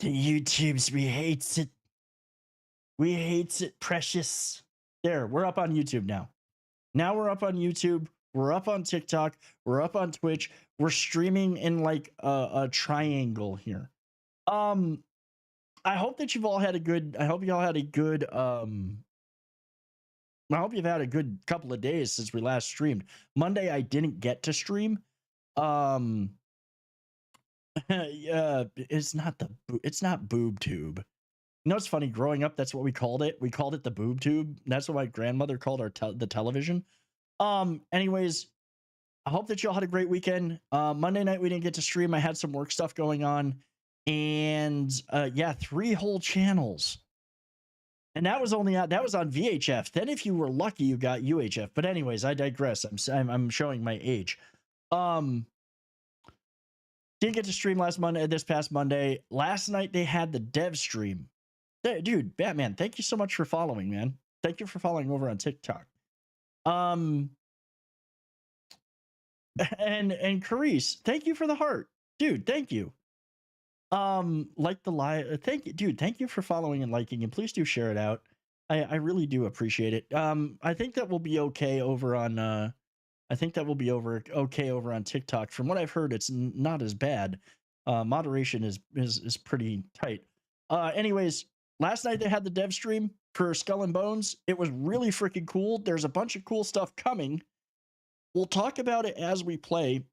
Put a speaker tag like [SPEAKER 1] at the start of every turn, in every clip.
[SPEAKER 1] The YouTubes, we hates it. We hates it, precious. There, we're up on YouTube now. Now we're up on YouTube. We're up on TikTok. We're up on Twitch. We're streaming in like a triangle here. Um, I hope that you've all had a good. I hope you all had a good. I hope you've had a good couple of days since we last streamed. Monday, I didn't get to stream. Um, it's not boob tube. You know what's funny? Growing up, that's what we called it. We called it the boob tube. That's what my grandmother called the television. Anyways, I hope that y'all had a great weekend. Monday night we didn't get to stream. I had some work stuff going on, and yeah, 3 whole channels. And that was on VHF. Then, if you were lucky, you got UHF. But anyways, I digress. I'm showing my age. Didn't get to stream this past Monday. Last night they had the dev stream. Dude, Batman, thank you so much for following, man. Thank you for following over on TikTok. And Carice, thank you for the heart. Dude, thank you. Like the live, thank you, dude. Thank you for following and liking, and please do share it out. I really do appreciate it. I think that will be okay over on okay over on TikTok. From what I've heard, it's not as bad. Moderation is pretty tight. Anyways, last night they had the dev stream for Skull and Bones. It was really freaking cool. There's a bunch of cool stuff coming. We'll talk about it as we play.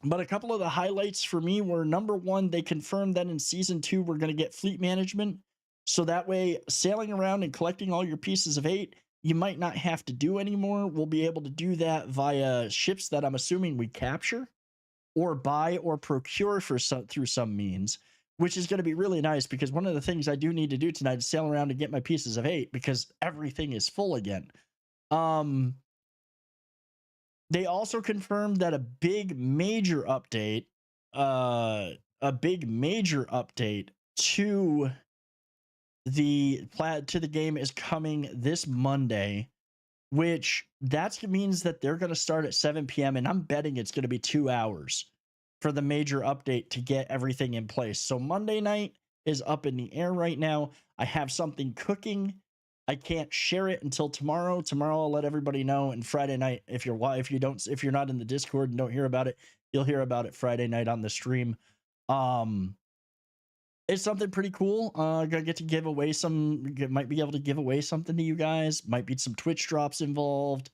[SPEAKER 1] But a couple of the highlights for me were, number one, they confirmed that in season 2 we're going to get fleet management. So that way, sailing around and collecting all your pieces of 8, you might not have to do anymore. We'll be able to do that via ships that I'm assuming we capture or buy or procure through some means, which is going to be really nice, because one of the things I do need to do tonight is sail around and get my pieces of 8 because everything is full again. They also confirmed that a big major update to the game is coming this Monday, which means that they're going to start at 7 p.m. and I'm betting it's going to be 2 hours for the major update to get everything in place. So Monday night is up in the air right now. I have something cooking. I can't share it until tomorrow. Tomorrow I'll let everybody know. And Friday night, if you're not in the Discord and don't hear about it, you'll hear about it Friday night on the stream. It's something pretty cool. Gonna get to give away might be able to give away something to you guys. Might be some Twitch drops involved.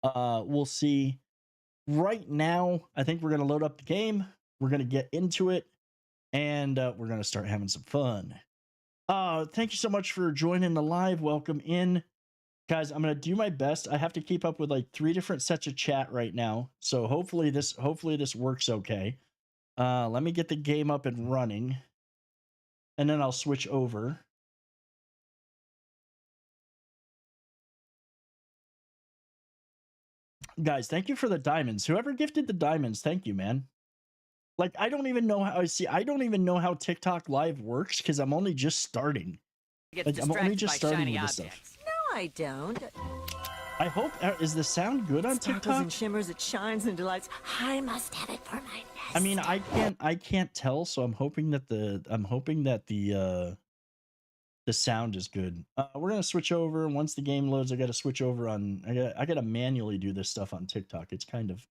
[SPEAKER 1] We'll see. Right now, I think we're gonna load up the game. We're gonna get into it, and we're gonna start having some fun. Thank you so much for joining the live. Welcome in, guys. I'm gonna do my best. I have to keep up with like 3 different sets of chat right now, so hopefully this works okay. Let me get the game up and running, and then I'll switch over. Guys, thank you for the diamonds. Whoever gifted the diamonds, thank you, man. Like, I don't even know how TikTok live works because I'm only just starting. I'm only just starting with this stuff.
[SPEAKER 2] No, I don't.
[SPEAKER 1] I hope is the sound good on
[SPEAKER 2] Sparkles
[SPEAKER 1] TikTok?
[SPEAKER 2] and shimmers, it shines and delights. I must have it for my nest.
[SPEAKER 1] I mean, I can't tell, so I'm hoping that the sound is good. We're gonna switch over. Once the game loads, I gotta switch over on. I gotta manually do this stuff on TikTok. It's kind of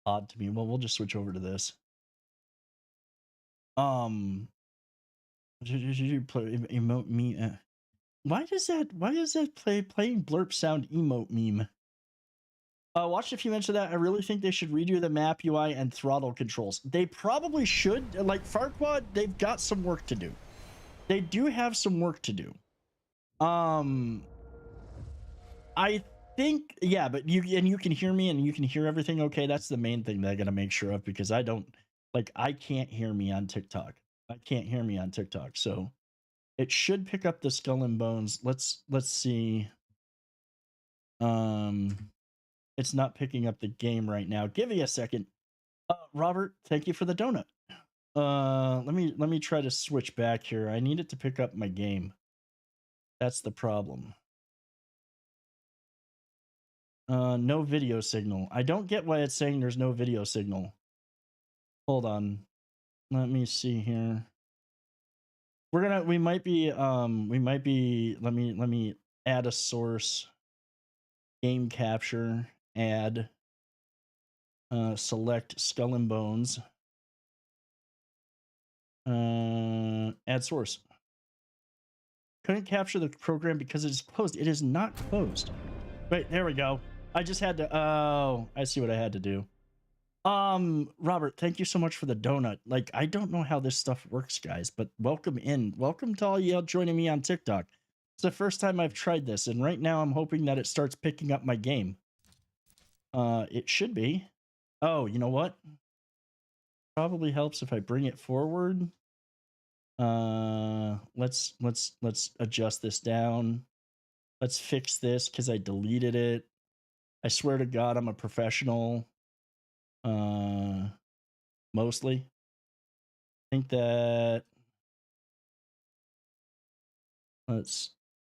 [SPEAKER 1] odd to me. Well, we'll just switch over to this. Play emote meme? Why does that playing blurp sound emote meme? Watched a few minutes of that. I really think they should redo the map UI and throttle controls. They probably should. Like Farquaad, they've got some work to do. They do have some work to do. I think, yeah, but you can hear me and you can hear everything okay. That's the main thing that I gotta make sure of, because I can't hear me on TikTok. So it should pick up the Skull and Bones. Let's see. It's not picking up the game right now. Give me a second. Robert, thank you for the donut. Let me try to switch back here. I need it to pick up my game. That's the problem. No video signal. I don't get why it's saying there's no video signal. Hold on. Let me see here. we might be let me add a source, game capture, add, select Skull and Bones, add source. Couldn't capture the program because it is closed. It is not closed. Wait, there we go. I just had to, oh, I see what I had to do. Robert, thank you so much for the donut. Like, I don't know how this stuff works, guys, but welcome in. Welcome to all y'all joining me on TikTok. It's the first time I've tried this, and right now I'm hoping that it starts picking up my game. It should be. Oh, you know what? Probably helps if I bring it forward. Let's adjust this down. Let's fix this because I deleted it. I swear to God, I'm a professional. Mostly. I think that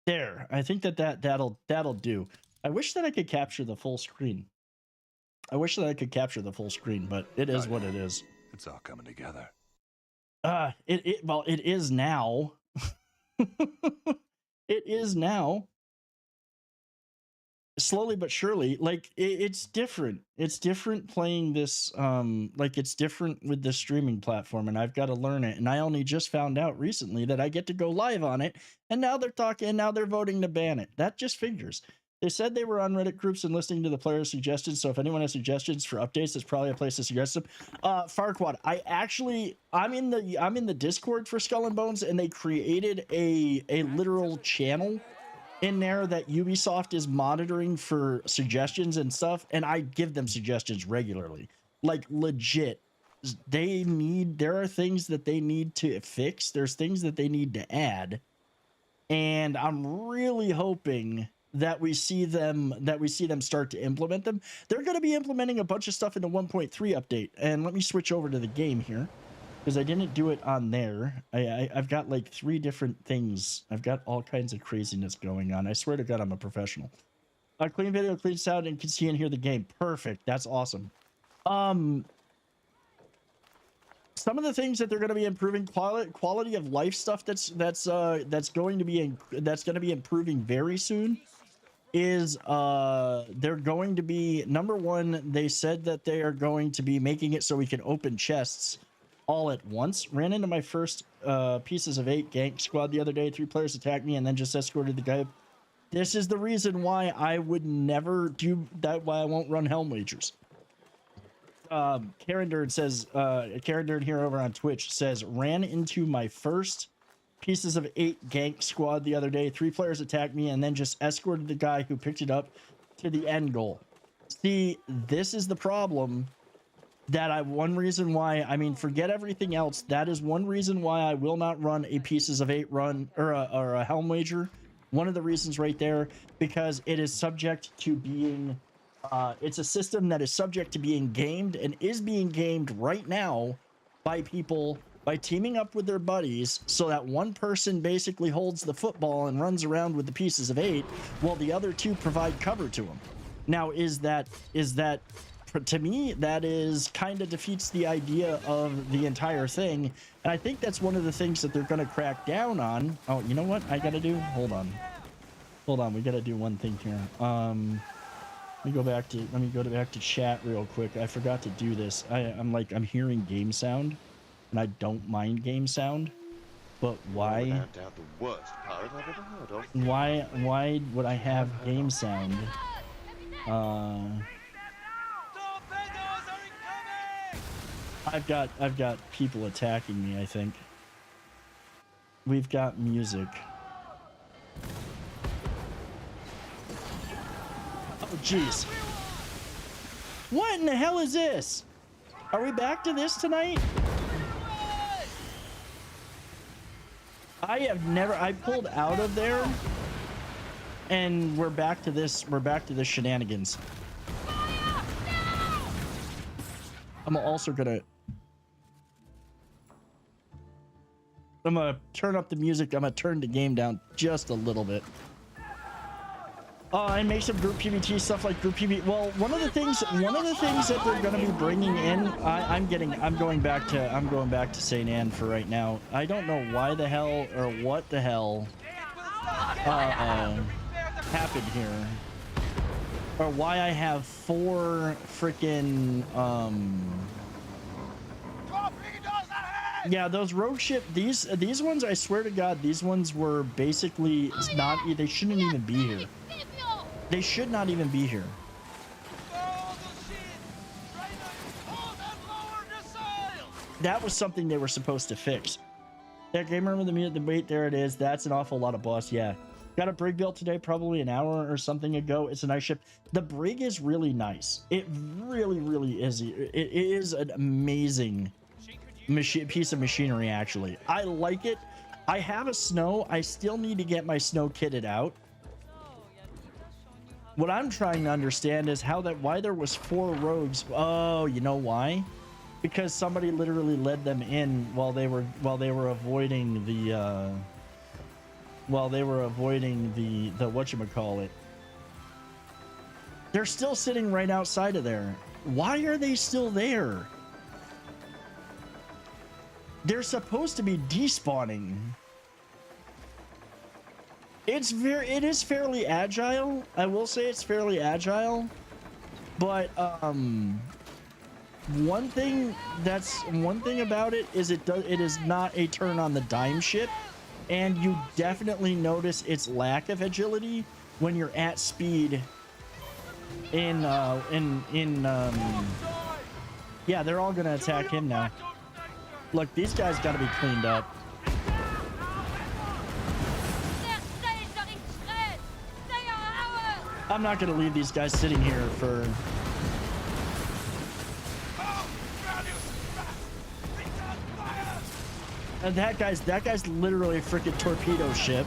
[SPEAKER 1] there. I think that'll do. I wish that I could capture the full screen. But it is what it is.
[SPEAKER 3] It's all coming together.
[SPEAKER 1] It is now. It is now. Slowly but surely, like it's different. It's different playing this. Like it's different with the streaming platform, and I've got to learn it. And I only just found out recently that I get to go live on it, and now they're talking. Now they're voting to ban it. That just figures. They said they were on Reddit groups and listening to the players' suggestions. So if anyone has suggestions for updates, there's probably a place to suggest them. Farquad, I'm in the Discord for Skull and Bones, and they created a literal channel in there that Ubisoft is monitoring for suggestions and stuff, and I give them suggestions regularly. Like legit. There are things that they need to fix. There's things that they need to add. And I'm really hoping that we see them start to implement them. They're going to be implementing a bunch of stuff in the 1.3 update. And let me switch over to the game here, because I didn't do it on there. I've got like 3 different things. I've got all kinds of craziness going on. I swear to God, I'm a professional. Clean video, clean sound, and can see and hear the game. Perfect. That's awesome. Some of the things that they're going to be improving, quality of life stuff that's going to be improving very soon is they're going to be, number one, they said that they are going to be making it so we can open chests all at once. Ran into my first pieces of 8 gank squad the other day. 3 players attacked me and then just escorted the guy. This is the reason why I would never do that, why I won't run Helm Wagers. Karen Durd says, Karen Durd here over on Twitch says, ran into my first pieces of 8 gank squad the other day. 3 players attacked me and then just escorted the guy who picked it up to the end goal. See, this is the problem. One reason why, I mean, forget everything else. That is one reason why I will not run a pieces of 8 run or a Helm Wager. One of the reasons right there, because it is subject to being, it's a system that is subject to being gamed and is being gamed right now by people by teaming up with their buddies so that one person basically holds the football and runs around with the pieces of 8 while the other 2 provide cover to them. Now, is that to me, that is kind of defeats the idea of the entire thing. And I think that's one of the things that they're going to crack down on. Oh, you know what I got to do? Hold on. We got to do one thing here. Let me go back to chat real quick. I forgot to do this. I'm hearing game sound, and I don't mind game sound, but why? Why would I have game sound? I've got people attacking me, I think. We've got music. Oh, jeez. What in the hell is this? Are we back to this tonight? I pulled out of there, and we're back to this shenanigans. I'm gonna turn up the music. I'm gonna turn the game down just a little bit. And make some group PvT stuff like group PvP. Well, one of the things that they're going to be bringing in, I'm going back to St. Anne for right now. I don't know why the hell or what the hell happened here, or why I have 4 freaking yeah, those rogue ship, these ones, I swear to God, these ones were basically not, they shouldn't even be here. They should not even be here. That was something they were supposed to fix. That game room with the mute, the wait, there it is. That's an awful lot of boss. Yeah. Got a brig built today, probably an hour or something ago. It's a nice ship. The brig is really nice. It really, really is. It is an amazing piece of machinery, actually. I like it. I have a snow. I still need to get my snow kitted out. What I'm trying to understand is why there was 4 rogues. Oh, you know why? Because somebody literally led them in while they were avoiding the whatchamacallit. They're still sitting right outside of there. Why are they still there? They're supposed to be despawning. It is fairly agile. I will say it's fairly agile, but one thing about it is it is not a turn on the dime ship, and you definitely notice its lack of agility when you're at speed yeah, they're all gonna attack him now. Look, these guys got to be cleaned up. I'm not going to leave these guys sitting here for... And that guy's literally a freaking torpedo ship.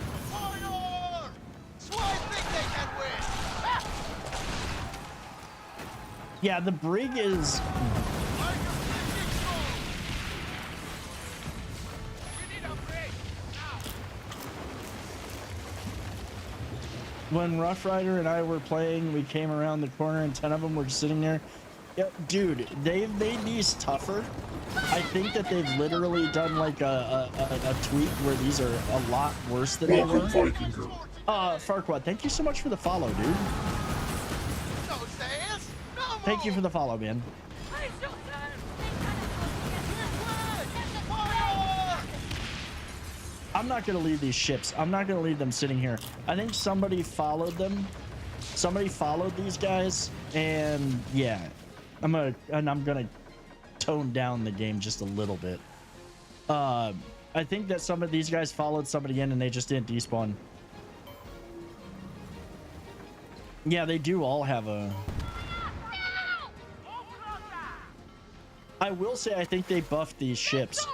[SPEAKER 1] Yeah, the brig is... When Rough Rider and I were playing, we came around the corner and 10 of them were just sitting there. Yeah, dude, they've made these tougher. I think that they've literally done like a tweak where these are a lot worse than they were. Farquaad, thank you so much for the follow, dude. Thank you for the follow, man. I'm not going to leave these ships. I'm not going to leave them sitting here. I think somebody followed them. Somebody followed these guys, and yeah, I'm gonna tone down the game just a little bit. I think that some of these guys followed somebody in and they just didn't despawn. Yeah, they do all have a... I will say I think they buffed these ships.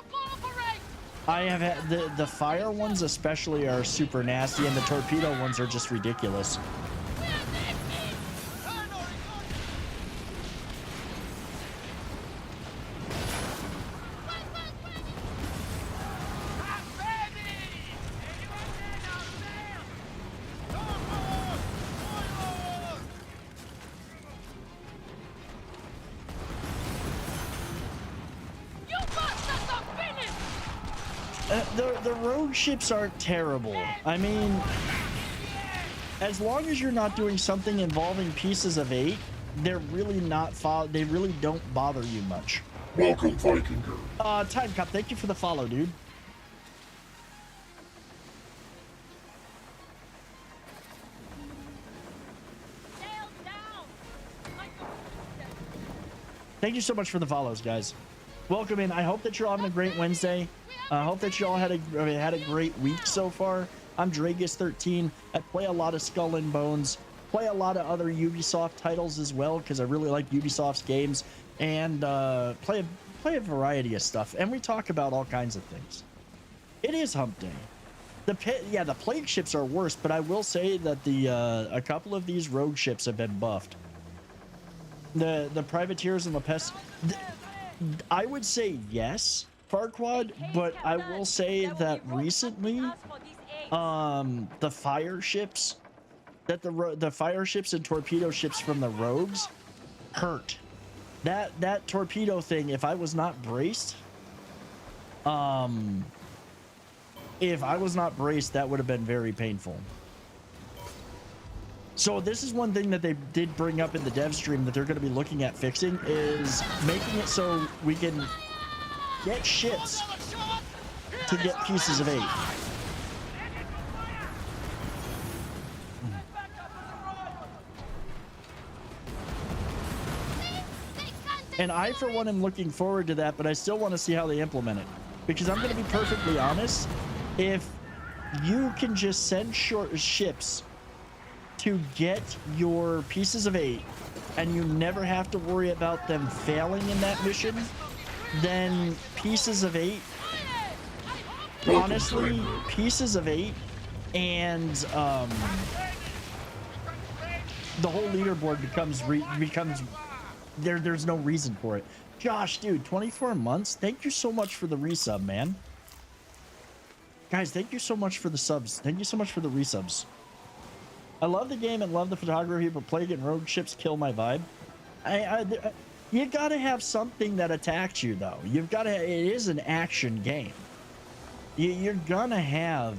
[SPEAKER 1] I have had the fire ones especially are super nasty, and the torpedo ones are just ridiculous. The rogue ships aren't terrible. I mean, as long as you're not doing something involving pieces of 8, they're really not they really don't bother you much.
[SPEAKER 3] Welcome, Vikinger.
[SPEAKER 1] Time Cop, thank you for the follow, dude. Thank you so much for the follows, guys. Welcome in. I hope that you're all having a great Wednesday. I hope that you all had a great week so far. I'm Dragus13. I play a lot of Skull and Bones, play a lot of other Ubisoft titles as well because I really like Ubisoft's games, and play a variety of stuff. And we talk about all kinds of things. It is Hump Day. The plague ships are worse, but I will say that a couple of these rogue ships have been buffed. The privateers and the pests. I would say yes, Farquaad, but I will say that recently, the fire ships that the fire ships and torpedo ships from the rogues hurt. That torpedo thing, if I was not braced, that would have been very painful. So this is one thing that they did bring up in the dev stream that they're going to be looking at fixing, is making it so we can get ships to get pieces of 8. And I, for one, am looking forward to that, but I still want to see how they implement it. Because I'm going to be perfectly honest, if you can just send short ships to get your pieces of 8 and you never have to worry about them failing in that mission, then pieces of 8, honestly, pieces of 8 and the whole leaderboard becomes there's no reason for it. Josh, dude, 24 months, thank you so much for the resub, man. Guys, thank you so much for the subs. Thank you so much for the resubs. I love the game and love the photography, but Plague and Rogue ships kill my vibe. You gotta have something that attacks you, though. You've gotta. It is an action game. You're gonna have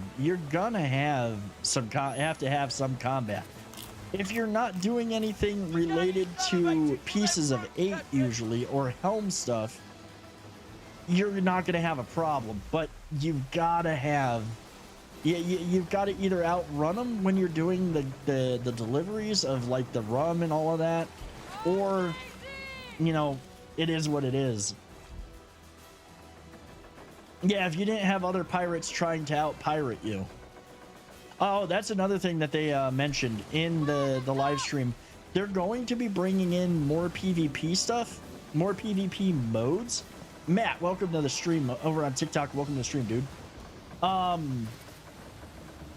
[SPEAKER 1] some. Have to have some combat. If you're not doing anything related to pieces of 8 usually, or helm stuff, you're not gonna have a problem. But you've gotta have. You've got to either outrun them when you're doing the deliveries of like the rum and all of that, or, you know, it is what it is. Yeah, if you didn't have other pirates trying to out-pirate you. Oh, that's another thing that they mentioned in the live stream. They're going to be bringing in more PvP stuff, more PvP modes. Matt, welcome to the stream over on TikTok. Welcome to the stream, dude.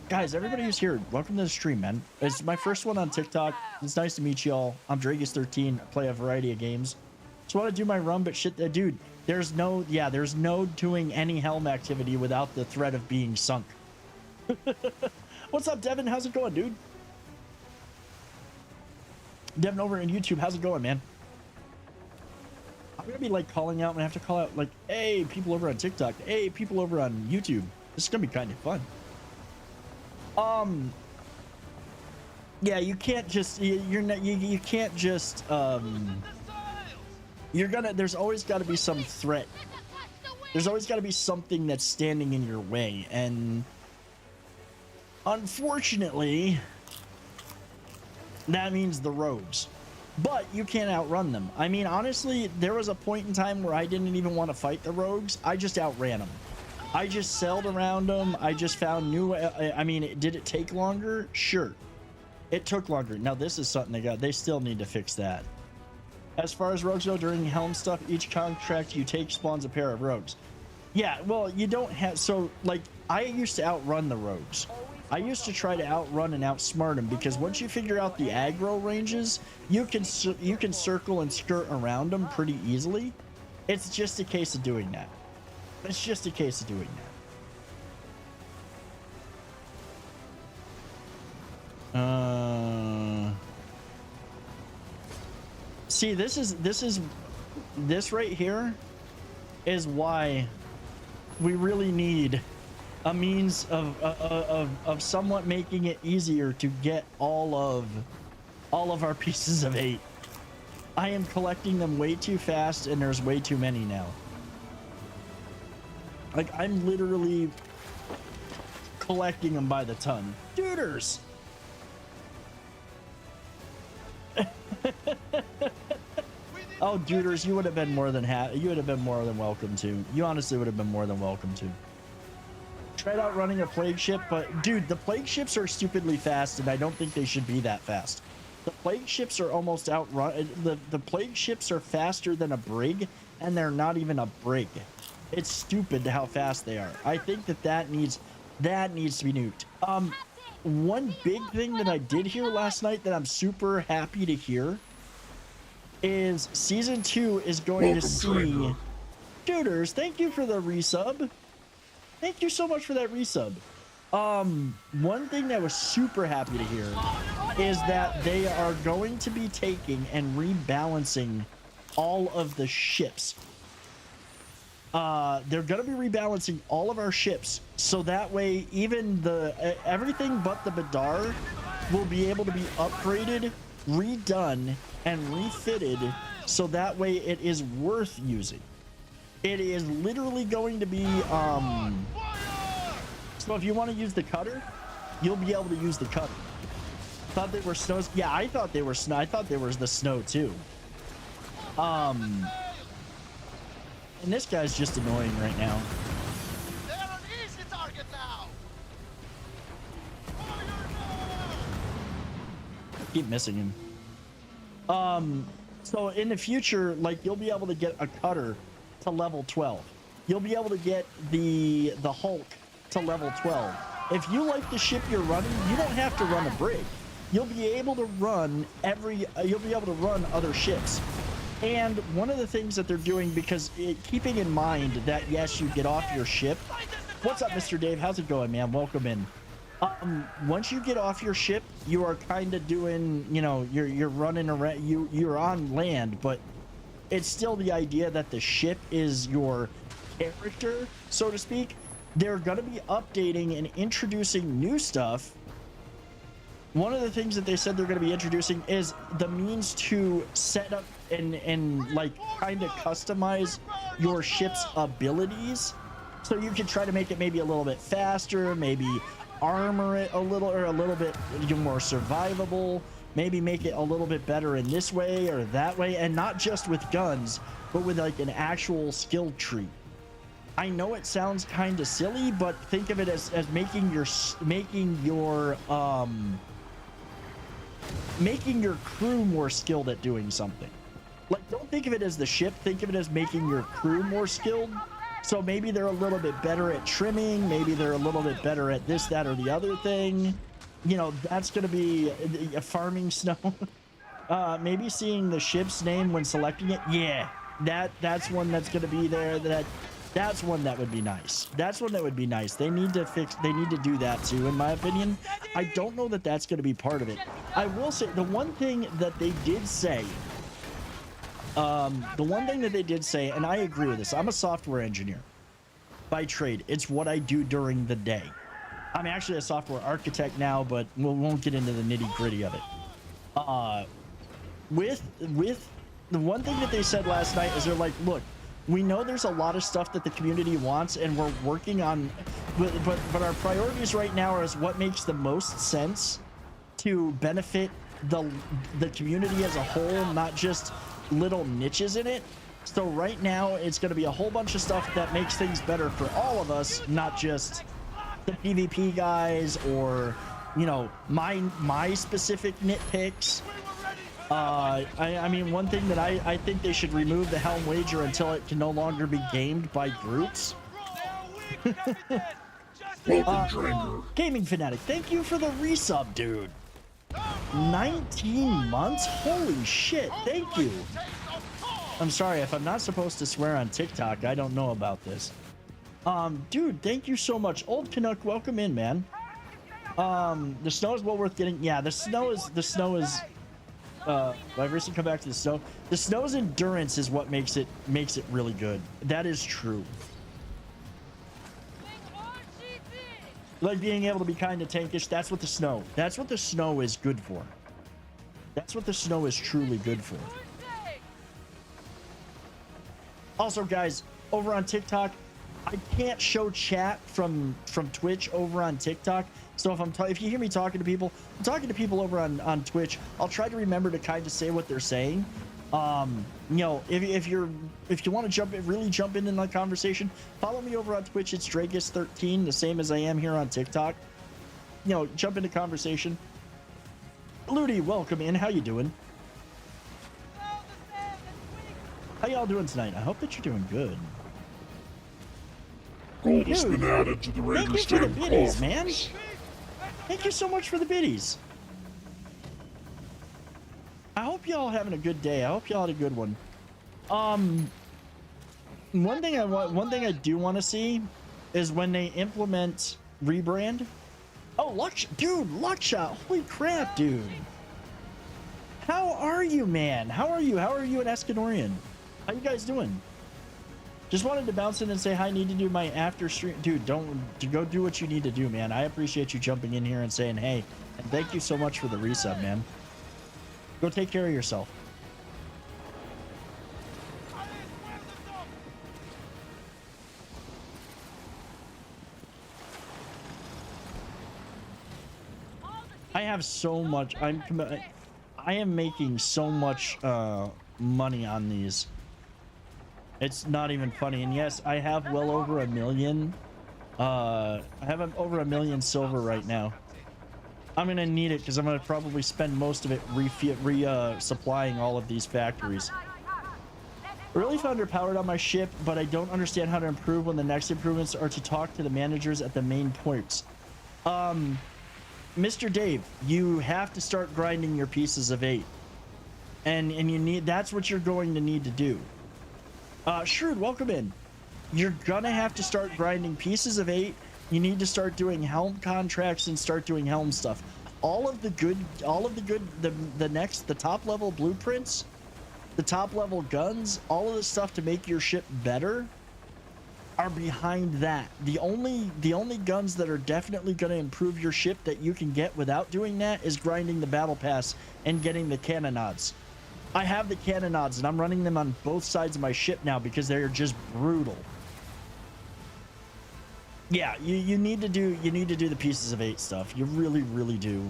[SPEAKER 1] Guys, everybody who's here, welcome to the stream, man. It's my first one on TikTok. It's nice to meet y'all. I'm Dragus13. I play a variety of games. Just want to do my run, but shit, dude, there's no doing any helm activity without the threat of being sunk. What's up, Devin? How's it going, dude? Devin over on YouTube, how's it going, man? I'm gonna be like calling out, and I have to call out like, hey, people over on TikTok, hey, people over on YouTube. This is gonna be kind of fun. Yeah, you can't just you can't just there's always got to be some threat. There's always got to be something that's standing in your way, and unfortunately that means the rogues. But you can't outrun them. I mean, honestly, there was a point in time where I didn't even want to fight the rogues. I just outran them. I just sailed around them. I just found new. I mean, did it take longer? Sure, it took longer. Now this is something they still need to fix that. As far as rogues go, during helm stuff, each contract you take spawns a pair of rogues. Yeah, well, you don't have. So like, I used to outrun the rogues. I used to try to outrun and outsmart them, because once you figure out the aggro ranges, you can circle and skirt around them pretty easily. It's just a case of doing that. It's just a case of doing that. See, this right here is why we really need a means of somewhat making it easier to get all of our pieces of 8. I am collecting them way too fast, and there's way too many now. Like, I'm literally collecting them by the ton. Duders! Oh, Duders, you would have been more than welcome to. You honestly would have been more than welcome to. Tried out running a plague ship, but dude, the plague ships are stupidly fast, and I don't think they should be that fast. The plague ships are almost outrun. The plague ships are faster than a brig, and they're not even a brig. It's stupid how fast they are. I think that needs to be nuked. One big thing that I did hear last night that I'm super happy to hear is season 2 is going to see. Duders, thank you for the resub. Thank you so much for that resub. One thing that was super happy to hear is that they are going to be taking and rebalancing all of the ships. They're going to be rebalancing all of our ships, so that way even the everything but the Badar will be able to be upgraded, redone, and refitted, so that way it is worth using. It is literally going to be so if you want to use the cutter, you'll be able to use the cutter. Thought they were snows. Yeah, I thought they were snow. I thought they were the snow too. And this guy's just annoying right now.
[SPEAKER 3] They're an easy target now.
[SPEAKER 1] Keep missing him. So in the future, like, you'll be able to get a cutter to level 12. You'll be able to get the Hulk to level 12. If you like the ship you're running, you don't have to run a brig. You'll be able to run you'll be able to run other ships. And one of the things that they're doing, because keeping in mind that, yes, you get off your ship. What's up, Mr. Dave? How's it going, man? Welcome in. Once you get off your ship, you are kind of doing, you know, you're running around, you're on land, but it's still the idea that the ship is your character, so to speak. They're going to be updating and introducing new stuff. One of the things that they said they're going to be introducing is the means to set up and like kind of customize your ship's abilities, so you can try to make it maybe a little bit faster, maybe armor it a little bit more survivable, maybe make it a little bit better in this way or that way, and not just with guns, but with like an actual skill tree. I know it sounds kind of silly, but think of it as making your crew more skilled at doing something. Like, don't think of it as the ship, think of it as making your crew more skilled. So maybe they're a little bit better at trimming, maybe they're a little bit better at this, that, or the other thing. You know, that's going to be a farming snow. Maybe seeing the ship's name when selecting it. Yeah, that's one that's going to be there. That's one that would be nice. That's one that would be nice. They need to do that too, in my opinion. I don't know that that's going to be part of it. I will say the one thing that they did say, and I agree with this. I'm a software engineer by trade. It's what I do during the day. I'm actually a software architect now, but we won't get into the nitty gritty of it. With the one thing that they said last night is they're like, look, we know there's a lot of stuff that the community wants, and we're working on, but our priorities right now are what makes the most sense to benefit the community as a whole, not just little niches in it. So right now it's going to be a whole bunch of stuff that makes things better for all of us, not just the PvP guys or, you know, my specific nitpicks. I mean, one thing that I think they should remove the Helm Wager until it can no longer be gamed by groups. Gaming Fanatic, thank you for the resub, dude. 19 months? Holy shit, thank you. I'm sorry if I'm not supposed to swear on TikTok. I don't know about this. Dude, thank you so much. Old Canuck, welcome in, man. The snow is well worth getting. Yeah, the snow is I've recently come back to the snow. The snow's endurance is what makes it really good. That is true. Like being able to be kind of tankish, that's what the snow is good for. That's what the snow is truly good for. Also, guys, over on TikTok, I can't show chat from Twitch over on TikTok. So if you hear me talking to people, I'm talking to people over on Twitch. I'll try to remember to kind of say what they're saying. You know, if you want to really jump into the conversation, follow me over on Twitch. It's Dragus13, the same as I am here on TikTok. You know, jump into conversation. Ludi, welcome in. How you doing? How y'all doing tonight? I hope that you're doing good.
[SPEAKER 4] Gold has been added to the Raider
[SPEAKER 1] Thank you for the biddies, man. Thank you so much for the biddies. I hope y'all having a good day. I hope y'all had a good one. One thing I do want to see is when they implement rebrand. Oh, dude, Luckshot. Holy crap, dude. How are you, man? How are you? How are you at Escanorian? How you guys doing? Just wanted to bounce in and say hi. Need to do my after stream. Dude, go do what you need to do, man. I appreciate you jumping in here and saying hey. And thank you so much for the resub, man. Go take care of yourself. I have so much. I am making so much money on these. It's not even funny. And yes, I have well over 1 million. I have over 1 million silver right now. I'm gonna need it because I'm gonna probably spend most of it supplying all of these factories. Really underpowered on my ship, but I don't understand how to improve when the next improvements are to talk to the managers at the main ports. Mr. Dave, you have to start grinding your pieces of 8. And you need, that's what you're going to need to do. Shrewd, welcome in. You're gonna have to start grinding pieces of 8. You need to start doing helm contracts and start doing helm stuff. The top level blueprints, the top level guns, all of the stuff to make your ship better are behind that. The only guns that are definitely going to improve your ship that you can get without doing that is grinding the battle pass and getting the cannonades. I have the cannonades and I'm running them on both sides of my ship now because they're just brutal. Yeah, you need to do the pieces of 8 stuff. You really, really do.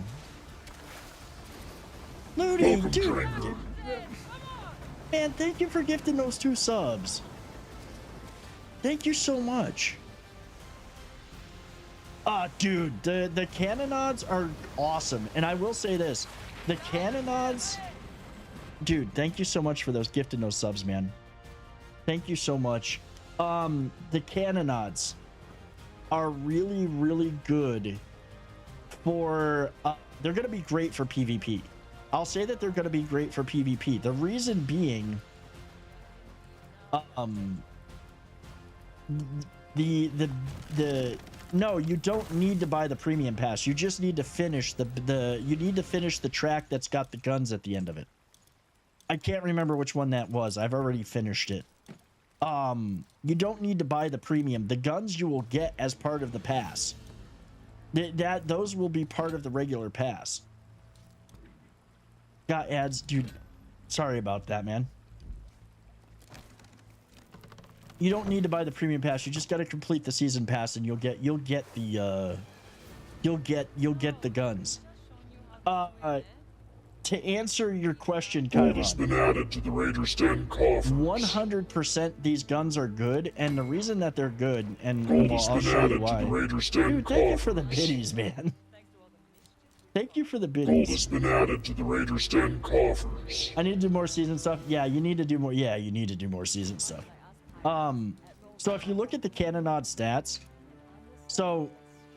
[SPEAKER 1] Ludi, dude, man, thank you for gifting those 2 subs. Thank you so much. Dude, the cannonades are awesome. And I will say this, the cannonades, dude, thank you so much for those gifting those subs, man. Thank you so much. The cannonades are really, really good for, they're going to be great for PvP. I'll say that they're going to be great for PvP. The reason being, no, you don't need to buy the premium pass. You just need to finish the track that's got the guns at the end of it. I can't remember which one that was. I've already finished it. You don't need to buy the premium. The guns you will get as part of the pass. Those will be part of the regular pass. Got ads, dude. Sorry about that, man. You don't need to buy the premium pass. You just got to complete the season pass, and you'll get the guns. To answer your question,
[SPEAKER 4] Gold has been added to the Raiders Den coffers.
[SPEAKER 1] 100% these guns are good, and the reason that they're good, and
[SPEAKER 4] Gold
[SPEAKER 1] well,
[SPEAKER 4] has
[SPEAKER 1] I'll
[SPEAKER 4] been
[SPEAKER 1] show you
[SPEAKER 4] added
[SPEAKER 1] why.
[SPEAKER 4] to the Raiders Den
[SPEAKER 1] Dude, thank you for the biddies, man. Thank you for the
[SPEAKER 4] Gold
[SPEAKER 1] biddies.
[SPEAKER 4] has been added to the Raiders Den coffers.
[SPEAKER 1] I need to do more season stuff. Yeah, you need to do more. Yeah, you need to do more season stuff. So if you look at the cannonade stats, so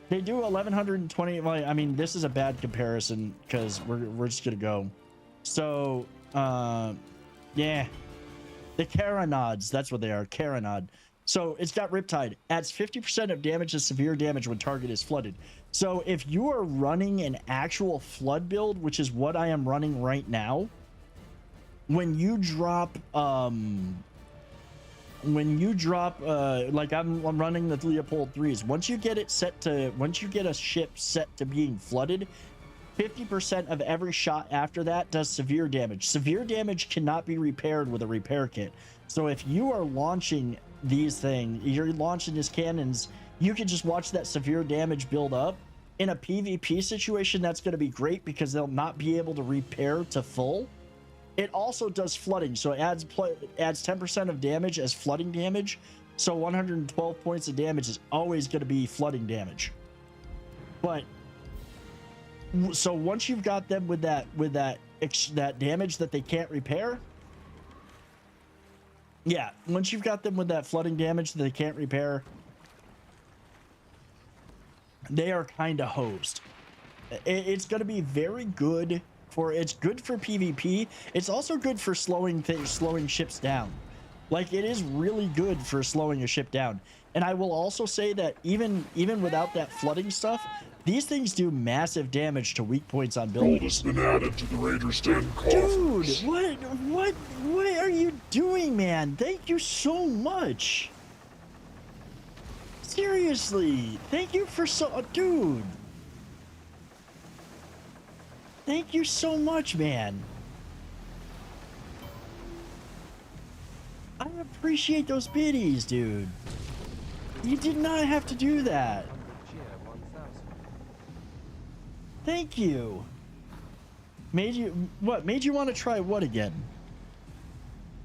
[SPEAKER 1] they do 1120. Well, I mean, this is a bad comparison because we're just gonna go. So yeah, the carronades, that's what they are, carronade. So it's got Riptide, adds 50% of damage to severe damage when target is flooded. So if you are running an actual flood build, which is what I am running right now, when you drop like I'm running the Leopold 3s, once you get a ship set to being flooded, 50% of every shot after that does severe damage. Severe damage cannot be repaired with a repair kit. So if you are launching these things, you're launching these cannons, you can just watch that severe damage build up. In a PvP situation, that's going to be great because they'll not be able to repair to full. It also does flooding, so it adds 10% of damage as flooding damage. So 112 points of damage is always going to be flooding damage. But so once you've got them with that damage that they can't repair, yeah, once you've got them with that flooding damage that they can't repair, they are kind of hosed. It's going to be very good. It's good for PvP. It's also good for slowing ships down. Like, it is really good for slowing a ship down. And I will also say that even without that flooding stuff, These things do massive damage to weak points on
[SPEAKER 4] Gold
[SPEAKER 1] buildings.
[SPEAKER 4] has been added to the Raiders Den
[SPEAKER 1] Dude,
[SPEAKER 4] coffers.
[SPEAKER 1] what are you doing, man? Thank you so much. Seriously, thank you for dude. Thank you so much, man. I appreciate those biddies, dude. You did not have to do that. Thank you. Made you want to try what again?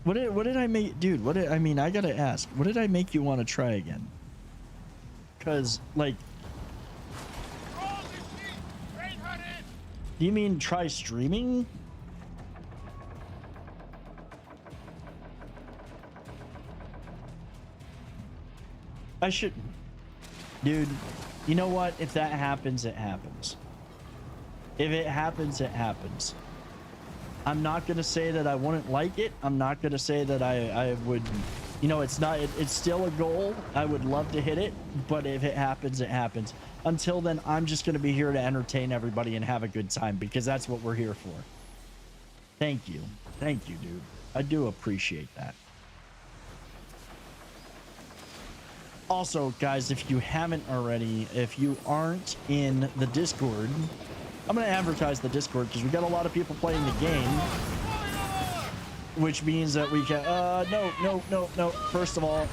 [SPEAKER 1] What did I make, dude? I gotta ask. What did I make you want to try again? Cause like, do you mean try streaming? I should, dude. You know what? If that happens, it happens. If it happens, it happens. I'm not gonna say that I wouldn't like it. I'm not gonna say that I would. You know, it's not. It's still a goal. I would love to hit it, but if it happens, it happens. Until then, I'm just gonna be here to entertain everybody and have a good time because that's what we're here for. Thank you, dude. I do appreciate that. Also, guys, if you haven't already, if you aren't in the Discord, I'm going to advertise the Discord because we got a lot of people playing the game, which means that we can, no. First of all,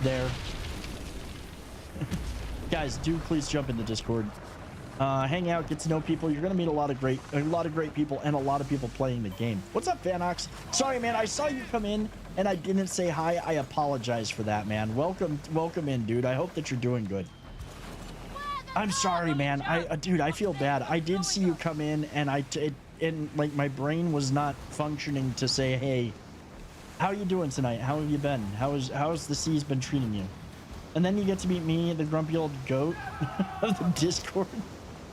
[SPEAKER 1] there. Guys, do please jump in the Discord. Hang out, get to know people. You're going to meet a lot of great people and a lot of people playing the game. What's up, Vanox? Sorry, man. I saw you come in and I didn't say hi. I apologize for that, man. Welcome in, dude. I hope that you're doing good. I'm sorry, man. Dude, I feel bad. I did see you come in and like my brain was not functioning to say, hey, how are you doing tonight? How have you been? How's the seas been treating you? And then you get to meet me, the grumpy old goat of the Discord.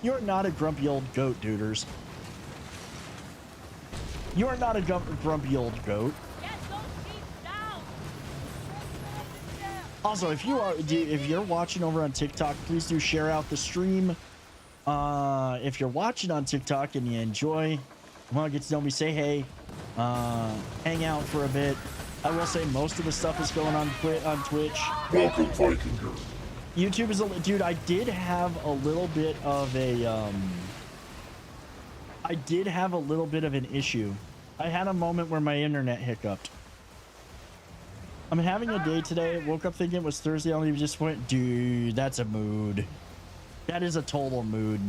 [SPEAKER 1] You're not a grumpy old goat, duders. You are not a grumpy old goat. Also, if you're watching over on TikTok, please do share out the stream. If you're watching on TikTok and you enjoy, want to get to know me, say hey, hang out for a bit. I will say most of the stuff is going on Twitch.
[SPEAKER 4] Welcome, Vikinger.
[SPEAKER 1] YouTube is dude. I did have a little bit of an issue. I had a moment where my internet hiccuped. I'm having a day today. Woke up thinking it was Thursday. I only just went, dude, that's a mood. That is a total mood.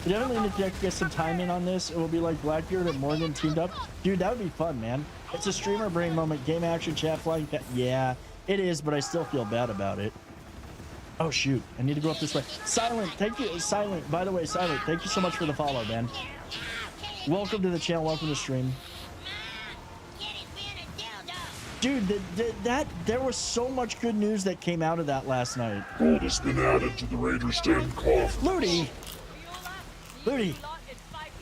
[SPEAKER 1] We definitely need to get some time in on this. It will be like Blackbeard and Morgan teamed up. Dude, that would be fun, man. It's a streamer brain moment. Game action, chat, flying. Yeah, it is, but I still feel bad about it. Oh, shoot. I need to go up this way. Silent, thank you. Silent, by the way, Silent, thank you so much for the follow, man. Welcome to the channel. Welcome to the stream. Dude, there was so much good news that came out of that last night.
[SPEAKER 4] Gold has been added to the Raiders Den coffers.
[SPEAKER 1] Ludi,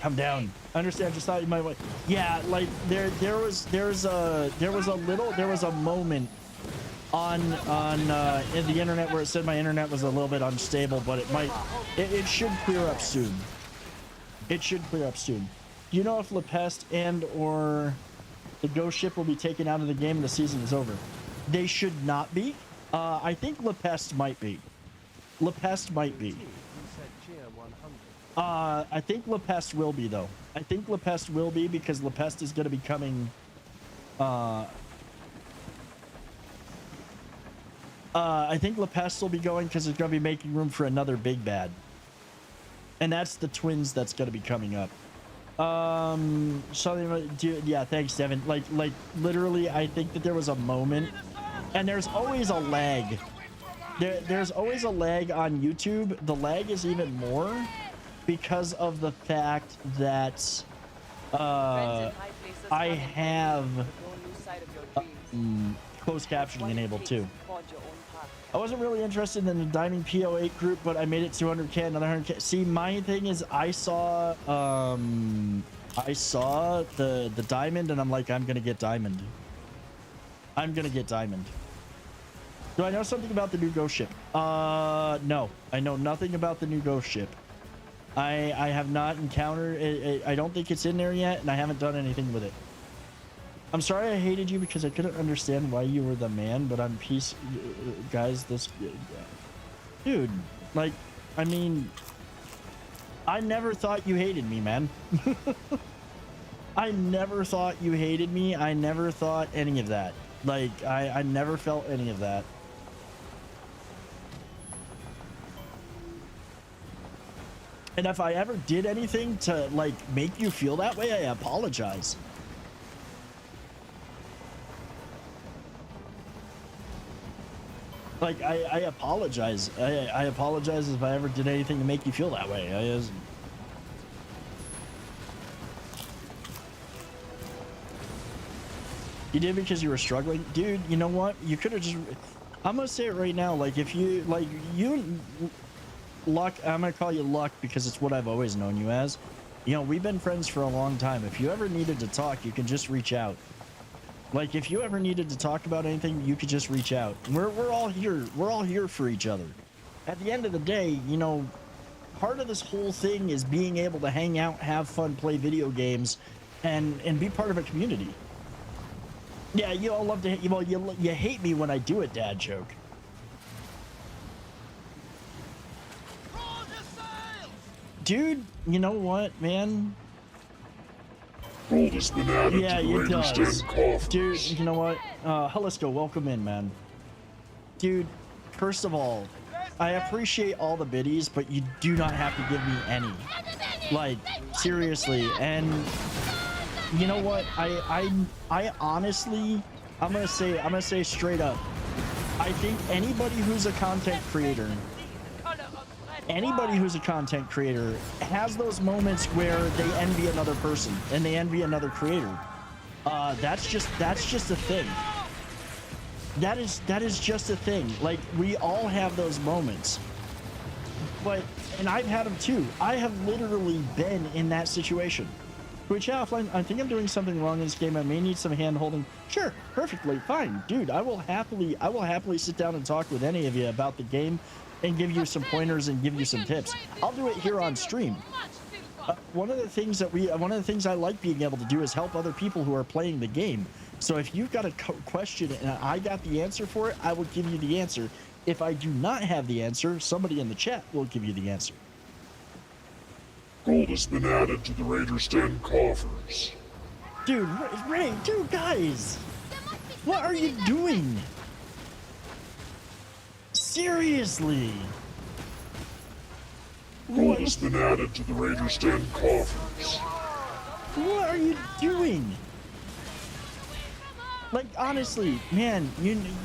[SPEAKER 1] come down. I understand. Just thought you might want. Yeah, like there was a moment on in the internet where it said my internet was a little bit unstable, but it should clear up soon. It should clear up soon. Do you know if Lepest and or the ghost ship will be taken out of the game and the season is over? They should not be. I think Lepest might be. I think Lepest will be, though. I think Lepest will be because Lepest is going to be coming. I think Lepest will be going because it's going to be making room for another big bad. And that's the twins that's going to be coming up. Yeah, thanks, Devin. Like literally, I think that there was a moment, and there's always a lag. There's always a lag on YouTube. The lag is even more because of the fact that I have closed captioning enabled too. I wasn't really interested in the Diamond PO8 group, but I made it 200k, another 100k. See, my thing is I saw the Diamond, and I'm like, I'm gonna get Diamond. Do I know something about the new ghost ship? No, I know nothing about the new ghost ship. I have not encountered it. I don't think it's in there yet, and I haven't done anything with it. I'm sorry I hated you because I couldn't understand why you were the man, but I'm peace, guys. This, dude, like, I mean, I never thought you hated me, man. I never thought you hated me. I never thought any of that. Like, I never felt any of that. And if I ever did anything to, like, make you feel that way, I apologize. Like, I apologize. I apologize if I ever did anything to make you feel that way. You did because you were struggling? Dude, you know what? You could have just... I'm gonna say it right now. Like, if you... Like, you... Luck, I'm gonna call you Luck because it's what I've always known you as. You know, we've been friends for a long time. If you ever needed to talk, you can just reach out. Like, if you ever needed to talk about anything, you could just reach out. We're all here. We're all here for each other. At the end of the day, you know, part of this whole thing is being able to hang out, have fun, play video games, and be part of a community. Yeah, you all love to. Well, you hate me when I do a dad joke. Dude, you know what, man?
[SPEAKER 4] Gold has been added
[SPEAKER 1] Yeah,
[SPEAKER 4] to the
[SPEAKER 1] it
[SPEAKER 4] Raiders
[SPEAKER 1] does.
[SPEAKER 4] Den coffers.
[SPEAKER 1] Dude, you know what? Helisko, welcome in, man. Dude, first of all, I appreciate all the biddies, but you do not have to give me any. Like, seriously. And you know what? I honestly, I'm gonna say straight up, I think anybody who's a content creator has those moments where they envy another person and they envy another creator. That's just a thing. That is just a thing. Like, we all have those moments. And I've had them too. I have literally been in that situation. Which, yeah, offline, I think I'm doing something wrong in this game. I may need some hand holding. Sure, perfectly fine, dude. I will happily sit down and talk with any of you about the game and give you some pointers and give you some tips. I'll do it here on stream. One of the things I like being able to do is help other people who are playing the game. So if you've got a question and I got the answer for it, I will give you the answer. If I do not have the answer, somebody in the chat will give you the answer.
[SPEAKER 4] Gold has been added to the Raiders Den coffers.
[SPEAKER 1] Dude, Ray, dude, guys, what are you doing? Seriously.
[SPEAKER 4] Gold has been added to the Raiders Den coffers.
[SPEAKER 1] What are you doing? Like, honestly, man,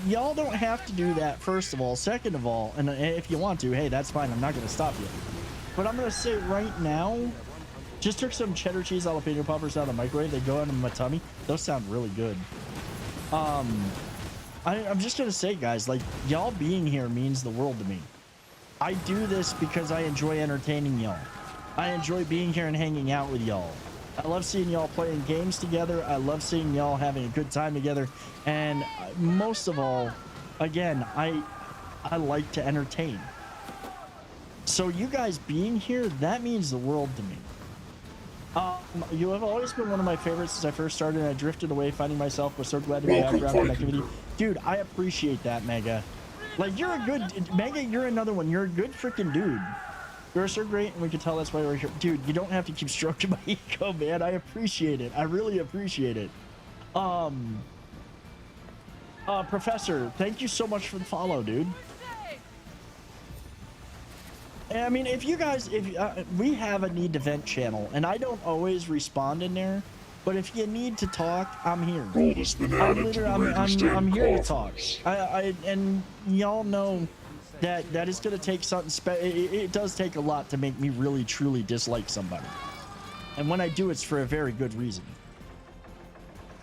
[SPEAKER 1] y'all don't have to do that, first of all. Second of all, and if you want to, hey, that's fine. I'm not going to stop you. But I'm going to say right now, just took some cheddar cheese jalapeno poppers out of the microwave. They go into my tummy. Those sound really good. I'm just going to say, guys, like, y'all being here means the world to me. I do this because I enjoy entertaining y'all. I enjoy being here and hanging out with y'all. I love seeing y'all playing games together. I love seeing y'all having a good time together. And most of all, again, I like to entertain. So you guys being here, that means the world to me. You have always been one of my favorites since I first started, and I drifted away finding myself. Was so glad to be back around connectivity. Dude, I appreciate that, Mega. Like, you're a good... Mega, you're another one. You're a good freaking dude. You're so great, and we can tell that's why we're here. Dude, you don't have to keep stroking my ego, man. I appreciate it. I really appreciate it. Professor, thank you so much for the follow, dude. I mean, if you guys, we have a need to vent channel, and I don't always respond in there, but if you need to talk, I'm here.
[SPEAKER 4] Gold has been added to the Raiders Den
[SPEAKER 1] I'm here to
[SPEAKER 4] coffers.
[SPEAKER 1] talk. And y'all know that is going to take something it does take a lot to make me really truly dislike somebody, and when I do, it's for a very good reason.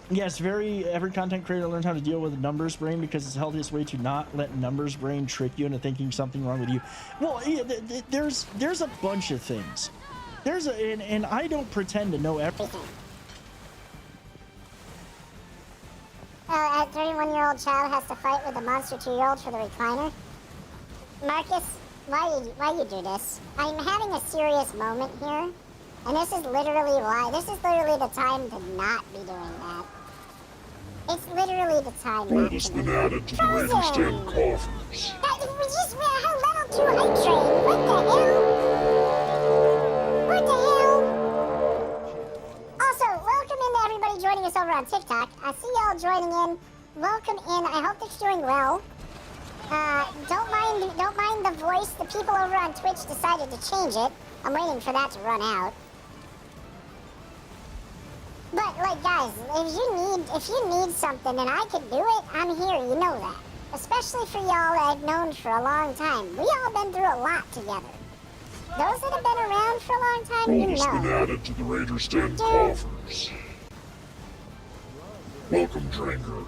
[SPEAKER 1] Yes, every content creator learns how to deal with a numbers brain because it's the healthiest way to not let numbers brain trick you into thinking something wrong with you. Well, yeah, there's a bunch of things. And I don't pretend to know everything.
[SPEAKER 5] a 31-year-old child has to fight with a monster 2-year-old for the recliner. Marcus, why you do this? I'm having a serious moment here, and this is literally why. This is literally the time to not be doing that. It's literally the time
[SPEAKER 4] Gold
[SPEAKER 5] not
[SPEAKER 4] has
[SPEAKER 5] to
[SPEAKER 4] been
[SPEAKER 5] be.
[SPEAKER 4] added to the Raider Stand coffers.
[SPEAKER 5] We just ran a level 2 hype train. What the hell? What the hell? Also, welcome in to everybody joining us over on TikTok. I see y'all joining in. Welcome in. I hope that you're doing well. Don't mind the voice. The people over on Twitch decided to change it. I'm waiting for that to run out. But like, guys, if you need something and I can do it, I'm here. You know that. Especially for y'all that I've known for a long time. We all been through a lot together. Those that have been around for a long time,
[SPEAKER 4] Gold
[SPEAKER 5] you
[SPEAKER 4] has been
[SPEAKER 5] know.
[SPEAKER 4] added to the Raider Stand coffers. Welcome, Dranger.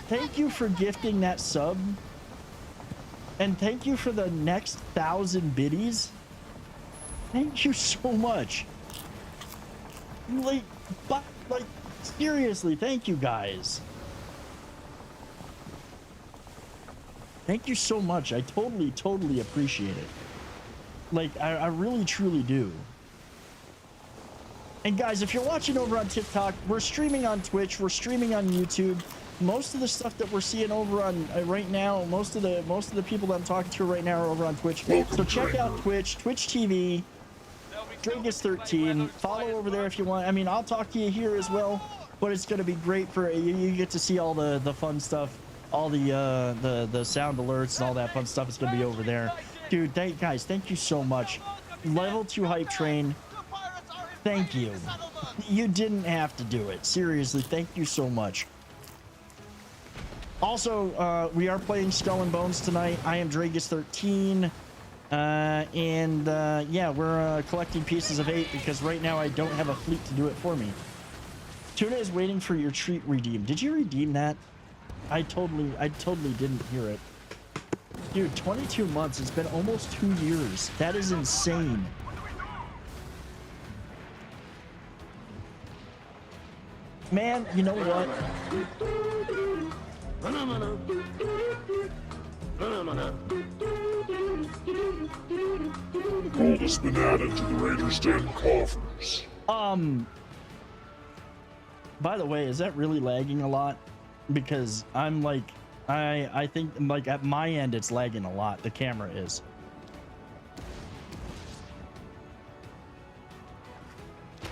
[SPEAKER 1] Thank you for gifting that sub. And thank you for the next 1,000 biddies. Thank you so much. Like, seriously, thank you guys. Thank you so much. I totally appreciate it. Like, I really, truly do. And guys, if you're watching over on TikTok, we're streaming on Twitch, we're streaming on YouTube. Most of the stuff that we're seeing over on right now, most of the people that I'm talking to right now are over on Twitch. So check out Twitch TV, Dragus13. Follow over there if you want. I mean, I'll talk to you here as well, but it's gonna be great for you. You get to see all the fun stuff, all the sound alerts and all that fun stuff is gonna be over there. Dude, guys, thank you so much. Level 2 hype train. Thank you. You didn't have to do it. Seriously, thank you so much. Also, we are playing Skull and Bones tonight. I am Dragus13. Yeah, we're collecting pieces of 8 because right now I don't have a fleet to do it for me. Tuna is waiting for your treat redeem. Did you redeem that? I totally didn't hear it. Dude, 22 months. It's been almost 2 years. That is insane. Man, you know what?
[SPEAKER 4] Gold has been added to the Raider Stand coffers.
[SPEAKER 1] By the way, is that really lagging a lot? Because I'm like, I think like at my end it's lagging a lot. The camera is.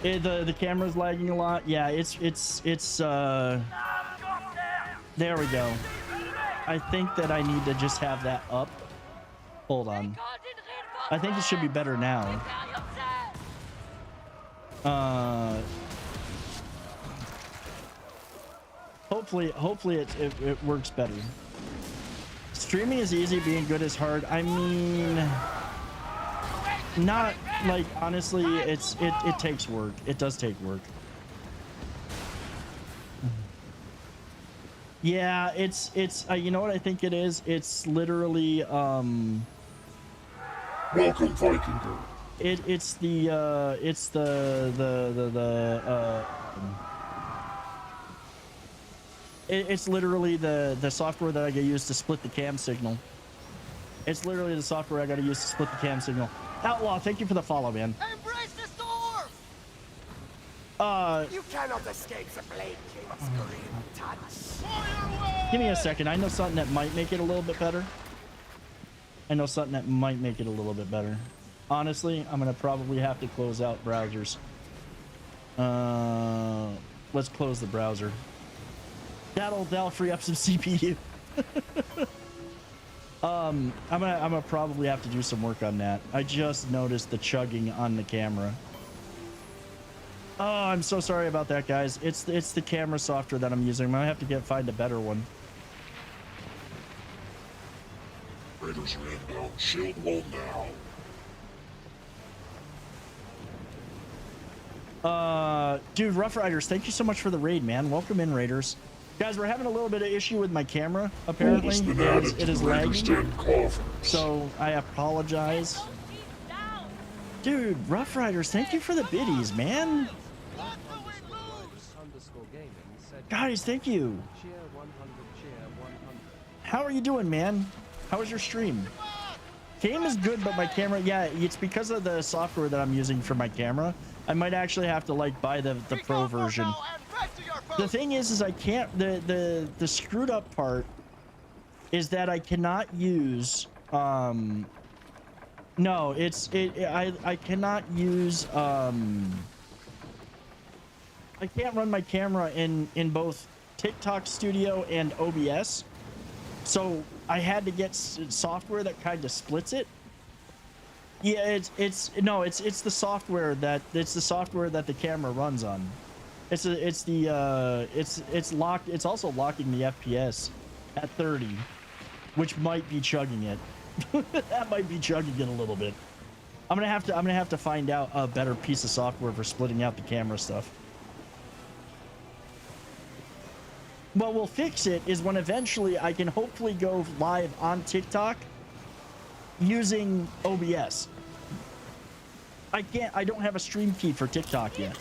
[SPEAKER 1] The camera's lagging a lot. Yeah, it's there we go. I think that I need to just have that up. Hold on. I think it should be better now. Hopefully it works better. Streaming is easy, being good is hard. I mean, not like, honestly, it takes work. It does take work. Yeah, it's you know what I think it is? It's literally
[SPEAKER 4] Welcome, Vikinger.
[SPEAKER 1] it's literally the software that I gotta use to split the cam signal. It's literally the software I gotta use to split the cam signal. Outlaw, thank you for the follow, man.
[SPEAKER 3] Embrace the storm!
[SPEAKER 6] You cannot escape the Blade King's grim touch.
[SPEAKER 3] Fire away!
[SPEAKER 1] Give me a second. I know something that might make it a little bit better. Honestly, I'm gonna probably have to close out browsers. Let's close the browser. That'll free up some CPU. I'm gonna probably have to do some work on that. I just noticed the chugging on the camera. Oh, I'm so sorry about that, guys. It's the camera software that I'm using. I'm gonna have to find a better one.
[SPEAKER 4] Raiders are inbound. Shield wall now.
[SPEAKER 1] Dude, Rough Riders, thank you so much for the raid, man. Welcome in, Raiders. Guys, we're having a little bit of issue with my camera, apparently. It is lagging. So I apologize. Dude, Rough Riders, thank you for the biddies, man.
[SPEAKER 3] What do we lose?
[SPEAKER 1] Guys, thank you.
[SPEAKER 7] Cheer 100, cheer 100.
[SPEAKER 1] How are you doing, man? How was your stream? Game is good, but my camera, yeah, it's because of the software that I'm using for my camera. I might actually have to like buy the pro version. The thing is I can't, the screwed up part is that I cannot use, no, I cannot use, I can't run my camera in both TikTok Studio and OBS. So I had to get software that kind of splits it. Yeah, it's the software that the camera runs on. It's locked. It's also locking the FPS at 30, which might be chugging it. That might be chugging it a little bit. I'm gonna have to find out a better piece of software for splitting out the camera stuff. What will fix it is when eventually I can hopefully go live on TikTok using OBS. I don't have a stream feed for TikTok yet.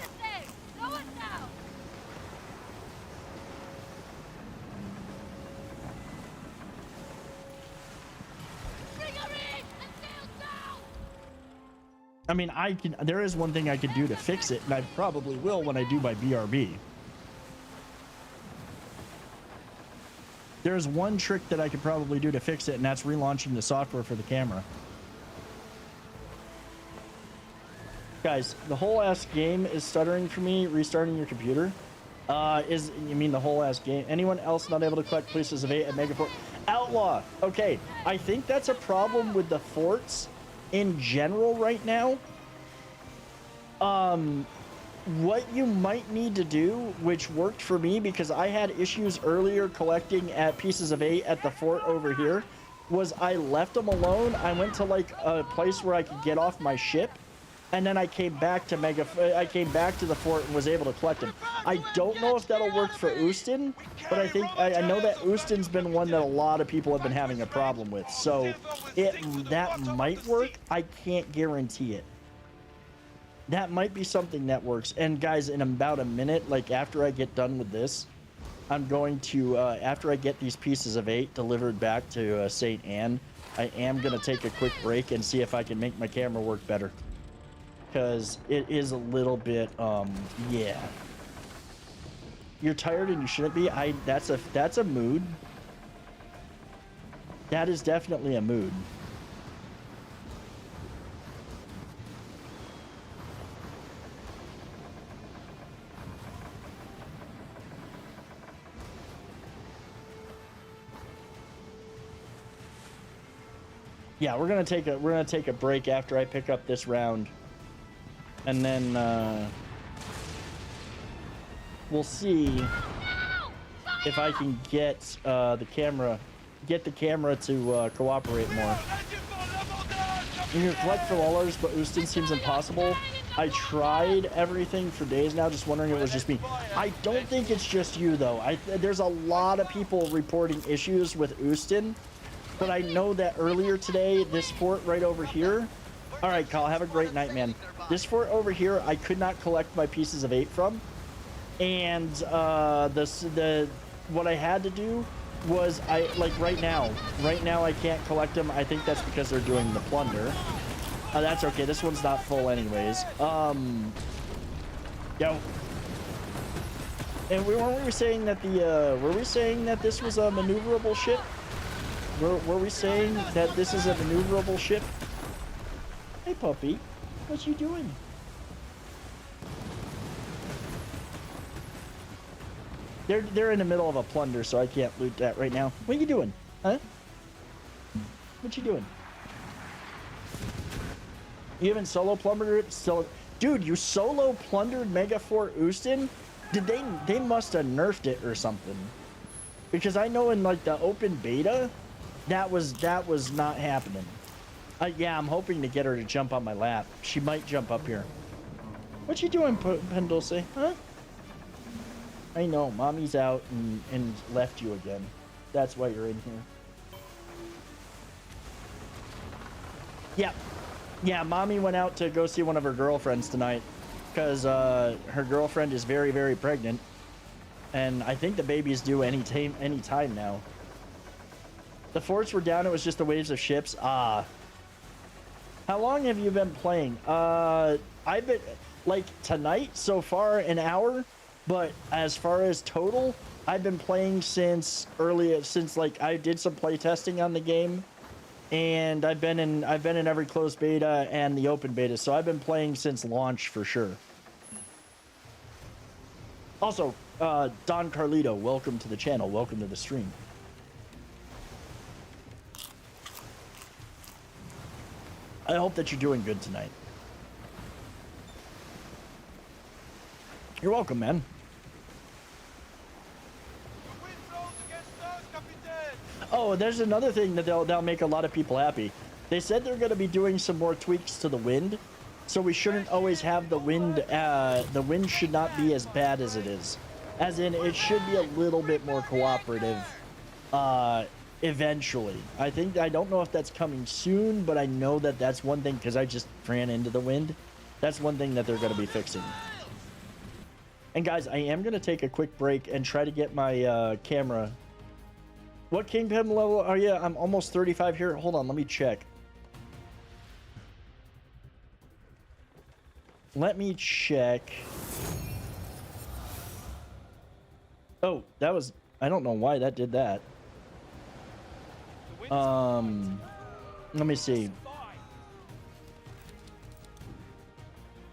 [SPEAKER 1] I mean, there is one thing I could do to fix it, and I probably will when I do my BRB. There's one trick that I could probably do to fix it, and that's relaunching the software for the camera. Guys, the whole ass game is stuttering for me. Restarting your computer. You mean the whole ass game? Anyone else not able to collect Places of 8 at Megafort? Outlaw! Okay, I think that's a problem with the forts in general right now. What you might need to do, which worked for me because I had issues earlier collecting at Pieces of 8 at the fort over here, was I left them alone. I went to like a place where I could get off my ship, and then I came back to the fort and was able to collect them. I don't know if that'll work for Oostin, but I think I know that Oostin's been one that a lot of people have been having a problem with. So that might work. I can't guarantee it. That might be something that works. And guys, in about a minute, like after I get done with this, I'm going to, after I get these Pieces of 8 delivered back to St. Anne, I am going to take a quick break and see if I can make my camera work better. Because it is a little bit, yeah. You're tired and you shouldn't be. That's a mood. That is definitely a mood. Yeah, we're gonna take a break after I pick up this round, and then we'll see if I can get the camera to cooperate more. You can collect for Lullers, but Oostin seems impossible. I tried everything for days now, just wondering if it was just me. I don't think it's just you though. There's a lot of people reporting issues with Oostin. But I know that earlier today, this fort right over here. All right, Kyle, have a great night, man. This fort over here, I could not collect my Pieces of 8 from, and what I had to do was right now I can't collect them. I think that's because they're doing the plunder. That's okay. This one's not full anyways. Yo. And weren't we saying that were we saying that this was a maneuverable ship? Were we saying that this is a maneuverable ship? Hey, puppy. What you doing? They're in the middle of a plunder, so I can't loot that right now. What are you doing? Huh? What you doing? You haven't solo plundered it? Dude, you solo plundered Megafort Oostin? They must have nerfed it or something. Because I know in like the open beta, that was not happening. Yeah, I'm hoping to get her to jump on my lap. She might jump up here. What you doing, Pendulce? Huh? I know, mommy's out and left you again. That's why you're in here. Yeah. Yeah, mommy went out to go see one of her girlfriends tonight. Because her girlfriend is very, very pregnant. and I think the baby's due any time now. The forts were down. It was just the waves of ships. Ah. How long have you been playing? I've been like tonight so far an hour, but as far as total, I've been playing since like I did some play testing on the game, and I've been in every closed beta and the open beta, so I've been playing since launch for sure. Also, Don Carlito, welcome to the channel. Welcome to the stream. I hope that you're doing good tonight. You're welcome, man.
[SPEAKER 3] The wind blows against us, Captain.
[SPEAKER 1] Oh, there's another thing that that'll make a lot of people happy. They said they're going to be doing some more tweaks to the wind, so we shouldn't always have the wind. The wind should not be as bad as it is. As in, it should be a little bit more cooperative. Eventually. I don't know if that's coming soon, but I know that that's one thing, because I just ran into the wind. That's one thing that they're going to be fixing. And guys, I am going to take a quick break and try to get my camera. What Kingpin level are you? I'm almost 35 here. Hold on, let me check. Let me check. Oh, that was... I don't know why that did that. Let me see.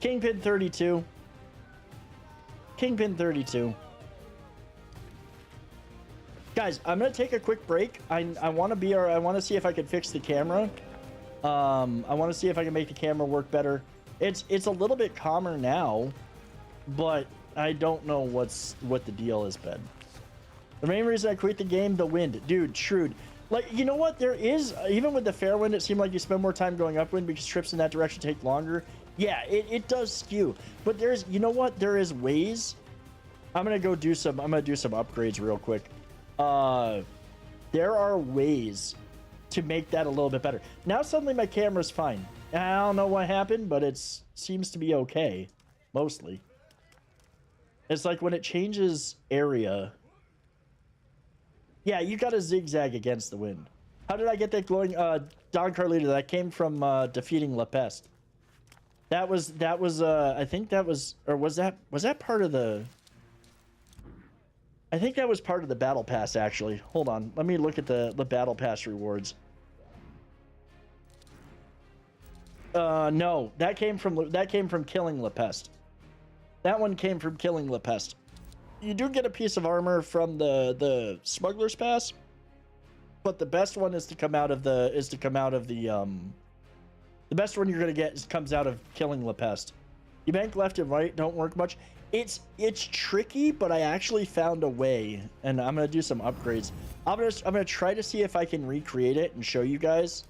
[SPEAKER 1] Kingpin 32. Kingpin 32. Guys, I'm gonna take a quick break. I want to see if I can fix the camera. I want to see if I can make the camera work better. It's a little bit calmer now, but I don't know what the deal has been. The main reason I quit the game, the wind. Dude, Shrewd. Like, you know what? There is, even with the fair wind, it seemed like you spend more time going upwind because trips in that direction take longer. Yeah, it does skew. But there's, you know what? There is ways. I'm going to do some upgrades real quick. There are ways to make that a little bit better. Now suddenly my camera's fine. I don't know what happened, but it seems to be okay. Mostly. It's like when it changes area. Yeah, you got to zigzag against the wind. How did I get that glowing? Don Carlito, that came from defeating La Peste. That was I think that was, or was that part of the... I think that was part of the battle pass, actually. Hold on, let me look at the battle pass rewards. No, that came from killing La Peste. That one came from killing La Peste. You do get a piece of armor from the smuggler's pass, but the best one is to come out of the best one you're gonna get comes out of killing La Peste. You bank left and right, don't work much. It's tricky, but I actually found a way, and I'm gonna do some upgrades. I'm gonna try to see if I can recreate it and show you guys.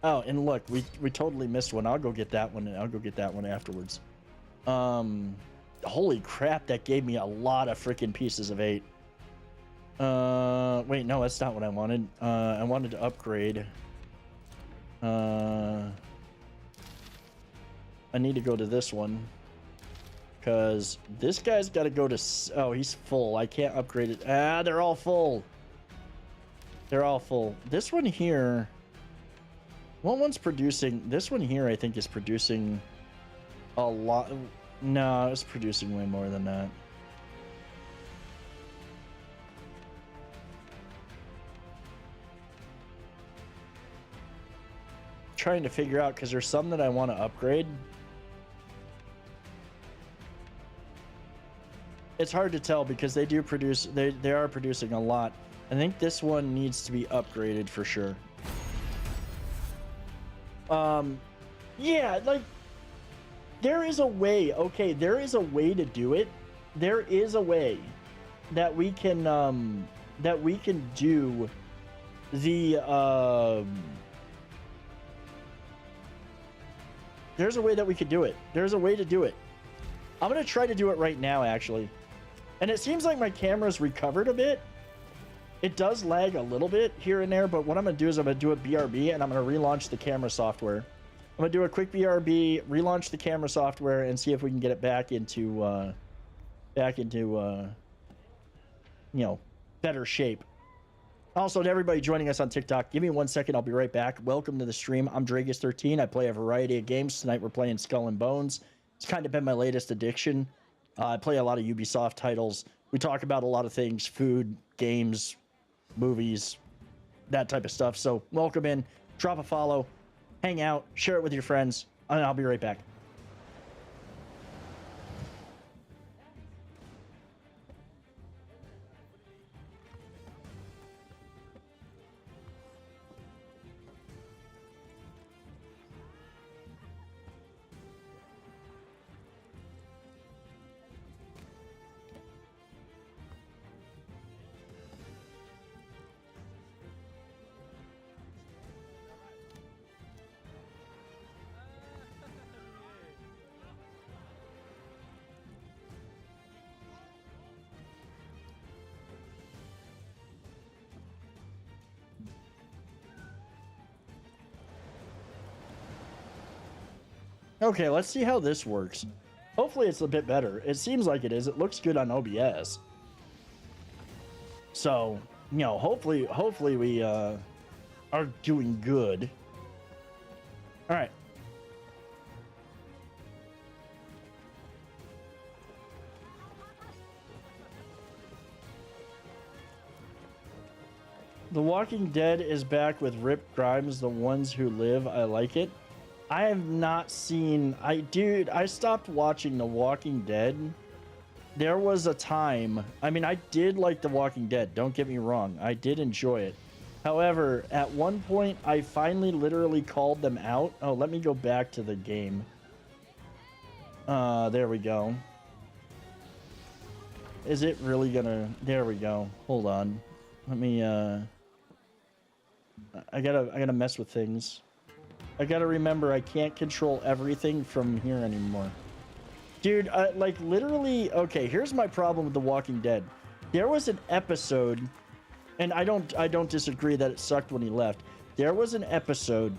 [SPEAKER 1] Oh, and look, we totally missed one. I'll go get that one, and I'll go get that one afterwards. Holy crap, that gave me a lot of freaking pieces of 8. Wait, no, that's not what I wanted. I wanted to upgrade. I need to go to this one. Because this guy's got to go to... Oh, he's full. I can't upgrade it. Ah, they're all full. They're all full. This one here... What one's producing... This one here, I think, is producing a lot... No, it's producing way more than that. Trying to figure out, because there's some that I want to upgrade. It's hard to tell because they do produce, they are producing a lot. I think this one needs to be upgraded for sure. Yeah, like, there is a way, okay, there is a way to do it. There is a way that we can do the, there's a way that we could do it. There's a way to do it. I'm going to try to do it right now, actually. And it seems like my camera's recovered a bit. It does lag a little bit here and there, but what I'm going to do is I'm going to do a BRB, and I'm going to relaunch the camera software. I'm going to do a quick BRB, relaunch the camera software, and see if we can get it back into better shape. Also, to everybody joining us on TikTok, give me 1 second. I'll be right back. Welcome to the stream. I'm Dragus13. I play a variety of games. Tonight we're playing Skull and Bones. It's kind of been my latest addiction. I play a lot of Ubisoft titles. We talk about a lot of things, food, games, movies, that type of stuff. So welcome in. Drop a follow. Hang out. Share it with your friends. And I'll be right back. Okay, let's see how this works. Hopefully it's a bit better. It seems like it is. It looks good on OBS. So, hopefully we are doing good. All right. The Walking Dead is back with Rip Grimes, The Ones Who Live. I like it. I have not seen... I stopped watching The Walking Dead. There was a time... I mean, I did like The Walking Dead. Don't get me wrong. I did enjoy it. However, at one point, I finally literally called them out. Oh, let me go back to the game. There we go. Is it really gonna... There we go. Hold on. Let me, I gotta mess with things. I gotta remember I can't control everything from here anymore. Dude, like literally, okay, here's my problem with The Walking Dead. There was an episode, and I don't disagree that it sucked when he left. There was an episode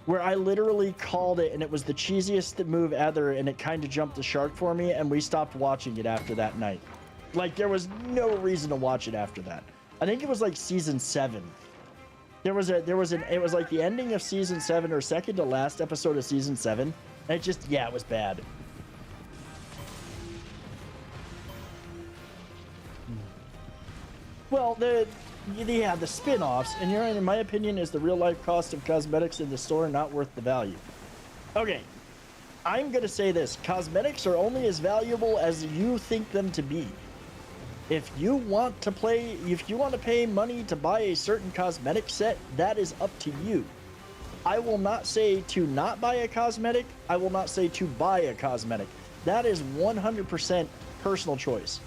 [SPEAKER 1] where I literally called it, and it was the cheesiest move ever, and it kind of jumped the shark for me, and we stopped watching it after that night. Like, there was no reason to watch it after that. I think it was like season 7. It was like the ending of season 7 or second to last episode of season 7. And it just, yeah, it was bad. Well, the spin-offs, and in my opinion, is the real life cost of cosmetics in the store not worth the value. Okay, I'm gonna say this: cosmetics are only as valuable as you think them to be. If you want to pay money to buy a certain cosmetic set, that is up to you. I will not say to not buy a cosmetic. I will not say to buy a cosmetic. That is 100% personal choice.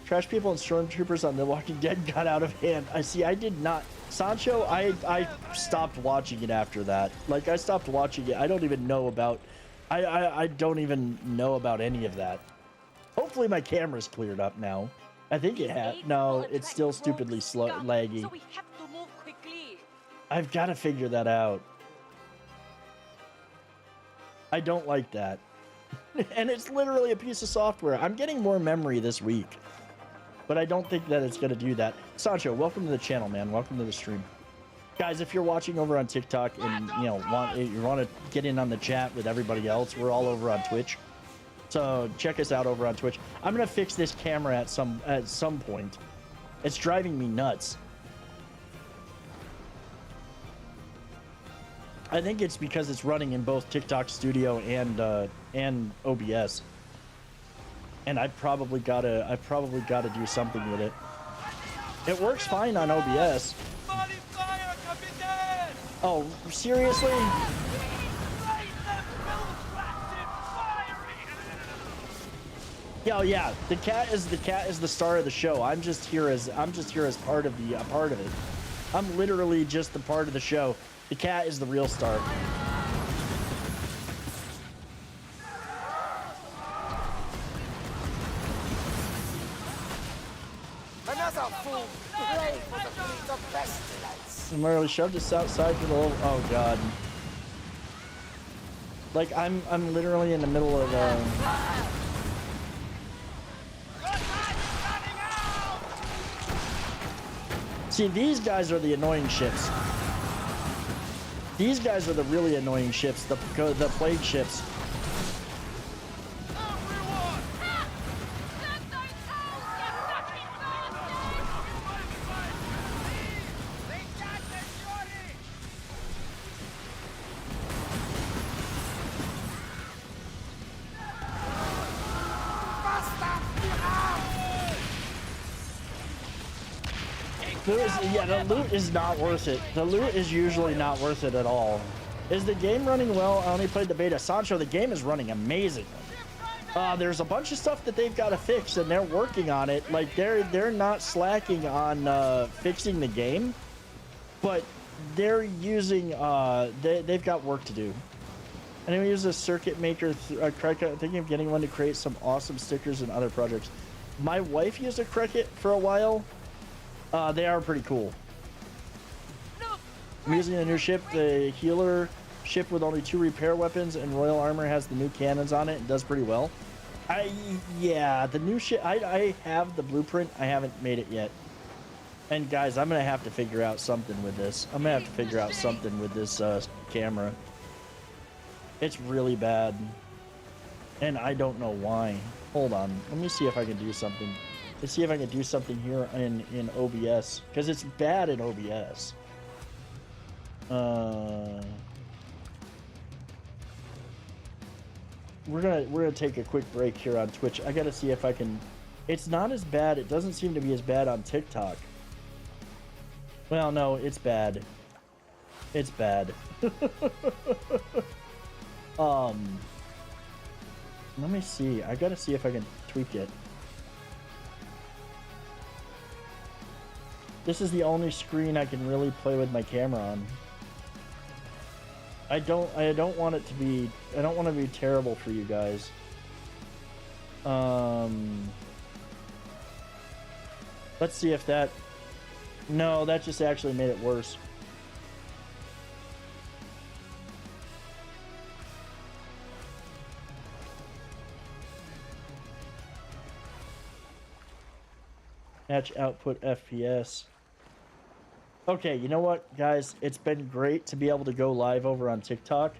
[SPEAKER 1] Trash people and stormtroopers on The Walking Dead got out of hand. I did not. Sancho, I stopped watching it after that. Like, I stopped watching it. I don't even know about... I don't even know about any of that. Hopefully my camera's cleared up now. I think it had. No, it's still stupidly slow, laggy.
[SPEAKER 2] So we have to move quickly.
[SPEAKER 1] I've got to figure that out. I don't like that. And it's literally a piece of software. I'm getting more memory this week, but I don't think that it's going to do that. Sancho, welcome to the channel, man. Welcome to the stream. Guys, if you're watching over on TikTok and you want to get in on the chat with everybody else, we're all over on Twitch. So check us out over on Twitch. I'm gonna fix this camera at some point. It's driving me nuts. I think it's because it's running in both TikTok Studio and OBS. And I probably gotta do something with it. It works fine on OBS. Oh, seriously? Yeah, yeah. The cat is the star of the show. I'm just here as part of it. I'm literally just the part of the show. The cat is the real star.
[SPEAKER 6] Another fool! Pray for the fleet of pestilence!
[SPEAKER 1] And literally shoved us outside for the whole... Oh god. Like I'm literally in the middle of See, these guys are the annoying ships. These guys are the really annoying ships, the plague ships. The loot is not worth it. The loot is usually not worth it at all. Is the game running well? I only played the beta. Sancho, the game is running amazingly. There's a bunch of stuff that they've got to fix, and they're working on it. Like they're not slacking on fixing the game, but they're using they've got work to do. Anyone use a circuit maker? Thinking of getting one to create some awesome stickers and other projects. My wife used a Cricut for a while. They are pretty cool. I'm using a new ship, the healer ship with only 2 repair weapons, and Royal Armor has the new cannons on it and does pretty well. Yeah, the new ship, I have the blueprint. I haven't made it yet. And guys, I'm gonna have to figure out something with this. I'm gonna have to figure out something with this camera. It's really bad, and I don't know why. Hold on, let me see if I can do something. Let's see if I can do something here in OBS, because it's bad in OBS. We're gonna take a quick break here on Twitch. I gotta see if I can. It's not as bad. It doesn't seem to be as bad on TikTok. Well, no, it's bad. It's bad. Let me see. I gotta see if I can tweak it. This is the only screen I can really play with my camera on. I don't want it to be, I don't want to be terrible for you guys. Let's see if that, no, that just actually made it worse. Match output FPS. Okay, you know what, guys? It's been great to be able to go live over on TikTok.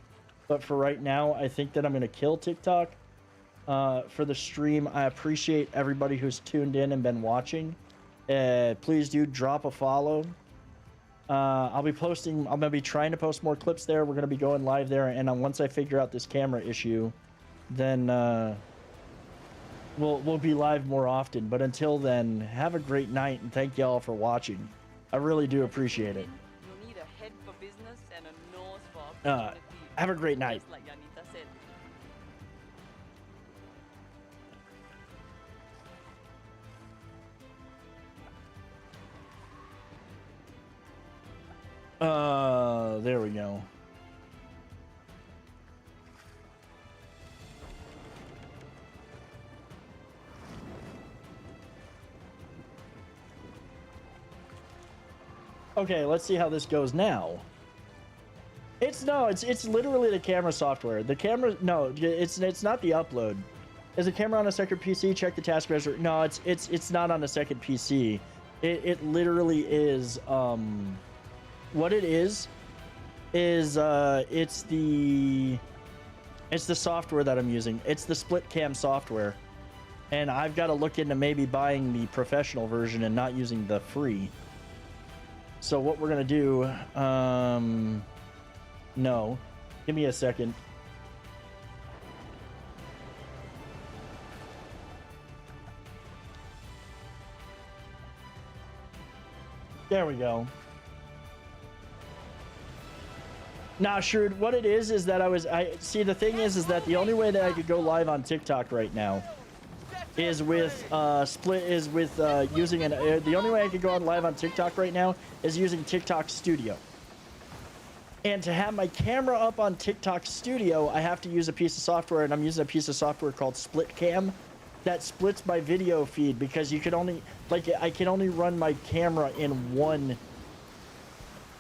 [SPEAKER 1] But for right now, I think that I'm going to kill TikTok for the stream. I appreciate everybody who's tuned in and been watching. Please do drop a follow. I'll be posting, I'm going to be trying to post more clips there. We're going to be going live there. And once I figure out this camera issue, then we'll be live more often. But until then, have a great night, and thank y'all for watching. I really do appreciate it.
[SPEAKER 8] You need a head for business and a nose for opportunity.
[SPEAKER 1] Have a great night.
[SPEAKER 8] Just like Janita said.
[SPEAKER 1] There we go. Okay, let's see how this goes now. It's literally the camera software. The camera, no, it's not the upload. Is the camera on a second PC? Check the task manager. No, it's not on a second PC. It literally is. What it is it's the software that I'm using. It's the split cam software, and I've got to look into maybe buying the professional version and not using the free. So what we're gonna do, no, give me a second. There we go. Nah, sure. What it is that I see, the thing is that the only way that I could go live on TikTok right now is with using the only way I could go on live on TikTok right now is using TikTok Studio. And to have my camera up on TikTok Studio, I have to use a piece of software, and I'm using a piece of software called Split Cam that splits my video feed, because you can only, like, I can only run my camera in one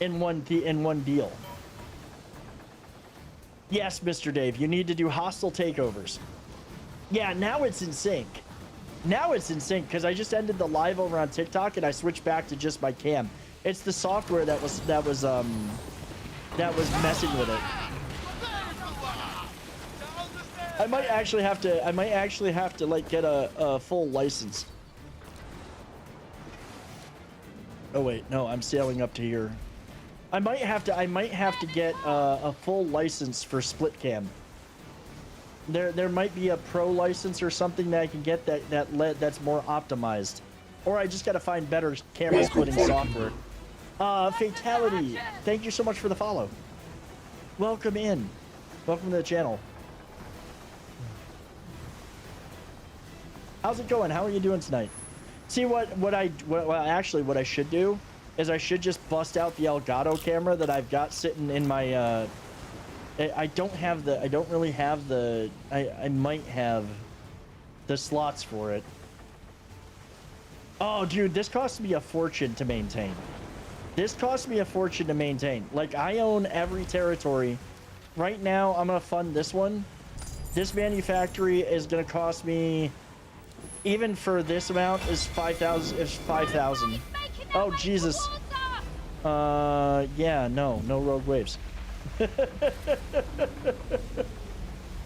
[SPEAKER 1] deal. Yes, Mr. Dave, you need to do hostile takeovers. Yeah, now it's in sync. Now it's in sync, because I just ended the live over on TikTok and I switched back to just my cam. It's the software that was messing with it. I might actually have to like get a full license. Oh wait, no, I'm sailing up to here. I might have to get a full license for split cam. There might be a pro license or something that I can get that's more optimized, or I just got to find better camera splitting software. Fatality, thank you so much for the follow. Welcome in, welcome to the channel. How's it going? How are you doing tonight? See what I should do is I should just bust out the Elgato camera that I've got sitting in my I might have the slots for it. Oh dude, this costs me a fortune to maintain. Like I own every territory. Right now I'm gonna fund this one. This manufactory is gonna cost me, even for this amount, is 5,000. Oh Jesus. Yeah, no rogue waves.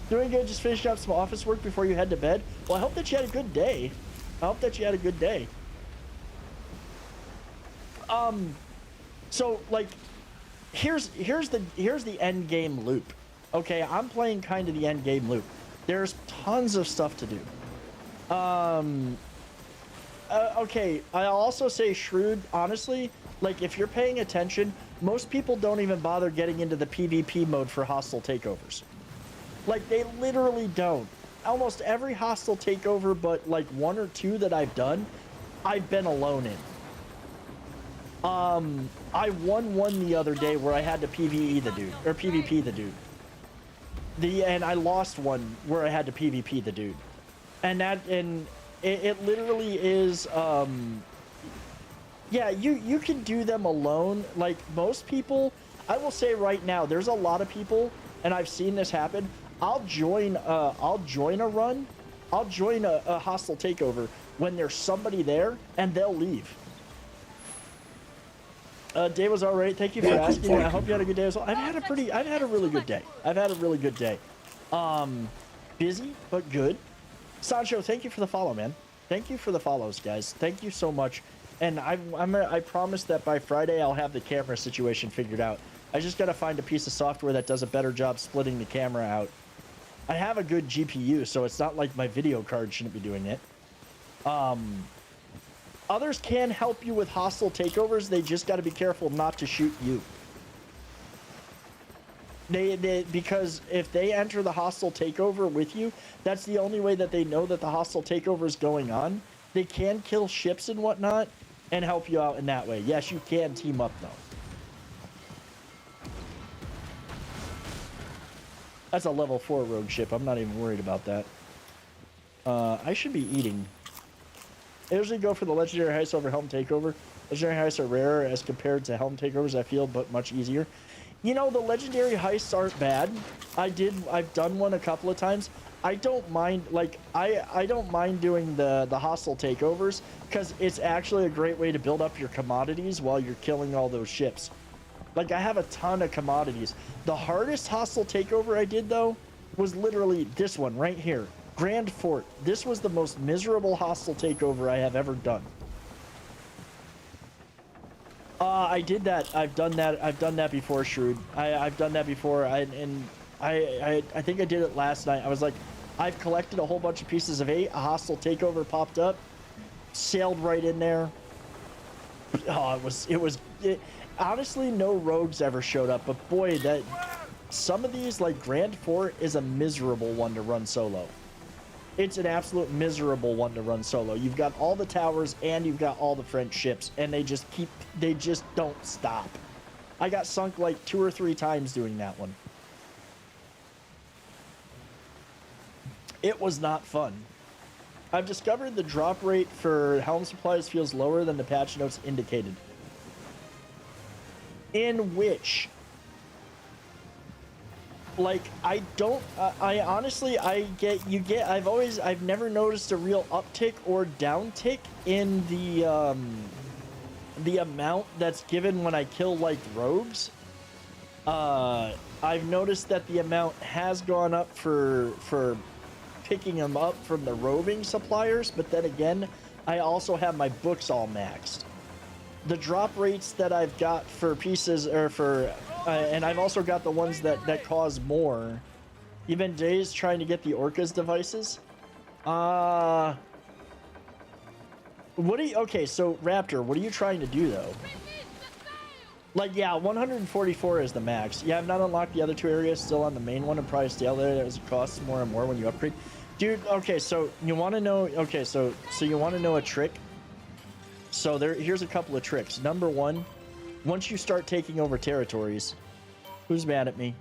[SPEAKER 1] Doing good, just finishing up some office work before you head to bed. Well, I hope that you had a good day. So like here's the end game loop. Okay, I'm playing kind of the end game loop. There's tons of stuff to do. Okay, I'll also say Shrewd, honestly, like if you're paying attention, most people don't even bother getting into the PvP mode for hostile takeovers. Like they literally don't. Almost every hostile takeover but like one or two that I've done, I've been alone in. I won one the other day where I had to PvE the dude, or PvP the dude. And I lost one where I had to PvP the dude. And it literally is, yeah, you can do them alone. Like most people, I will say right now, there's a lot of people, and I've seen this happen. I'll join a run. I'll join a hostile takeover when there's somebody there, and they'll leave. Day was all right. Thank you for asking. I hope you had a good day as well. I've had a really good day. Busy, but good. Sancho, thank you for the follow, man. Thank you for the follows, guys. Thank you so much. And I promise that by Friday I'll have the camera situation figured out. I just gotta find a piece of software that does a better job splitting the camera out. I have a good GPU, so it's not like my video card shouldn't be doing it. Others can help you with hostile takeovers. They just got to be careful not to shoot you. Because if they enter the hostile takeover with you, that's the only way that they know that the hostile takeover is going on. They can kill ships and whatnot and help you out in that way. Yes, you can team up though. That's a level 4 rogue ship. I'm not even worried about that. I should be eating. I usually go for the legendary heist over helm takeover. Legendary heists are rarer as compared to helm takeovers, I feel, but much easier. You know, the legendary heists aren't bad. I've done one a couple of times. I don't mind, like, I don't mind doing the hostile takeovers because it's actually a great way to build up your commodities while you're killing all those ships. Like, I have a ton of commodities. The hardest hostile takeover I did, though, was literally this one right here. Grand Fort. This was the most miserable hostile takeover I have ever done. I did that. I've done that before, Shrewd. I've done that before. I think I did it last night. I was like, I've collected a whole bunch of pieces of 8. A hostile takeover popped up, sailed right in there. Oh, honestly, no rogues ever showed up, but boy, some of these, like Grand Fort, is a miserable one to run solo. It's an absolute miserable one to run solo. You've got all the towers and you've got all the French ships, and they just don't stop. I got sunk like 2 or 3 times doing that one. It was not fun. I've discovered the drop rate for helm supplies feels lower than the patch notes indicated. In which, like, I honestly, I've never noticed a real uptick or downtick in the amount that's given when I kill like rogues, I've noticed that the amount has gone up for picking them up from the roving suppliers, but then again, I also have my books all maxed. The drop rates that I've got for pieces or for and I've also got the ones that cause more. Even Jay's trying to get the Orca's devices. What do you, okay, so Raptor, what are you trying to do though? Like, yeah, 144 is the max. Yeah, I've not unlocked the other two areas, still on the main one, and probably stay there as it costs more and more when you upgrade. Dude, okay, so you want to know, okay, so you want to know a trick? So here's a couple of tricks. Number one, once you start taking over territories, who's mad at me?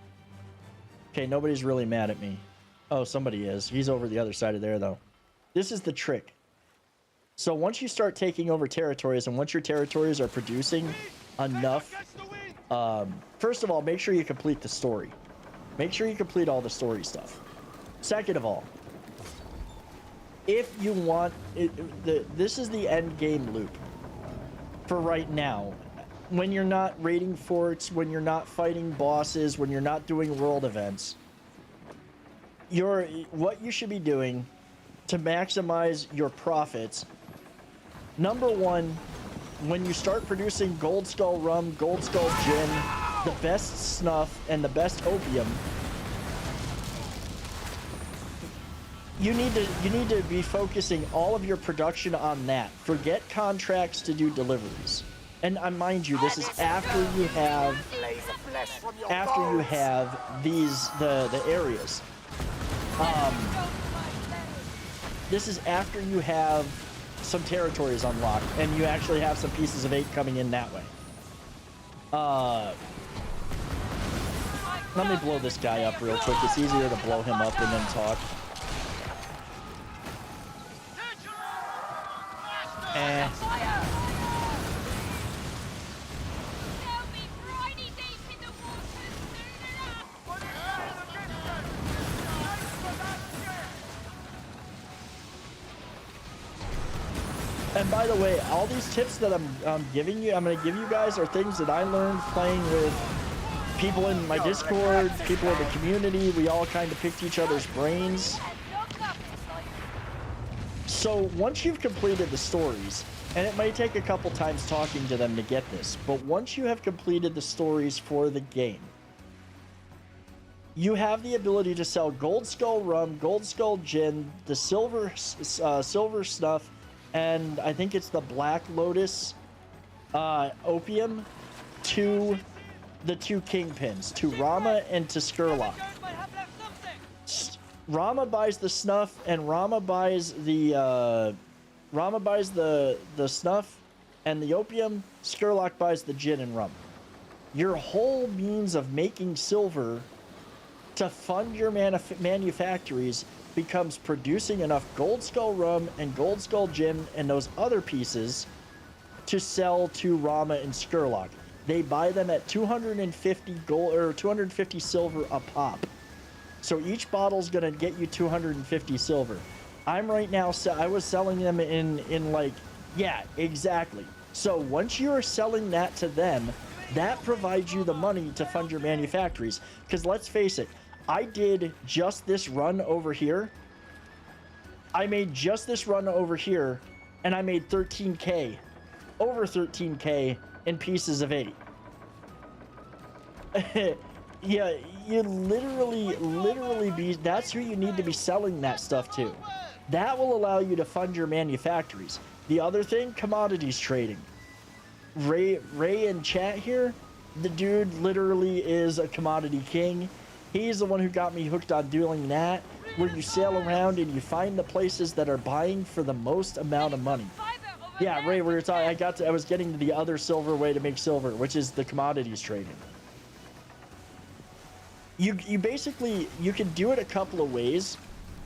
[SPEAKER 1] Okay, nobody's really mad at me. Oh, somebody is. He's over the other side of there, though. This is the trick. So once you start taking over territories, and once your territories are producing enough, first of all, make sure you complete the story. Make sure you complete all the story stuff. Second of all, if you want, this is the end game loop for right now. When you're not raiding forts, when you're not fighting bosses, when you're not doing world events, what you should be doing to maximize your profits. Number one, when you start producing Gold Skull rum, Gold Skull gin, the best snuff, and the best opium, you need to be focusing all of your production on that. Forget contracts to do deliveries. And mind you, this is after you have these the areas. This is after you have some territories unlocked and you actually have some pieces of 8 coming in that way. Let me blow this guy up real quick. It's easier to blow him up and then talk. And by the way, all these tips that I'm giving you, I'm going to give you guys are things that I learned playing with people in my Discord, people in the community. We all kind of picked each other's brains. So once you've completed the stories, and it might take a couple times talking to them to get this, but once you have completed the stories for the game, you have the ability to sell Gold Skull rum, Gold Skull gin, the silver snuff, and I think it's the Black Lotus opium to the two kingpins, to Rama and to Skurlock. Rama buys the snuff, and Rama buys the snuff and the opium. Skurlock buys the gin and rum. Your whole means of making silver to fund your manufactories becomes producing enough Gold Skull rum and Gold Skull gin and those other pieces to sell to Rama and Skurlock. They buy them at 250 gold or 250 silver a pop. So each bottle's gonna get you 250 silver. I'm right now, I was selling them in like, yeah, exactly. So once you're selling that to them, that provides you the money to fund your manufactories. Because let's face it, I did just this run over here. I made just this run over here, and I made 13K, over 13K in pieces of 8. Yeah, you literally be, that's who you need to be selling that stuff to. That will allow you to fund your manufactories. The other thing, commodities trading. Ray in chat here, the dude literally is a commodity king. He's the one who got me hooked on doing that, where you sail around and you find the places that are buying for the most amount of money. Yeah, Ray, we were talking, I was getting to the other silver way to make silver, which is the commodities trading. You basically, you can do it a couple of ways.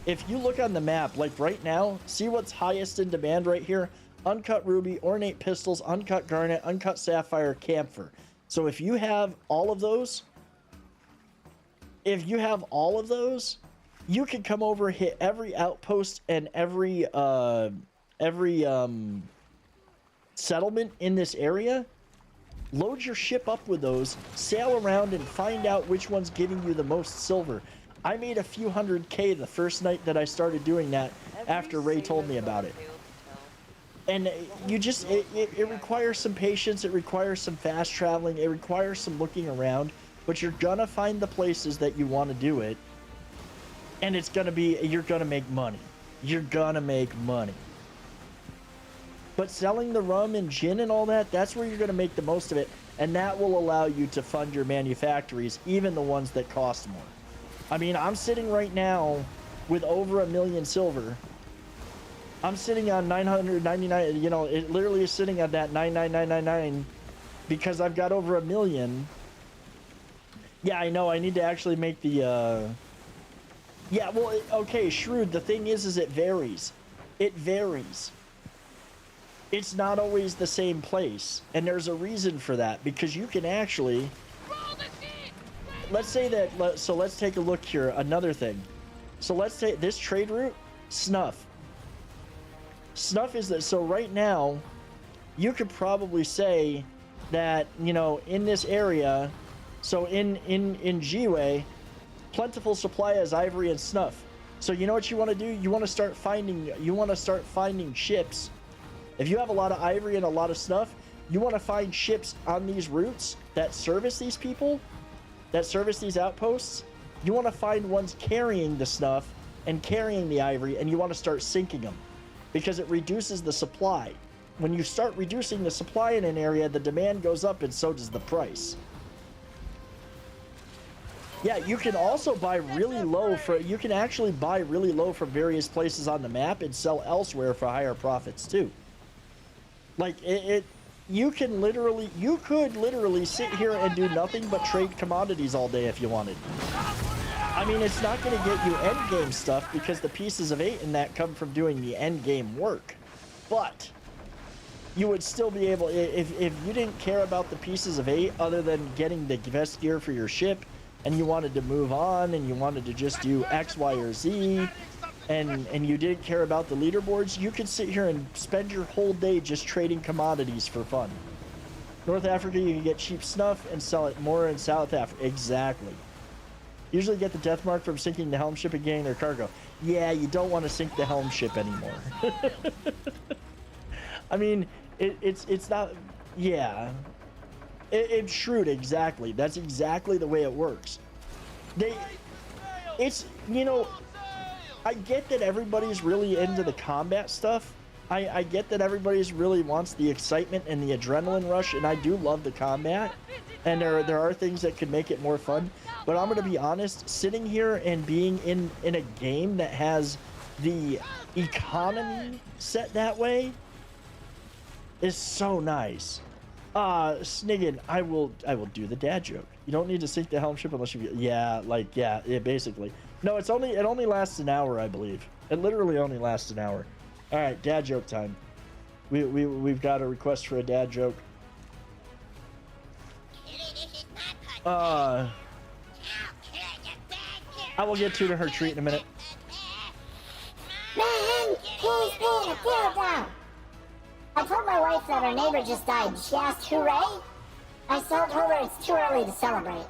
[SPEAKER 1] If you look on the map, like right now, see what's highest in demand right here? Uncut ruby, ornate pistols, uncut garnet, uncut sapphire, camphor. So if you have all of those, you can come over, hit every outpost and every settlement in this area, load your ship up with those, sail around and find out which one's giving you the most silver. I made a few hundred K the first night that I started doing that after Ray told me about it. And you just, it requires some patience, it requires some fast traveling, it requires some looking around, but you're gonna find the places that you want to do it, and it's gonna be, you're gonna make money. You're gonna make money. But selling the rum and gin and all that, that's where you're gonna make the most of it, and that will allow you to fund your manufactories, even the ones that cost more. I mean, I'm sitting right now with over 1 million silver. I'm sitting on 999, you know, it literally is sitting at that 99999 because I've got over 1 million. Yeah, I know, I need to actually make the, yeah, well, okay, Shrewd, the thing is it varies. It varies. It's not always the same place, and there's a reason for that, because you can actually, let's say that, so let's take a look here, another thing. So let's say this trade route, snuff. Snuff is that, so right now, you could probably say that, you know, in this area, so in G-Way, plentiful supply is ivory and snuff. So you know what you want to do? You want to start finding ships. If you have a lot of ivory and a lot of snuff, you want to find ships on these routes that service these people, that service these outposts. You want to find ones carrying the snuff and carrying the ivory, and you want to start sinking them, because it reduces the supply. When you start reducing the supply in an area, the demand goes up and so does the price. Yeah, you can also buy really low for, you can actually buy really low from various places on the map and sell elsewhere for higher profits too. Like you could literally sit here and do nothing but trade commodities all day if you wanted. I mean, it's not going to get you end game stuff because the pieces of 8 in that come from doing the end game work. But you would still be able, if you didn't care about the pieces of 8 other than getting the best gear for your ship, and you wanted to move on and you wanted to just do X, Y, or Z, and you didn't care about the leaderboards, you could sit here and spend your whole day just trading commodities for fun. North Africa, you can get cheap snuff and sell it more in South Africa. Exactly. Usually get the death mark from sinking the helm ship and getting their cargo. Yeah, you don't want to sink the helm ship anymore. I mean, it's not, yeah. It's Shrewd, exactly. That's exactly the way it works. It's, you know, I get that everybody's really into the combat stuff. I get that everybody's really wants the excitement and the adrenaline rush, and I do love the combat. And there are things that could make it more fun. But I'm going to be honest, sitting here and being in a game that has the economy set that way is so nice. Sniggin, I will do the dad joke. You don't need to sink the helm ship unless you, yeah, basically. No, it only lasts an hour, I believe. It literally only lasts an hour. All right, dad joke time. We've got a request for a dad joke. I will get to her treat in a minute.
[SPEAKER 5] Man, he's being a dildo. I told my wife that her neighbor just died. She asked, hooray? I told her it's too early to celebrate.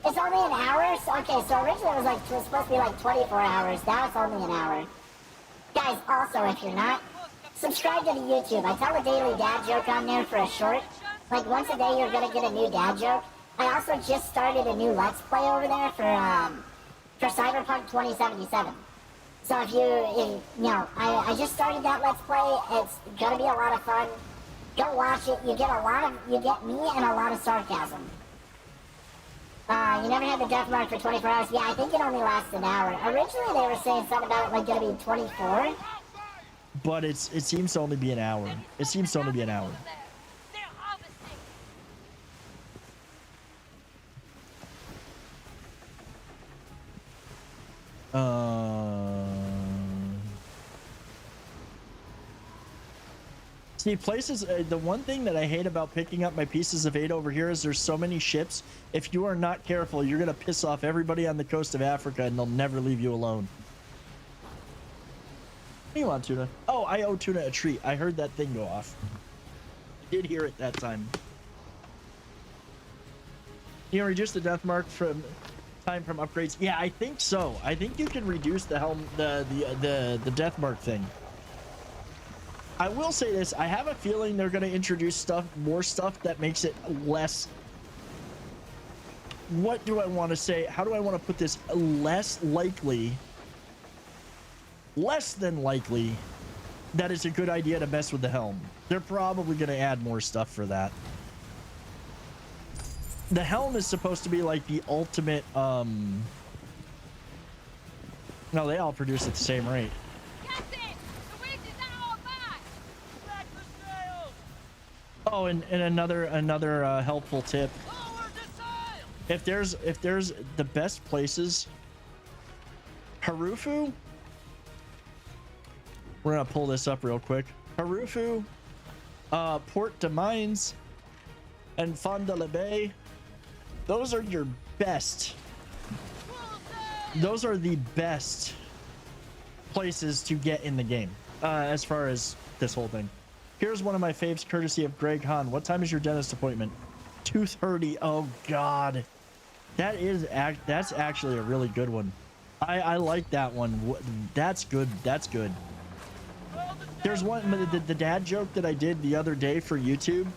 [SPEAKER 5] It's only an hour? Okay, so originally it was supposed to be like 24 hours. Now it's only an hour. Guys, also, if you're not, subscribe to the YouTube. I tell a daily dad joke on there for a short. Like, once a day you're gonna get a new dad joke. I also just started a new Let's Play over there for Cyberpunk 2077. So if you know, I just started that Let's Play. It's gonna be a lot of fun. Go watch it. You get me and a lot of sarcasm. You never had the death mark for 24 hours. Yeah, I think it only lasts an hour. Originally they were saying something about it like gonna be 24.
[SPEAKER 1] But it seems to only be an hour. It seems to only be an hour. See, places, the one thing that I hate about picking up my pieces of 8 over here is there's so many ships. If you are not careful, you're going to piss off everybody on the coast of Africa and they'll never leave you alone. What do you want, Tuna? Oh, I owe Tuna a treat. I heard that thing go off. Did hear it that time. You know, reduce the death mark from time from upgrades. Yeah, I think so. I think you can reduce the helm, the death mark thing. I will say this, I have a feeling they're going to introduce more stuff that makes it less, what do I want to say? How do I want to put this? Less than likely that it's a good idea to mess with the helm. They're probably going to add more stuff for that. The helm is supposed to be like the ultimate, no, they all produce at the same rate. Oh, and another helpful tip. If there's the best places, Harufu. We're gonna pull this up real quick. Harufu, Port de Mines, and Fond de la Bay. Those are your best. Those are the best places to get in the game, as far as this whole thing. Here's one of my faves, courtesy of Greg Hahn. What time is your dentist appointment? 2:30. Oh God, that's actually a really good one. I like that one. That's good. That's good. There's one, the dad joke that I did the other day for YouTube.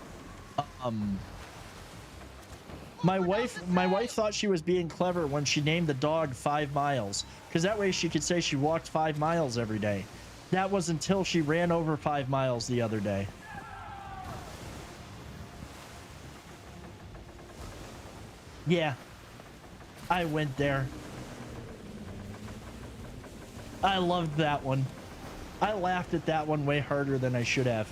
[SPEAKER 1] My wife thought she was being clever when she named the dog 5 miles, because that way she could say she walked 5 miles every day. That was until she ran over 5 miles the other day. Yeah, I went there. I loved that one. I laughed at that one way harder than I should have.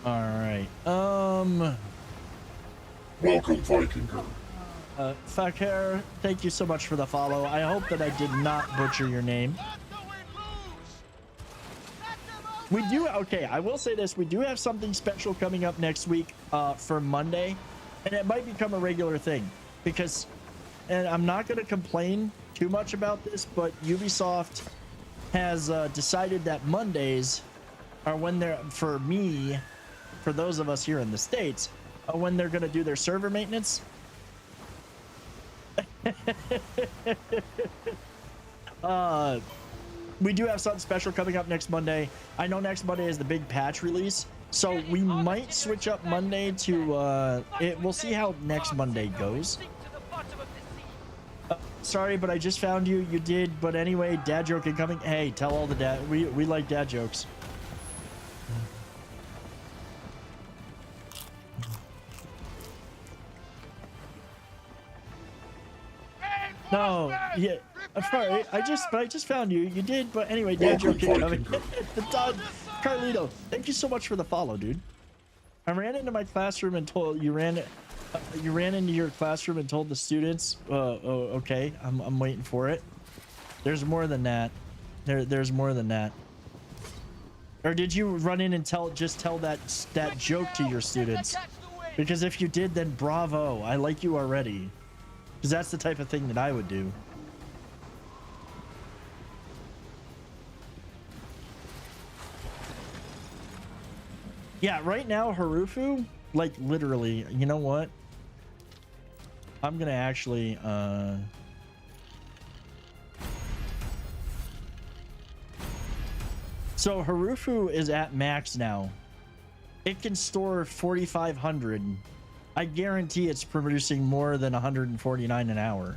[SPEAKER 1] All right.
[SPEAKER 4] Welcome, Vikinger.
[SPEAKER 1] Fakir, thank you so much for the follow. I hope that I did not butcher your name. We do, okay, I will say this. We do have something special coming up next week for Monday, and it might become a regular thing because, and I'm not going to complain too much about this, but Ubisoft has decided that Mondays are when they're, for me, for those of us here in the States, when they're going to do their server maintenance. We do have something special coming up next Monday. I know next Monday is the big patch release, so we might switch up Monday to we'll see how next Monday goes. Sorry, but I just found you. You did, but anyway, dad joke incoming. Hey, tell all the dad. We like dad jokes. No, yeah, I'm sorry. I just found you. You did, but anyway, dad joke incoming. The dog, Carlito. Thank you so much for the follow, dude. I ran into my classroom and told you ran into your classroom and told the students. Oh, okay. I'm waiting for it. There's more than that. There's more than that. Or did you run in and tell that joke to your students? Because if you did, then bravo. I like you already. Because that's the type of thing that I would do. Yeah, right now, Harufu, like literally, you know what? I'm gonna actually, so Harufu is at max now. It can store 4,500. I guarantee it's producing more than 149 an hour.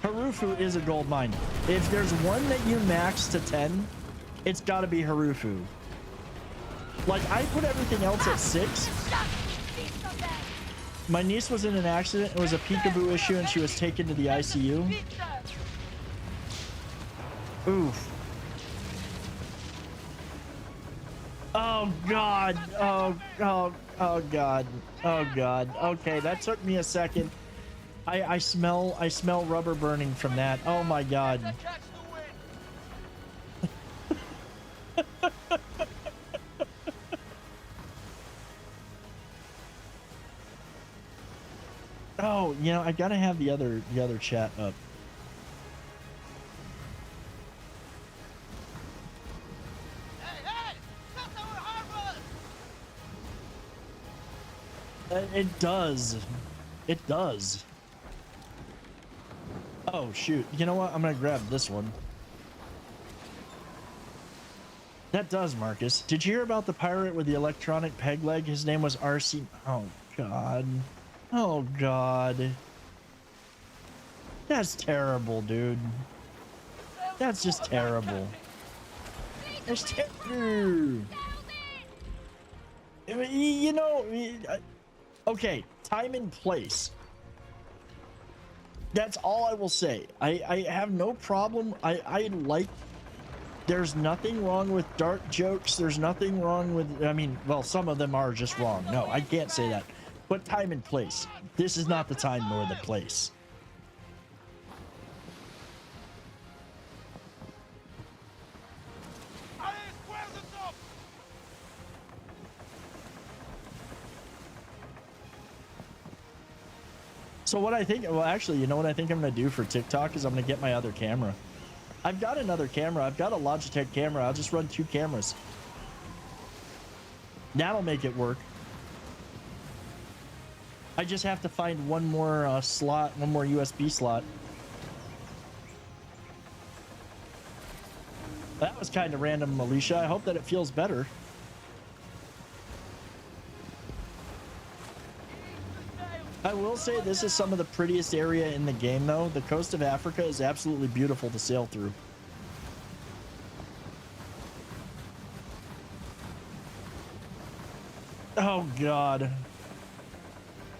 [SPEAKER 1] Harufu is a gold mine. If there's one that you max to 10, it's got to be Harufu. Like, I put everything else at 6. My niece was in an accident. It was a peekaboo issue and she was taken to the ICU. Oof. Oh God. Oh God. Oh God. Okay, that took me a second. I smell rubber burning from that. Oh my God.
[SPEAKER 3] Catch the wind.
[SPEAKER 1] Oh, you know, I gotta have the other chat up.
[SPEAKER 3] Hey, hey! That's our harbor!
[SPEAKER 1] It does. It does. Oh shoot. You know what? I'm gonna grab this one. That does, Marcus. Did you hear about the pirate with the electronic peg leg? His name was RC. Oh God. Oh God. That's terrible, dude. That's just terrible. That's terrible. You know, okay, time and place. That's all I will say. I have no problem. I like, there's nothing wrong with dark jokes. There's nothing wrong with, I mean, well, some of them are just wrong. No, I can't say that. But time and place. This is not the time nor the place.
[SPEAKER 3] Allez, square the top!
[SPEAKER 1] So what I think, well, actually, you know what I think I'm going to do for TikTok is I'm going to get my other camera. I've got another camera. I've got a Logitech camera. I'll just run 2 cameras. That'll make it work. I just have to find one more slot, one more USB slot. That was kind of random, Alicia. I hope that it feels better. I will say this is some of the prettiest area in the game, though. The coast of Africa is absolutely beautiful to sail through. Oh, God.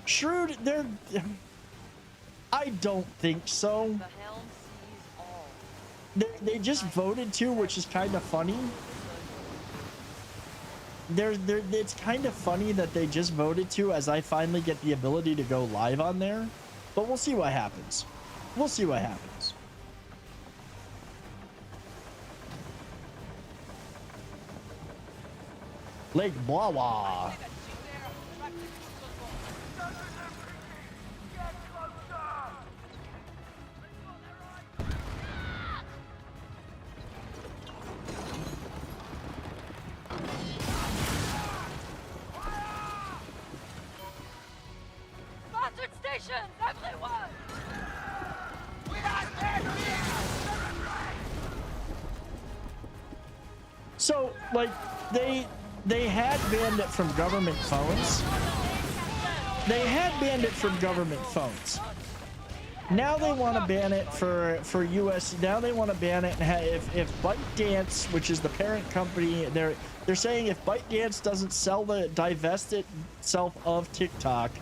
[SPEAKER 1] Shrewd, they're... I don't think so.
[SPEAKER 8] The helm sees all.
[SPEAKER 1] They just voted to, which is kind of funny. It's kind of funny that they just voted to as I finally get the ability to go live on there. But we'll see what happens. We'll see what happens. Lake Blawa.
[SPEAKER 8] Sponsored stations, everyone!
[SPEAKER 1] So, like, they had banned it from government phones. They had banned it from government phones. Now they want to ban it for US. Now they want to ban it if ByteDance, which is the parent company, they're saying if ByteDance doesn't divest itself of TikTok,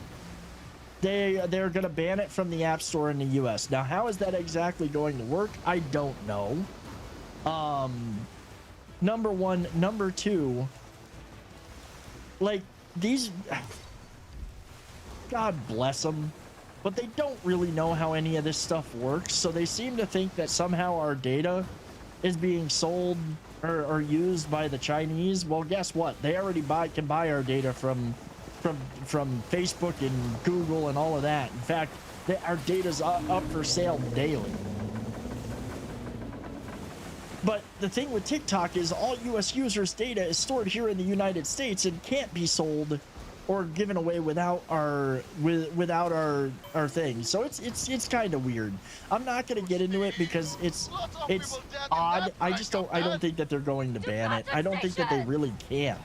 [SPEAKER 1] they're going to ban it from the App Store in the US. Now, how is that exactly going to work? I don't know. Number one. Number two, like, these, God bless them, but they don't really know how any of this stuff works. So they seem to think that somehow our data is being sold or used by the Chinese. Well, guess what? They already can buy our data from Facebook and Google and all of that. In fact, our data's up for sale daily. But the thing with TikTok is all US users' data is stored here in the United States and can't be sold or given away without our thing. So it's kind of weird. I'm not going to get into it because it's odd. I don't think that they're going to ban it. I don't think that they really can.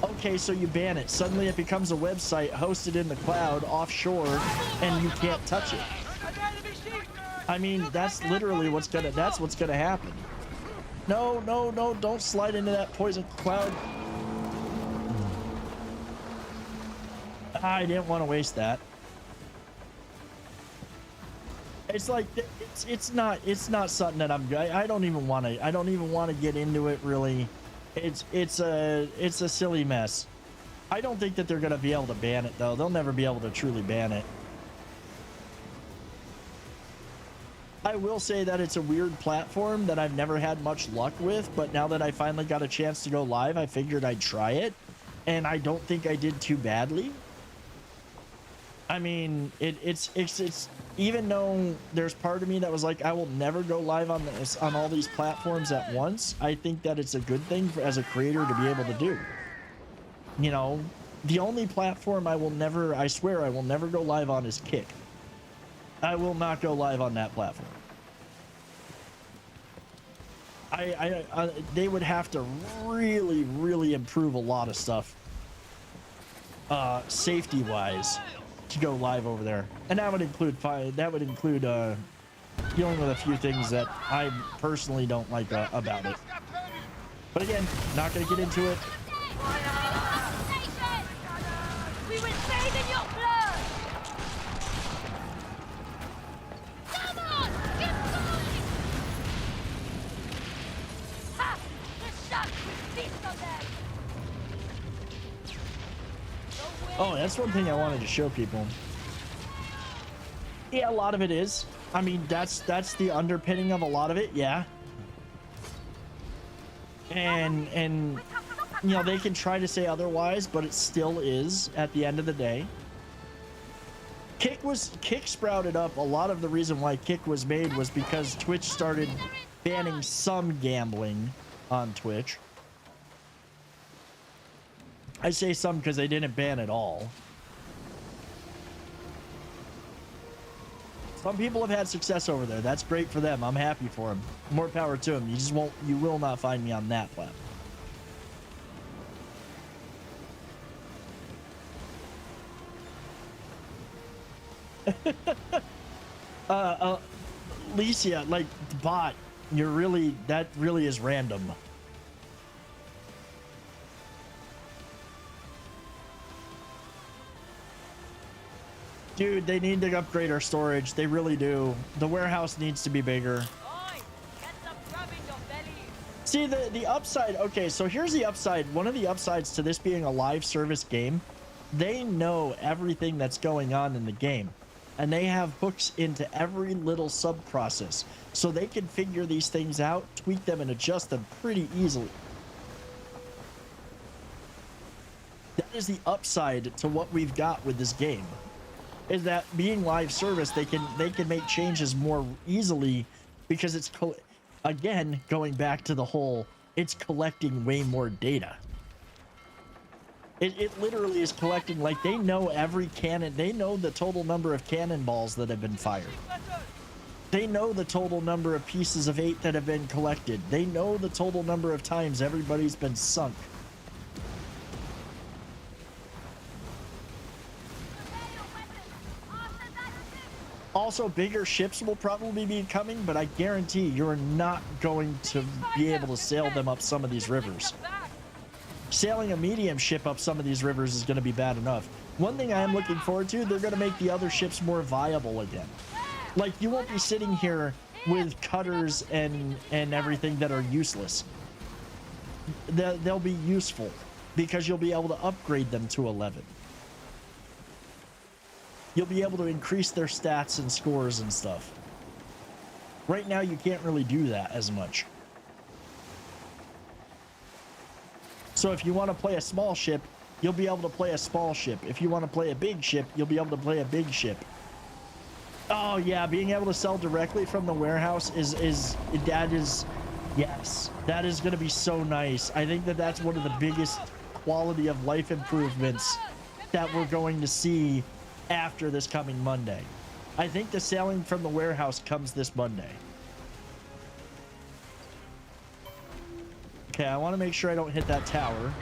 [SPEAKER 1] Okay, so you ban it. Suddenly it becomes a website hosted in the cloud offshore and you can't touch it. I mean, that's literally what's gonna happen. No, don't slide into that poison cloud. I didn't want to waste that. It's like it's not something that I don't even want to get into it really. It's a silly mess. I don't think that they're gonna be able to ban it though. They'll never be able to truly ban it. I will say that it's a weird platform that I've never had much luck with, but now that I finally got a chance to go live, I figured I'd try it, and I don't think I did too badly. I mean, it's even though there's part of me that was like, I will never go live on this on all these platforms at once. I think that it's a good thing for, as a creator to be able to do. You know, the only platform I swear I will never go live on is Kick. I will not go live on that platform. They would have to really improve a lot of stuff, safety wise, to go live over there, and that would include dealing with a few things that I personally don't like about it. But again, not going to get into it.
[SPEAKER 9] We will bathe in your blood. Come on, get going! Ha! The sharks will feast on them.
[SPEAKER 1] Oh, that's one thing I wanted to show people. Yeah, a lot of it is. I mean, that's the underpinning of a lot of it, yeah. And you know, they can try to say otherwise, but it still is at the end of the day. Kick sprouted up. A lot of the reason why Kick was made was because Twitch started banning some gambling on Twitch. I say some because they didn't ban it all. Some people have had success over there. That's great for them. I'm happy for them. More power to them. You will not find me on that platform. Alicia, like, bot, that really is random. Dude, they need to upgrade our storage. They really do. The warehouse needs to be bigger. See, the upside. Okay, so here's the upside. One of the upsides to this being a live service game, they know everything that's going on in the game, and they have hooks into every little sub process, so they can figure these things out, tweak them, and adjust them pretty easily. That is the upside to what we've got with this game, is that being live service, they can make changes more easily, because it's again, going back to the whole, it's collecting way more data. It literally is collecting, like, they know every cannon. They know the total number of cannonballs that have been fired. They know the total number of pieces of 8 that have been collected. They know the total number of times everybody's been sunk. Also, bigger ships will probably be coming, but I guarantee you're not going to be able to sail them up some of these rivers. Sailing a medium ship up some of these rivers is going to be bad enough. One thing I am looking forward to, they're going to make the other ships more viable again. Like, you won't be sitting here with cutters and everything that are useless. They'll be useful because you'll be able to upgrade them to 11. You'll be able to increase their stats and scores and stuff. Right now, you can't really do that as much. So if you want to play a small ship, you'll be able to play a small ship. If you want to play a big ship, you'll be able to play a big ship. Oh yeah, being able to sell directly from the warehouse is yes, that is going to be so nice. I think that that's one of the biggest quality of life improvements that we're going to see after this coming Monday. I think the selling from the warehouse comes this Monday. Okay, I want to make sure I don't hit that tower.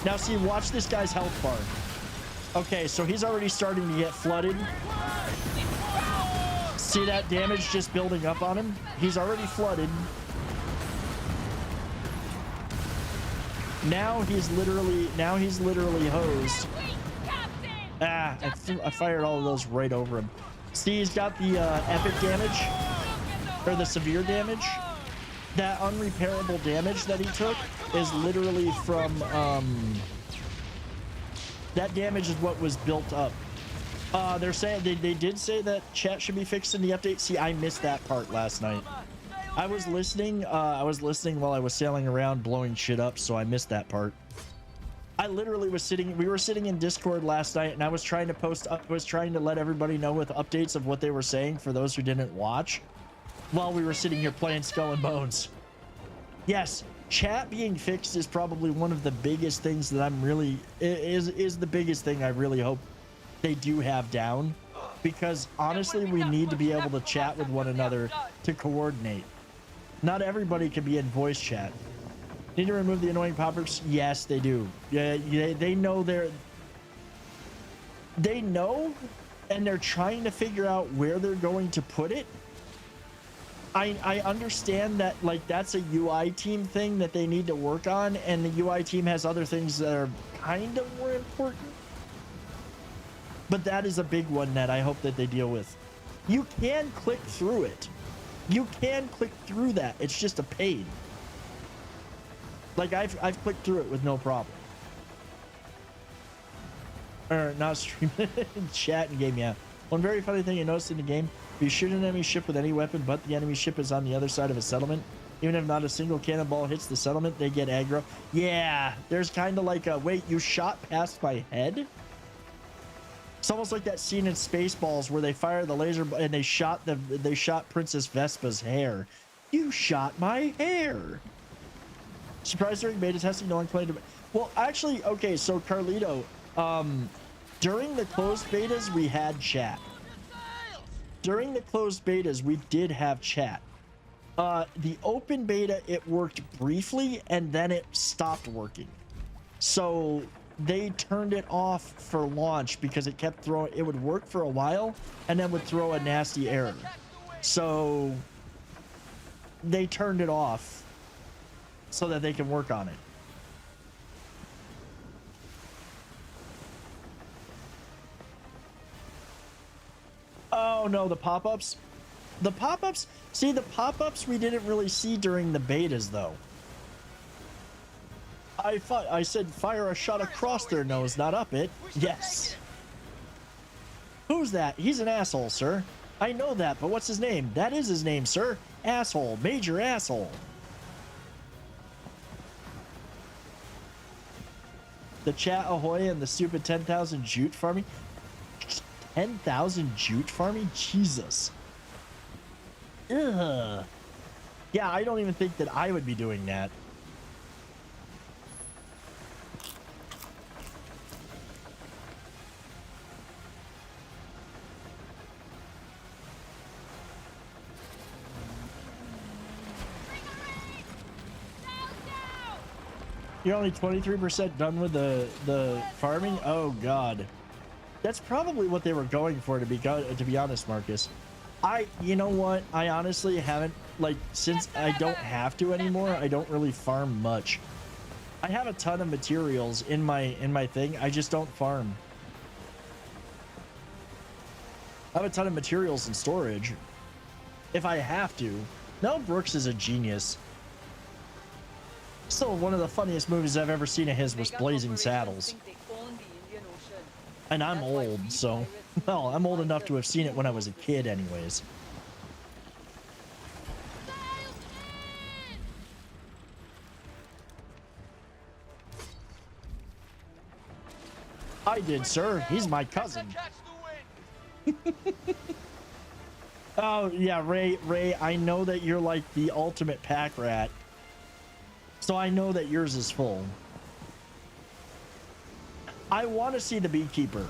[SPEAKER 1] Now see, watch this guy's health bar. Okay, so he's already starting to get flooded. See that damage just building up on him? He's already flooded. Now he's literally hosed. Ah, I fired all of those right over him. See, he's got the epic damage, or the severe damage. that unrepairable damage that he took is literally from that damage is what was built up. They're saying they did say that chat should be fixed in the update. See, I missed that part last night. I was listening while I was sailing around blowing shit up, so I missed that part. I literally we were sitting in Discord last night, and I was trying to let everybody know with updates of what they were saying for those who didn't watch while we were sitting here playing Skull and Bones. Yes, chat being fixed is probably one of the biggest things that I'm really is the biggest thing I really hope they do have down, because honestly we need to be able to chat with one another to coordinate. Not everybody can be in voice chat. Need to remove the annoying pop-ups? Yes, they do. Yeah, they know they know, and they're trying to figure out where they're going to put it. I understand that, like, that's a UI team thing that they need to work on, and the UI team has other things that are kind of more important. But that is a big one that I hope that they deal with. You can click through it. You can click through that. It's just a pain. Like, I've clicked through it with no problem. Or not stream, chat and game, yeah. One very funny thing I noticed in the game, if you shoot an enemy ship with any weapon, but the enemy ship is on the other side of a settlement, even if not a single cannonball hits the settlement, they get aggro. Yeah, there's kind of like a, wait, you shot past my head? It's almost like that scene in Spaceballs where they fire the laser and they shot Princess Vespa's hair. You shot my hair. Surprised during beta testing, no one claimed to. Well, actually, okay, so Carlito, during the closed betas, we had chat. During the closed betas, we did have chat. The open beta, it worked briefly, and then it stopped working. So they turned it off for launch because it kept throwing, it would work for a while, and then would throw a nasty error. So they turned it off so that they can work on it. Oh no, the pop-ups? The pop-ups? See, the pop-ups we didn't really see during the betas though. I said fire a shot across their nose, not up it. Yes. Who's that? He's an asshole, sir. I know that, but what's his name? That is his name, sir. Asshole. Major asshole. The chat ahoy and the stupid 10,000 jute farming. 10,000 jute farming? Jesus. Ugh. Yeah, I don't even think that I would be doing that. You're only 23% done with the farming? Oh god. That's probably what they were going for, to be honest, Marcus. You know what? I honestly haven't, like, since I don't have to anymore, I don't really farm much. I have a ton of materials in my thing. I just don't farm. I have a ton of materials in storage. If I have to. Mel Brooks is a genius. Still, one of the funniest movies I've ever seen of his was Blazing Saddles. And I'm old, so, well, I'm old enough to have seen it when I was a kid anyways. I did, sir. He's my cousin. Oh, yeah, Ray, I know that you're like the ultimate pack rat. So I know that yours is full. I want to see The Beekeeper.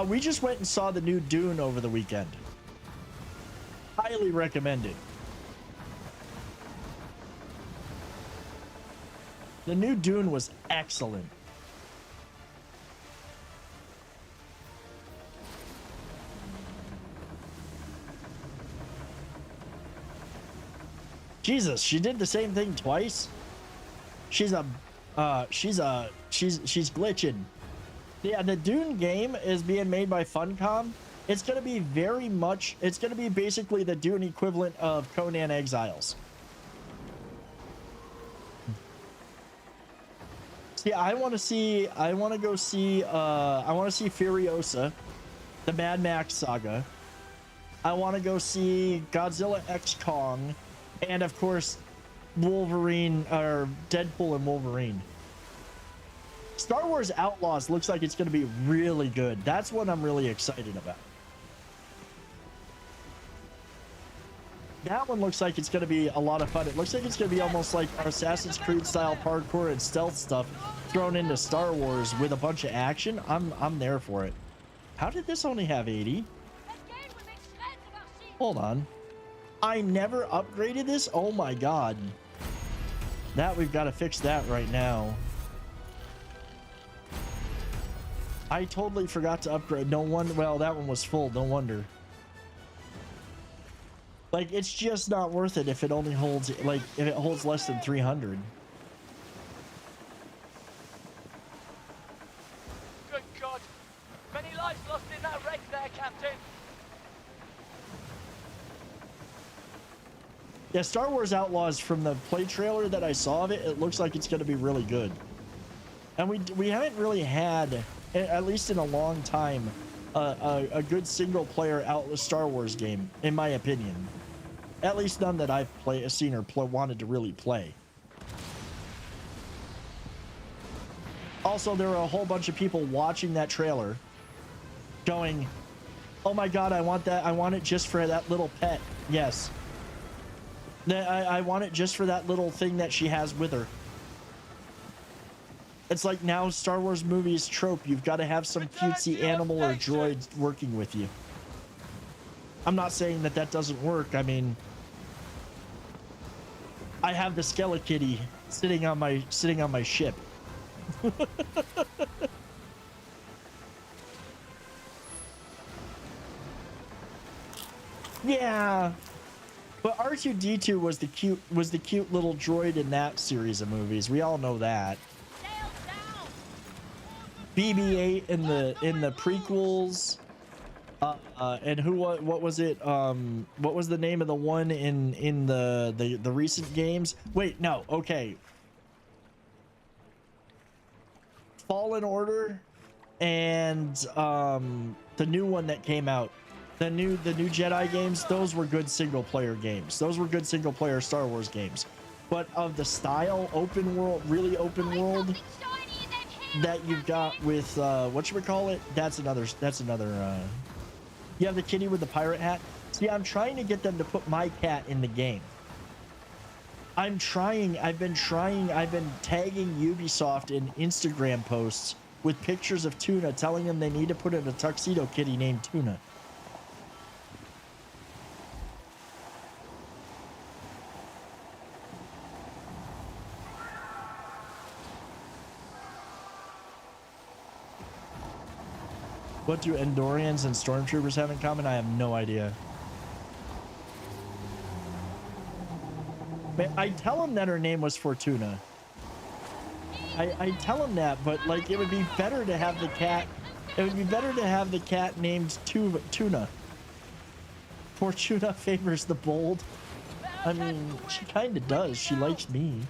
[SPEAKER 1] We just went and saw the new Dune over the weekend. Highly recommend it. The new Dune was excellent. Jesus, she did the same thing twice. She's glitching. Yeah, the Dune game is being made by Funcom. It's going to be it's going to be basically the Dune equivalent of Conan Exiles. See, I want to go see Furiosa, the Mad Max saga. I want to go see Godzilla X Kong, and of course, Wolverine or Deadpool and Wolverine. Star Wars Outlaws looks like it's going to be really good. That's what I'm really excited about. That one looks like it's going to be a lot of fun. It looks like it's going to be almost like Assassin's Creed style parkour and stealth stuff thrown into Star Wars with a bunch of action. I'm there for it. How did this only have 80? Hold on. I never upgraded this? Oh my god. That we've got to fix that right now. I totally forgot to upgrade. No wonder. Well, that one was full. No wonder. Like, it's just not worth it if it only holds, like, if it holds less than 300.
[SPEAKER 3] Good God. Many lives lost in that wreck there, Captain.
[SPEAKER 1] Yeah, Star Wars Outlaws, from the play trailer that I saw of it, it looks like it's going to be really good. And we haven't really had, at least in a long time, a good single-player Star Wars game, in my opinion. At least none that I've seen or wanted to really play. Also, there were a whole bunch of people watching that trailer going, oh my god, I want that. I want it just for that little pet. Yes. I want it just for that little thing that she has with her. It's like now Star Wars movies trope. You've got to have some cutesy animal or droid working with you. I'm not saying that that doesn't work. I mean, I have the Skelekitty sitting on my ship. Yeah. But R2-D2 was the cute little droid in that series of movies. We all know that. BB-8 in the prequels. And what was it? What was the name of the one in the recent games? Wait, no. Okay. Fallen Order and the new one that came out. The new Jedi games, those were good single player games. Those were good single player Star Wars games. But of the style, open world, really open world that you've got with whatchamacallit, that's another you have the kitty with the pirate hat. See, I'm trying to get them to put my cat in the game. I've been tagging Ubisoft in Instagram posts with pictures of Tuna, telling them they need to put in a tuxedo kitty named Tuna. What do Endorians and Stormtroopers have in common? I have no idea. I tell him that her name was Fortuna. I tell him that, but like it would be better to have the cat. It would be better to have the cat named Tuna. Fortuna favors the bold. I mean, she kind of does. She likes me.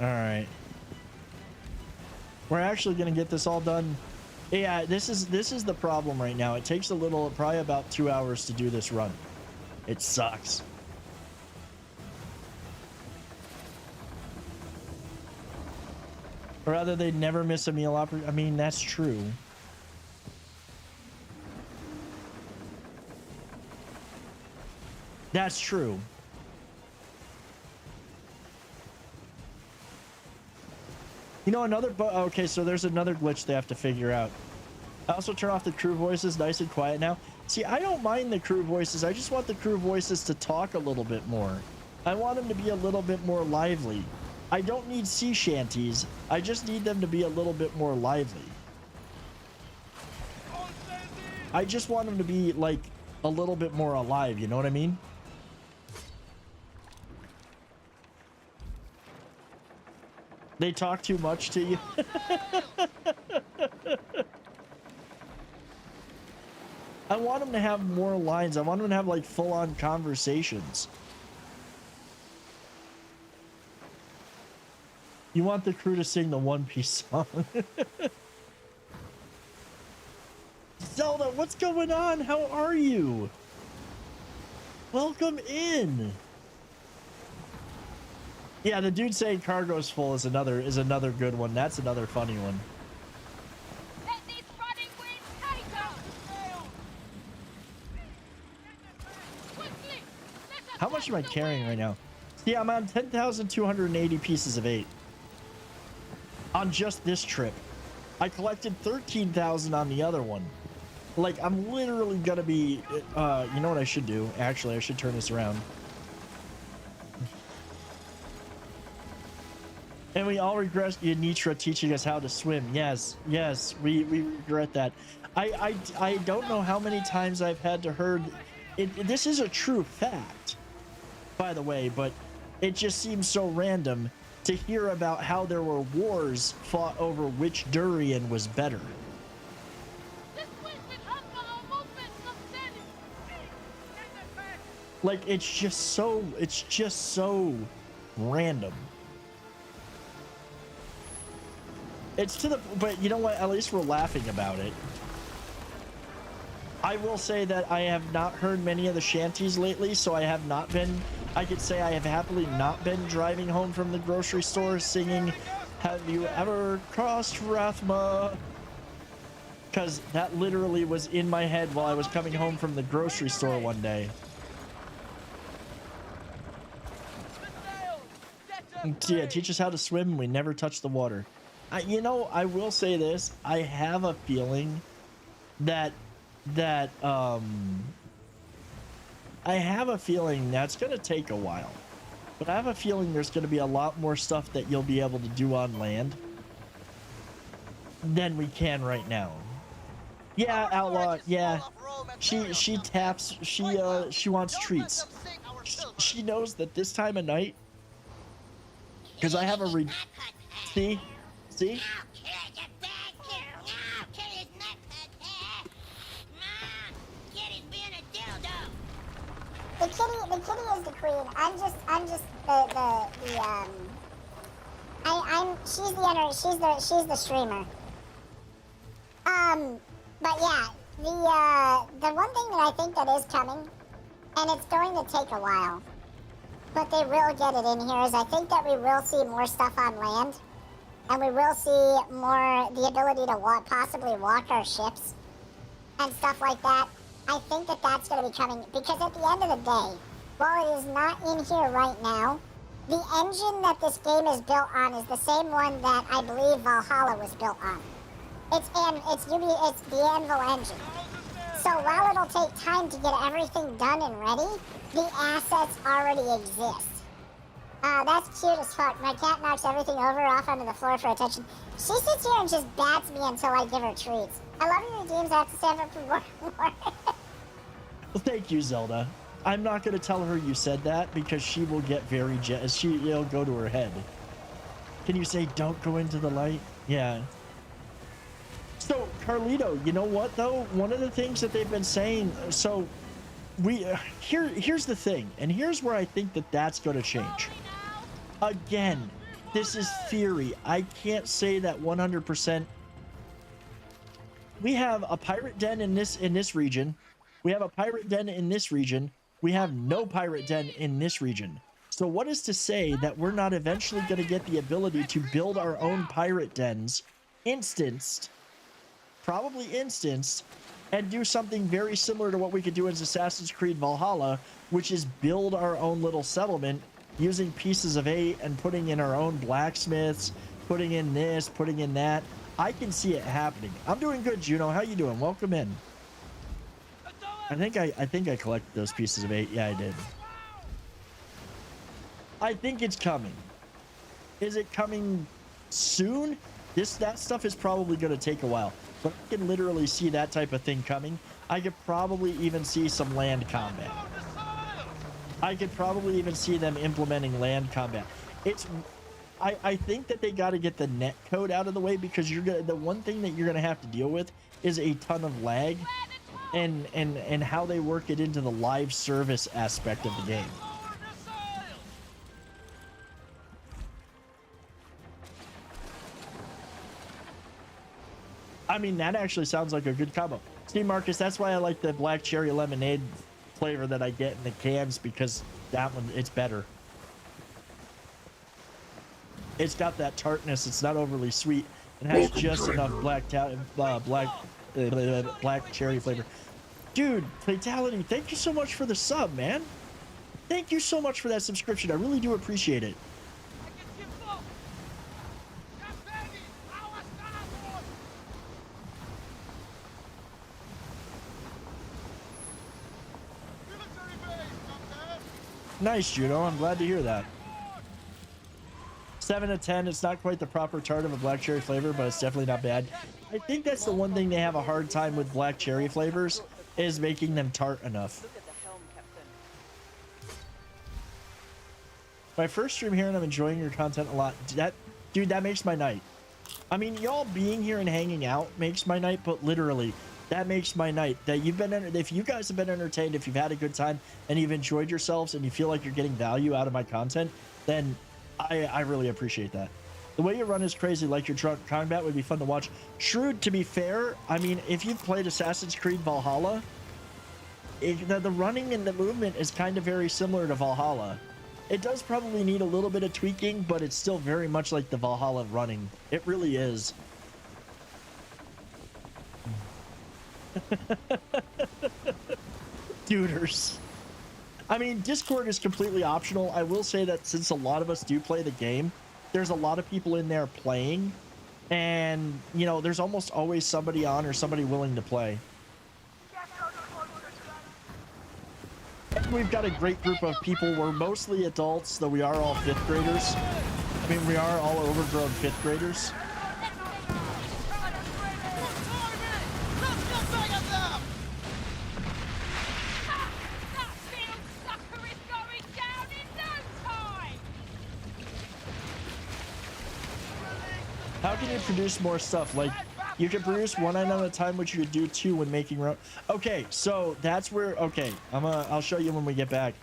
[SPEAKER 1] All right, we're actually gonna get this all done. Yeah, this is the problem right now. It takes probably about 2 hours to do this run. It sucks. Or rather, they'd never miss a meal opportunity. I mean, that's true. That's true. You know, okay, so there's another glitch they have to figure out. I also turn off the crew voices, nice and quiet now. See, I don't mind the crew voices. I just want the crew voices to talk a little bit more. I want them to be a little bit more lively. I don't need sea shanties. I just need them to be a little bit more lively. I just want them to be like a little bit more alive, you know what I mean? They talk too much to you. I want them to have more lines. I want them to have like full-on conversations. You want the crew to sing the One Piece song. Zelda, what's going on? How are you? Welcome in. Yeah, the dude saying cargo's full is another good one. That's another funny one.
[SPEAKER 9] Let these running winds take us! Quickly! Let us
[SPEAKER 1] How much am I
[SPEAKER 9] get
[SPEAKER 1] carrying
[SPEAKER 9] away!
[SPEAKER 1] right now? See, I'm on 10,280 pieces of 8 on just this trip. I collected 13,000 on the other one. Like, I'm literally gonna be, you know what I should do? Actually, I should turn this around. And we all regret Yanitra teaching us how to swim. Yes, yes, we regret that. I don't know how many times I've had to heard it. This is a true fact, by the way, but it just seems so random to hear about how there were wars fought over which durian was better.
[SPEAKER 9] This wind will hamper our movements of steady!
[SPEAKER 1] Like, it's just so random. It's to the, but you know what? At least we're laughing about it. I will say that I have not heard many of the shanties lately, so I have not been, I could say I have happily not been driving home from the grocery store singing, "Have you ever crossed Rathma?" Because that literally was in my head while I was coming home from the grocery store one day. Yeah, teach us how to swim and we never touch the water. You know, I will say this. I have a feeling that I have a feeling that's going to take a while. But I have a feeling there's going to be a lot more stuff that you'll be able to do on land than we can right now. Yeah, Outlaw, yeah. She taps, she wants treats. She knows that this time of night, because I have a see?
[SPEAKER 5] The kitty is the queen. I'm just she's the streamer. But yeah, the one thing that I think that is coming, and it's going to take a while, but they will get it in here, is I think that we will see more stuff on land, and we will see more the ability to possibly walk our ships and stuff like that. I think that that's going to be coming, because at the end of the day, while it is not in here right now, the engine that this game is built on is the same one that I believe Valhalla was built on. It's the Anvil engine. So while it'll take time to get everything done and ready, the assets already exist. That's cute as fuck. My cat knocks everything over off onto the floor for attention. She sits here and just bats me until I give her treats. I love your redeems. I have to save up for more.
[SPEAKER 1] Well, thank you, Zelda. I'm not going to tell her you said that because she will get very it'll go to her head. Can you say, don't go into the light? Yeah. So, Carlito, you know what, though? One of the things that they've been saying, so here's the thing, and here's where I think that that's going to change. Again, this is theory. I can't say that 100%. We have a pirate den in this region. We have a pirate den in this region. We have no pirate den in this region. So what is to say that we're not eventually going to get the ability to build our own pirate dens, probably instanced, and do something very similar to what we could do in Assassin's Creed Valhalla, which is build our own little settlement using pieces of 8 and putting in our own blacksmiths, putting in this, putting in that. I can see it happening. I'm doing good, Juno. How you doing? Welcome in. I think I collected those pieces of 8. Yeah, I did. I think it's coming. Is it coming soon? That stuff is probably going to take a while. but I can literally see that type of thing coming. I could probably even see some land combat. I could probably even see them implementing land combat. I think that they got to get the net code out of the way, because the one thing that you're gonna have to deal with is a ton of lag, and how they work it into the live service aspect of the game. I mean, that actually sounds like a good combo. Steve Marcus, that's why I like the black cherry lemonade flavor that I get in the cans, because that one, it's better. It's got that tartness. It's not overly sweet. It has just enough black cherry flavor. Dude, Fatality, thank you so much for the sub, man. Thank you so much for that subscription. I really do appreciate it. Nice, Juno. I'm glad to hear that. 7 to 10. It's not quite the proper tart of a black cherry flavor, but it's definitely not bad. I think that's the one thing they have a hard time with black cherry flavors, is making them tart enough.
[SPEAKER 8] Look at the helm, Captain.
[SPEAKER 1] My first stream here, and I'm enjoying your content a lot. Dude, that makes my night. I mean, y'all being here and hanging out makes my night, but literally, that makes my night. That if you guys have been entertained, if you've had a good time, and you've enjoyed yourselves, and you feel like you're getting value out of my content, then I really appreciate that. The way you run is crazy. Like your drunk combat would be fun to watch. Shrewd, to be fair, I mean, if you've played Assassin's Creed Valhalla, the running and the movement is kind of very similar to Valhalla. It does probably need a little bit of tweaking, but it's still very much like the Valhalla running. It really is. Duders. I mean, Discord is completely optional. I will say that since a lot of us do play the game, there's a lot of people in there playing, and you know, there's almost always somebody on or somebody willing to play. We've got a great group of people. We're mostly adults, though we are all 5th graders. I mean, we are all overgrown 5th graders. How can you produce more stuff? Like, you can produce 1 item at a time, which you could do 2 when making okay, so that's where, okay, I'll show you when we get back.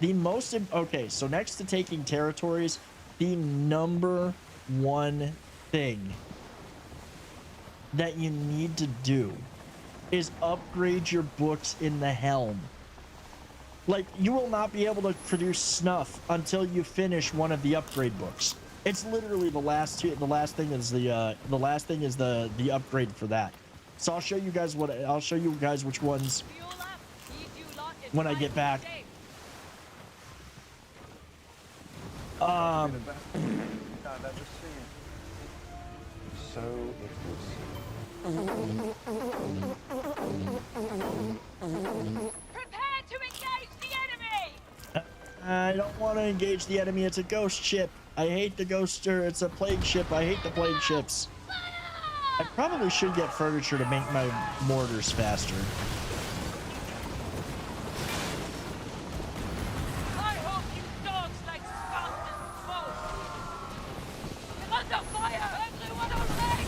[SPEAKER 1] Okay, so next to taking territories, the number 1 thing that you need to do is upgrade your books in the helm. Like, you will not be able to produce snuff until you finish one of the upgrade books. It's literally the last thing is the upgrade for that. So I'll show you guys which ones when I get back.
[SPEAKER 7] So
[SPEAKER 9] Prepare to engage the enemy!
[SPEAKER 1] I don't want to engage the enemy. It's a ghost ship. I hate the ghoster. It's a plague ship. I hate the plague ships. I probably should get furniture to make my mortars faster.
[SPEAKER 9] I hope you dogs like sparks and smoke! You're under fire! Everyone on deck!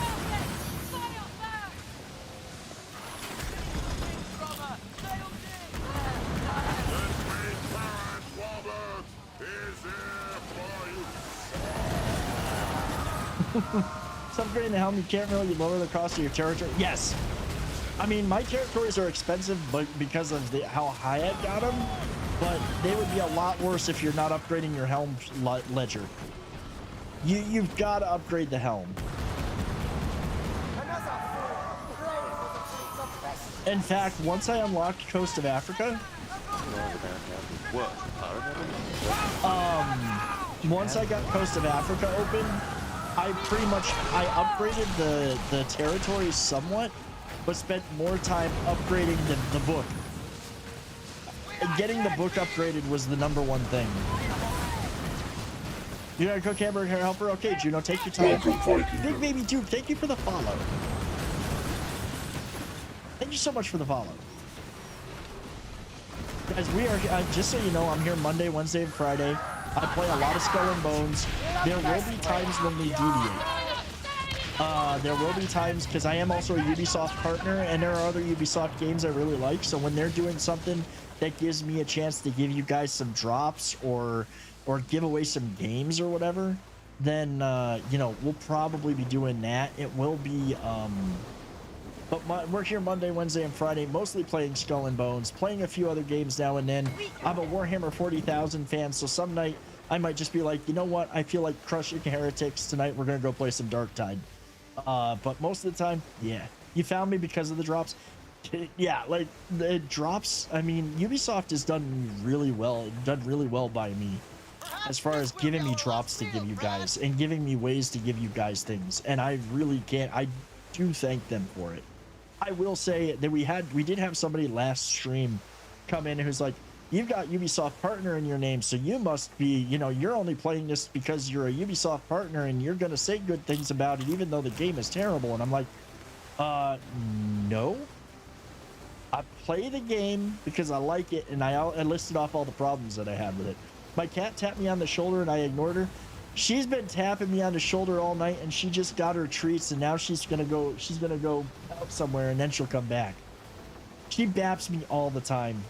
[SPEAKER 9] Perfect! Fire back! Brother, sail
[SPEAKER 1] So upgrading the helm, you can't really lower the cost of your territory. Yes. I mean, my territories are expensive, but because of how high I've got them, but they would be a lot worse if you're not upgrading your helm ledger. You've got to upgrade the helm. In fact, once I unlock Coast of Africa, once I got Coast of Africa open, I upgraded the territories somewhat, but spent more time upgrading the book. Getting the book upgraded was the number 1 thing. You gotta cook hamburger helper? Okay, Juno, take your time. Big Baby Duke, thank you for the follow. you so much for the follow. Guys, we are, just so you know, I'm here Monday, Wednesday, and Friday. I play a lot of Skull and Bones. There will be times when we deviate. There will be times, because I am also a Ubisoft partner, and there are other Ubisoft games I really like. So when they're doing something that gives me a chance to give you guys some drops or give away some games or whatever, then you know, we'll probably be doing that. It will be but we're here Monday, Wednesday, and Friday, mostly playing Skull and Bones, playing a few other games now and then. I'm a Warhammer 40,000 fan, so some night I might just be like, you know what, I feel like crushing heretics tonight. We're gonna go play some Darktide. But most of the time, yeah, you found me because of the drops. Yeah, like the drops. I mean, Ubisoft has done really well by me as far as giving me drops to give you guys and giving me ways to give you guys things, and I really can't. I do thank them for it. I will say that we did have somebody last stream come in who's like, you've got Ubisoft partner in your name, so you must be, you know, you're only playing this because you're a Ubisoft partner and you're gonna say good things about it even though the game is terrible. And I'm like, no, I play the game because I like it, and I listed off all the problems that I had with it. My cat tapped me on the shoulder and I ignored her. She's been tapping me on the shoulder all night, and she just got her treats, and now she's gonna go out somewhere, and then she'll come back. She baps me all the time.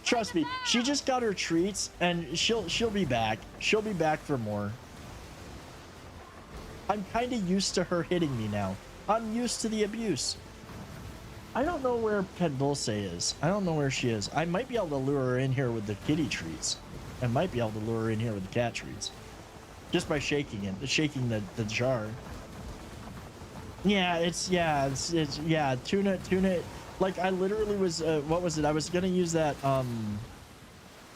[SPEAKER 1] Trust me, she just got her treats, and she'll be back. She'll be back for more. I'm kind of used to her hitting me now. I'm used to the abuse. I don't know where Pet Dulce is. I don't know where she is. I might be able to lure her in here with the kitty treats. I might be able to lure her in here with the cat treats. Just by shaking the jar. Yeah, it's tuna. Like, I literally was, what was it? I was gonna use that,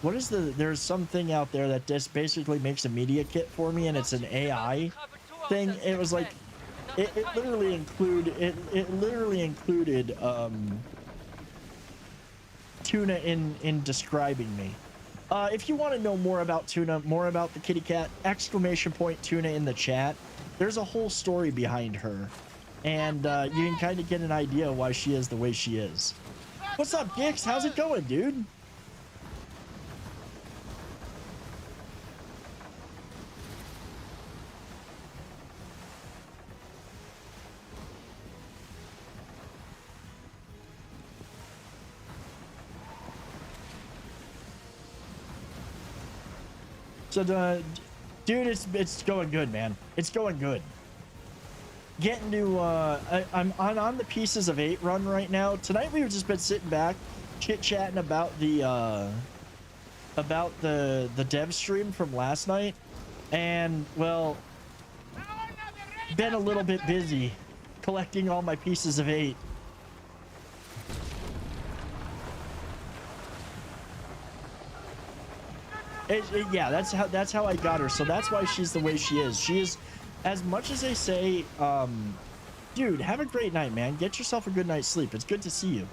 [SPEAKER 1] what is there's something out there that just basically makes a media kit for me, and it's an AI thing. It was like, it literally included Tuna in describing me. If you want to know more about Tuna, more about the kitty cat, !Tuna in the chat. There's a whole story behind her, and you can kind of get an idea why she is the way she is. What's up, Gix? How's it going, dude? So, dude, it's going good, man. It's going good. Getting to, I'm on the Pieces of 8 run right now. Tonight we've just been sitting back, chit-chatting about the dev stream from last night, and well, been a little bit busy collecting all my Pieces of 8. Yeah, that's how I got her. So that's why she's the way she is. She is, as much as they say, dude, have a great night, man. Get yourself a good night's sleep. It's good to see you.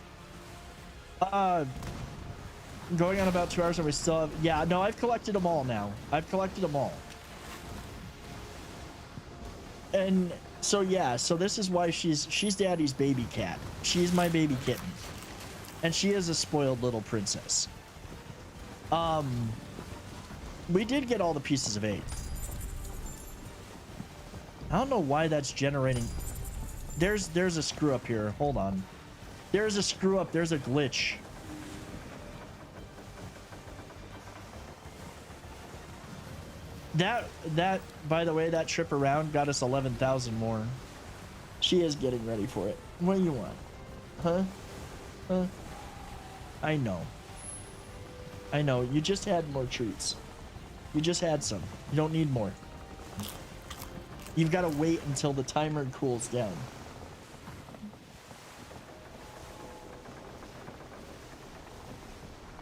[SPEAKER 1] Going on about 2 hours and we still have, yeah, no, I've collected them all now. I've collected them all. And so, yeah, so this is why she's daddy's baby cat. She's my baby kitten. And she is a spoiled little princess. We did get all the Pieces of 8. I don't know why that's generating. There's a screw up here. Hold on. There's a screw up. There's a glitch. That by the way, that trip around got us 11,000 more. She is getting ready for it. What do you want? Huh? I know. You just had more treats. You just had some. You don't need more. You've got to wait until the timer cools down.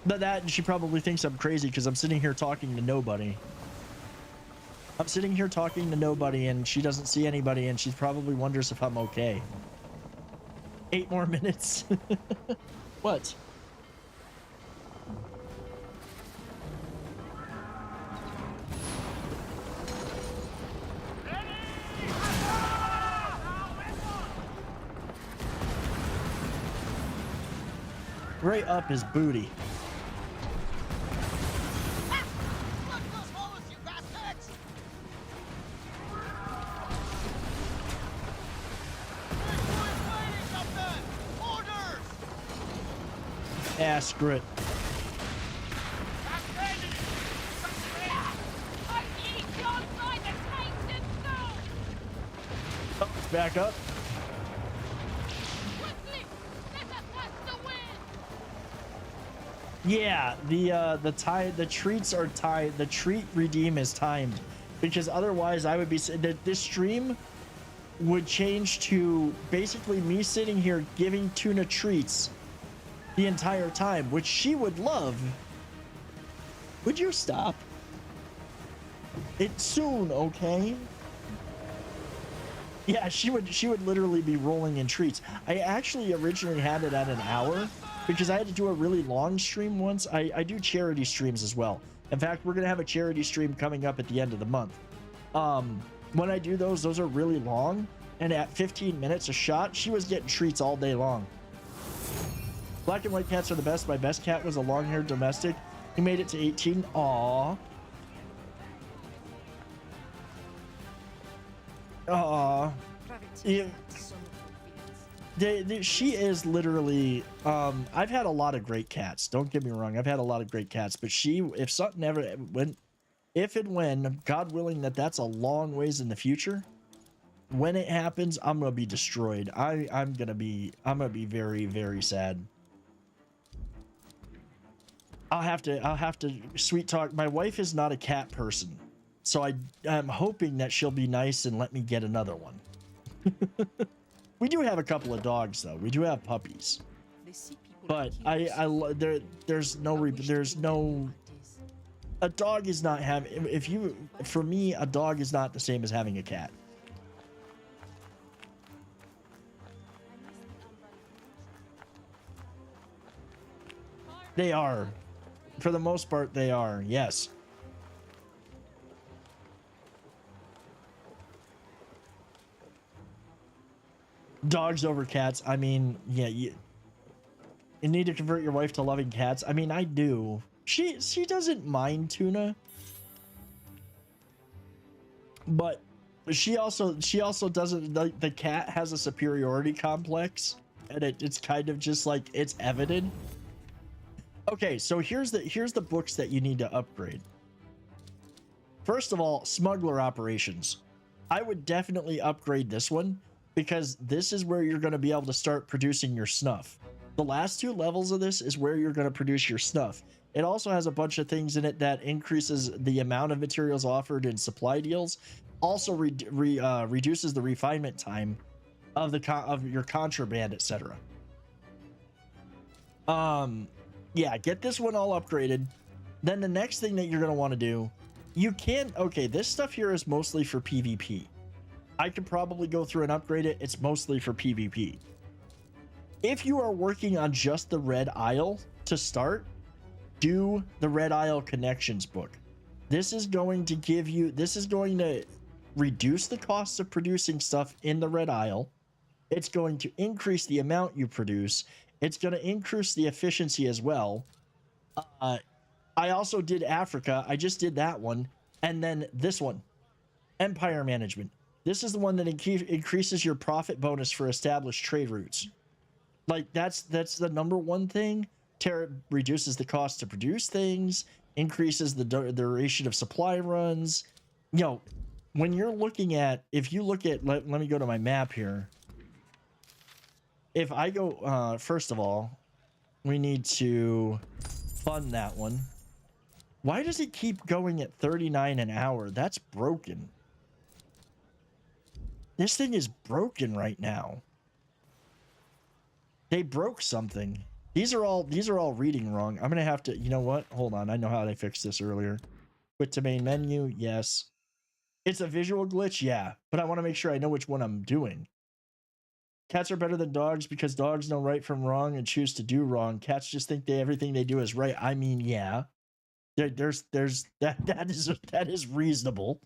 [SPEAKER 1] But that, she probably thinks I'm crazy because I'm sitting here talking to nobody. I'm sitting here talking to nobody, and she doesn't see anybody, and she probably wonders if I'm okay. 8 more minutes. What? Spray up his booty.
[SPEAKER 6] Look those holes, you bastards!
[SPEAKER 1] Yeah, screw it.
[SPEAKER 9] I eat your side and taste it too!
[SPEAKER 1] Oh, it's back up.
[SPEAKER 9] Quickly! Let us have the win!
[SPEAKER 1] Yeah, the treats are timed. The treat redeem is timed, because otherwise I would be that this stream would change to basically me sitting here giving Tuna treats the entire time, which she would love. Would you stop? It's soon, okay? Yeah, she would literally be rolling in treats. I actually originally had it at an hour because I had to do a really long stream once. I do charity streams as well. In fact, we're gonna have a charity stream coming up at the end of the month. When I do those are really long, and at 15 minutes a shot, she was getting treats all day long. Black and white cats are the best. My best cat was a long-haired domestic. He made it to 18. Aww. Aww. Yeah. She is literally, I've had a lot of great cats. Don't get me wrong. I've had a lot of great cats, but if something ever went, if and when, God willing, that's a long ways in the future, when it happens, I'm going to be destroyed. I'm going to be very, very sad. I'll have to sweet talk. My wife is not a cat person, so I'm hoping that she'll be nice and let me get another one. We do have a couple of dogs though. We do have puppies, but there's no a dog is not having, for me, a dog is not the same as having a cat. They are. For the most part, they are. Yes. Dogs over cats. I mean, yeah, you need to convert your wife to loving cats. I mean, I do. She doesn't mind Tuna, but she also doesn't. The cat has a superiority complex, and it's kind of just like it's evident. Okay, so here's the books that you need to upgrade. First of all, smuggler operations. I would definitely upgrade this one because this is where you're going to be able to start producing your snuff. The last two levels of this is where you're going to produce your snuff. It also has a bunch of things in it that increases the amount of materials offered in supply deals. Also reduces the refinement time of your contraband, etc. Yeah, get this one all upgraded. Then the next thing that you're going to want to do, okay, this stuff here is mostly for PvP. I could probably go through and upgrade it. It's mostly for PvP. If you are working on just the Red Isle to start, do the Red Isle Connections book. This is going to reduce the costs of producing stuff in the Red Isle. It's going to increase the amount you produce. It's going to increase the efficiency as well. I also did Africa. I just did that one. And then this one, Empire Management. This is the one that increases your profit bonus for established trade routes. Like that's the number one thing. Reduces the cost to produce things, increases the duration of supply runs. You know, when you're looking at, if you look at, let me go to my map here. If I go, first of all, we need to fund that one. Why does it keep going at 39 an hour? That's broken. This thing is broken right now. They broke something. These are all reading wrong. I'm gonna have to, you know what? Hold on, I know how they fixed this earlier. Quit to main menu, yes. It's a visual glitch, yeah, but I want to make sure I know which one I'm doing. Cats are better than dogs because dogs know right from wrong and choose to do wrong. Cats just think everything they do is right. I mean, yeah. There's that is reasonable.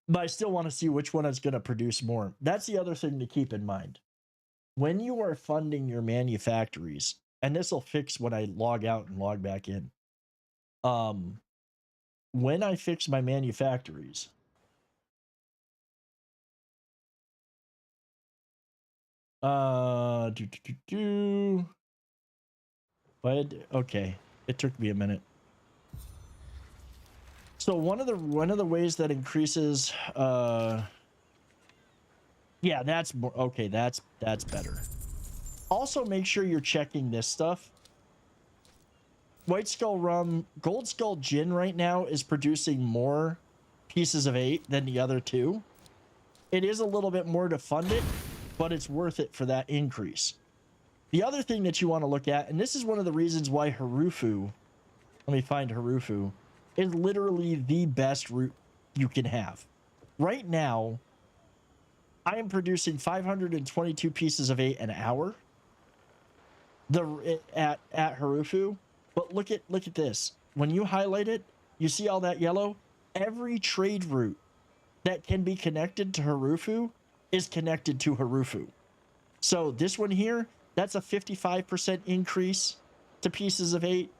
[SPEAKER 1] But I still want to see which one is going to produce more. That's the other thing to keep in mind. when you are funding your manufactories, and this will fix when I log out and log back in. When I fix my manufactories, but okay, it took me a minute. So one of the ways that increases, yeah, that's more okay. That's better. Also, make sure you're checking this stuff. White Skull Rum, Gold Skull Gin right now is producing more pieces of 8 than the other two. It is a little bit more to fund it, but it's worth it for that increase. The other thing that you want to look at, and this is one of the reasons why Harufu, let me find Harufu, is literally the best route you can have. Right now, I am producing 522 pieces of 8 an hour. At Harufu, but look at this. When you highlight it, you see all that yellow. Every trade route that can be connected to Harufu is connected to Harufu. So this one here, that's a 55% increase to pieces of 8.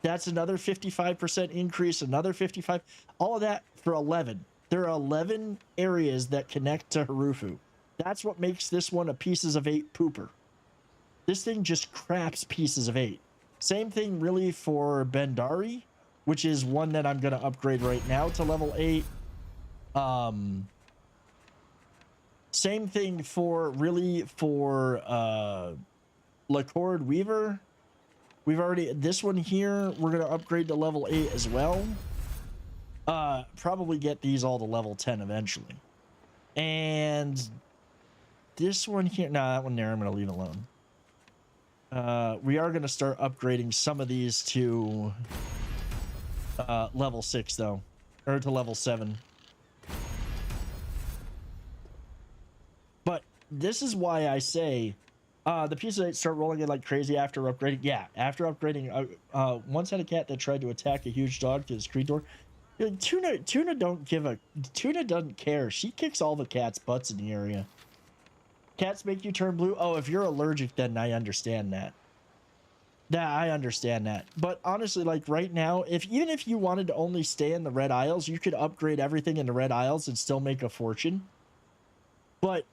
[SPEAKER 1] That's another 55% increase, another 55, all of that for 11. There are 11 areas that connect to Harufu. That's what makes this one a pieces of 8 pooper. This thing just craps pieces of 8. Same thing really for Bendari, which is one that I'm going to upgrade right now to level 8. Same thing for Lacord Weaver. We've already, this one here, we're going to upgrade to level 8 as well. Probably get these all to level 10 eventually. And this one here, nah, that one there, I'm going to leave alone. We are going to start upgrading some of these to level 6 though, or to level 7. But this is why I say the pieces start rolling in like crazy after upgrading. Yeah, after upgrading, once had a cat that tried to attack a huge dog through the screen door. Tuna doesn't care. She kicks all the cats' butts in the area. Cats make you turn blue. Oh, if you're allergic, then I understand that. I understand that. But honestly, like right now, even if you wanted to only stay in the Red Isles, you could upgrade everything in the Red Isles and still make a fortune. But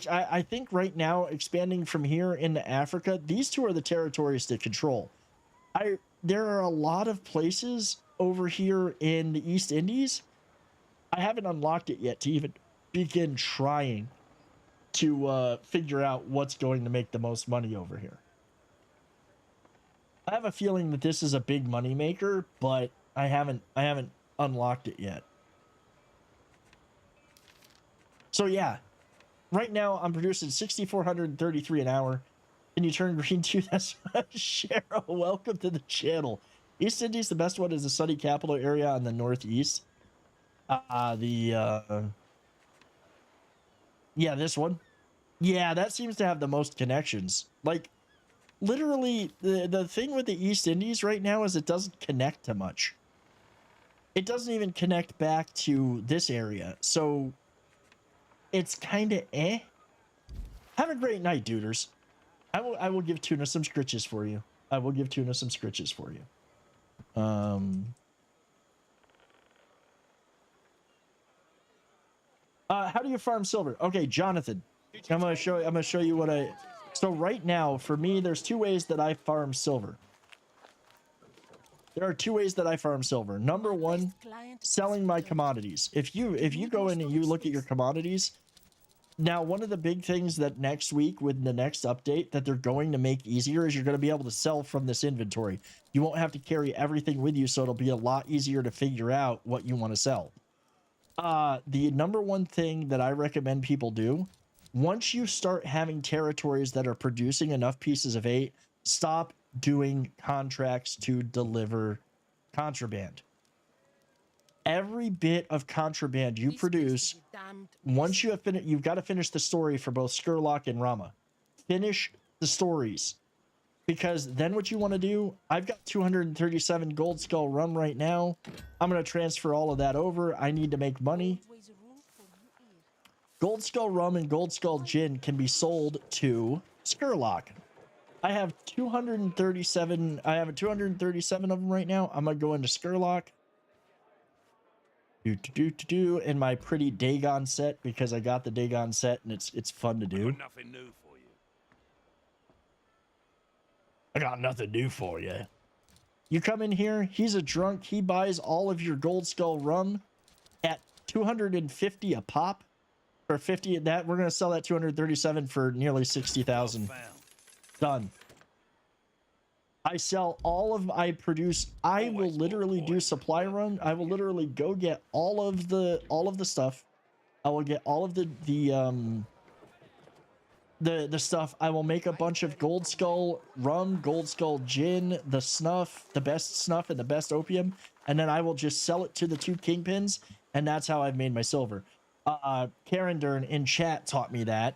[SPEAKER 1] I think right now, expanding from here into Africa, these two are the territories to control. There are a lot of places over here in the East Indies. I haven't unlocked it yet to even begin trying to figure out what's going to make the most money over here. I have a feeling that this is a big money maker, but I haven't unlocked it yet. So yeah, right now I'm producing 6,433 an hour. Can you turn green too? That's Cheryl. Welcome to the channel. East Indies, the best one is the sunny capital area on the northeast. Yeah, this one. Yeah, that seems to have the most connections. Like, literally, the thing with the East Indies right now is it doesn't connect to much. It doesn't even connect back to this area. So, it's kind of eh. Have a great night, duders. I will give Tuna some scritches for you. I will give Tuna some scritches for you. How do you farm silver? Okay, Jonathan, I'm gonna show you what I. So right now, for me, there's two ways that I farm silver. There are two ways that I farm silver. Number one, selling my commodities. If you go in and you look at your commodities, now one of the big things that next week with the next update that they're going to make easier is you're going to be able to sell from this inventory. You won't have to carry everything with you, so it'll be a lot easier to figure out what you want to sell. The number one thing that I recommend people do, once you start having territories that are producing enough pieces of 8, stop doing contracts to deliver contraband. Every bit of contraband you produce, once you have finished, you've got to finish the story for both Skurlock and Rama. Finish the stories. Because then what you want to do, I've got 237 Gold Skull Rum right now. I'm going to transfer all of that over. I need to make money. Gold Skull Rum and Gold Skull Gin can be sold to Skurlock. I have 237. I have 237 of them right now. I'm gonna go into Skurlock. Do in my pretty Dagon set because I got the Dagon set and it's fun to do.
[SPEAKER 3] Nothing new for you.
[SPEAKER 1] I got nothing new for you. You come in here, he's a drunk, he buys all of your Gold Skull Rum at 250 a pop. For 50 at that, we're gonna sell that 237 for nearly 60,000. Done. I sell all of, I produce, I will literally do supply run. I will literally go get all of the stuff. I will get all of the stuff. I will make a bunch of Gold Skull Rum, Gold Skull Gin, the snuff, the best snuff and the best opium, and then I will just sell it to the two kingpins, and that's how I've made my silver. Karen Dern in chat taught me that.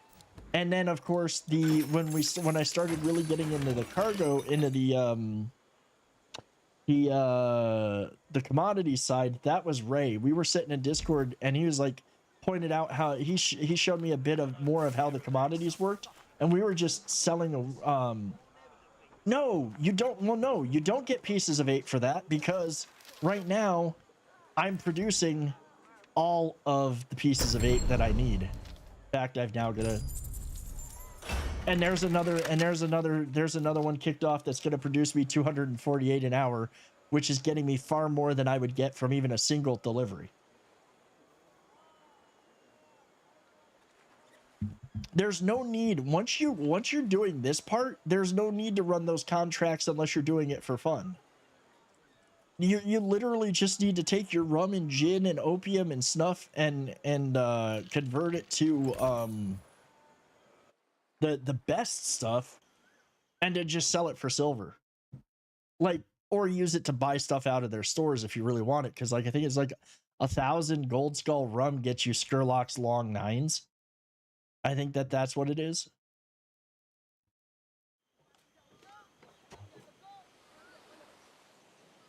[SPEAKER 1] And then of course when I started really getting into the cargo, into the commodity side, that was Ray. We were sitting in Discord and he was like pointed out how he showed me a bit of more of how the commodities worked, and we were just selling no, you don't get pieces of 8 for that, because right now I'm producing all of the pieces of 8 that I need. In fact, I've now got to, and there's another one kicked off that's going to produce me 248 an hour, which is getting me far more than I would get from even a single delivery. There's no need, once you're doing this part, there's no need to run those contracts unless you're doing it for fun. You literally just need to take your rum and gin and opium and snuff and convert it to the best stuff, and to just sell it for silver, like, or use it to buy stuff out of their stores if you really want it, because like I think it's like 1,000 Gold Skull Rum gets you Skurlock's long 9s. I think that's what it is.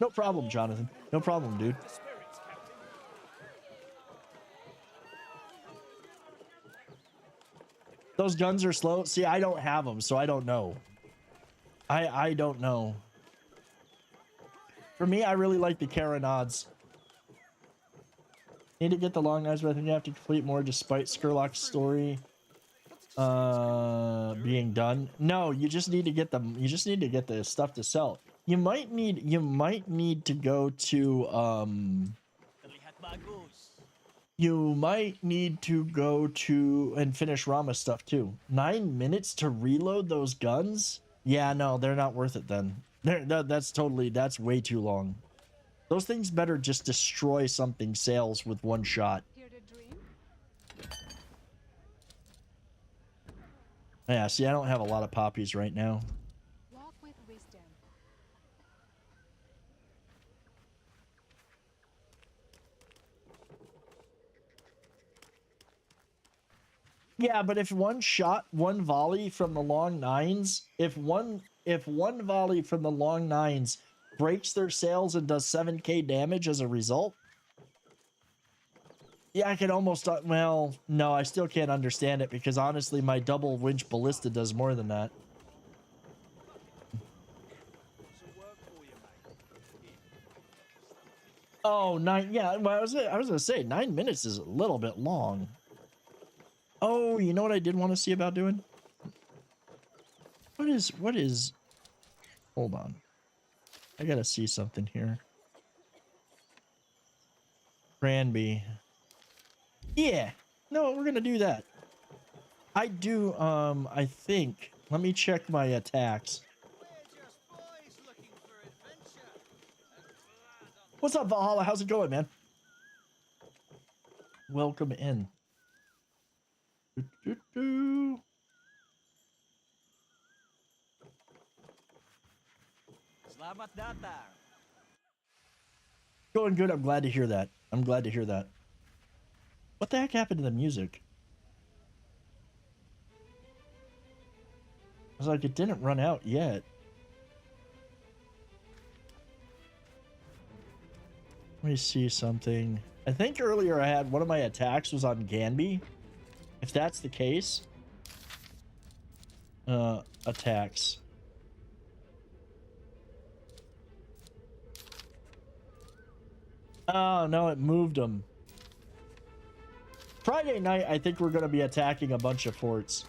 [SPEAKER 1] No problem, Jonathan. No problem, dude. Those guns are slow. See, I don't have them, so I don't know. I don't know. For me, I really like the Carronades. Need to get the long knives, but I think you have to complete more despite Skurlock's story being done. No, you just need to get them. You just need to get the stuff to sell. You might need to go to you might need to go to and finish Rama stuff too. 9 minutes to reload those guns? Yeah, no, they're not worth it then. That's way too long. Those things better just destroy something sales with one shot. Yeah, see, I don't have a lot of poppies right now. Yeah, but if one shot, one volley from the long 9s, if one volley from the long 9s breaks their sails and does 7k damage as a result, yeah, I can almost, well, no, I still can't understand it, because honestly, my double winch ballista does more than that. Oh, 9, yeah, well, I was gonna say 9 minutes is a little bit long. Oh, you know what I did want to see about doing? What is, hold on. I gotta see something here. Granby. Yeah, no, we're gonna do that. I do, I think, let me check my attacks. What's up, Valhalla? How's it going, man? Welcome in. Going good. I'm glad to hear that. I'm glad to hear that. What the heck happened to the music? I was like, it didn't run out yet. Let me see something. I think earlier I had one of my attacks was on Ganby. If that's the case, attacks. Oh no, it moved them. Friday night, I think we're going to be attacking a bunch of forts.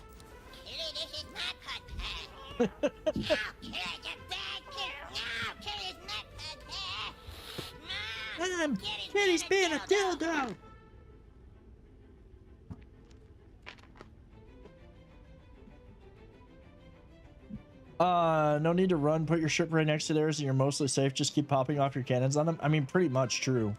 [SPEAKER 5] Kitty, this is my pet pet. No, Kitty, get back here. No, Kitty's not pet pet.
[SPEAKER 1] Kitty's being a dildo. No need to run. Put your ship right next to theirs and you're mostly safe. Just keep popping off your cannons on them. I mean, pretty much true.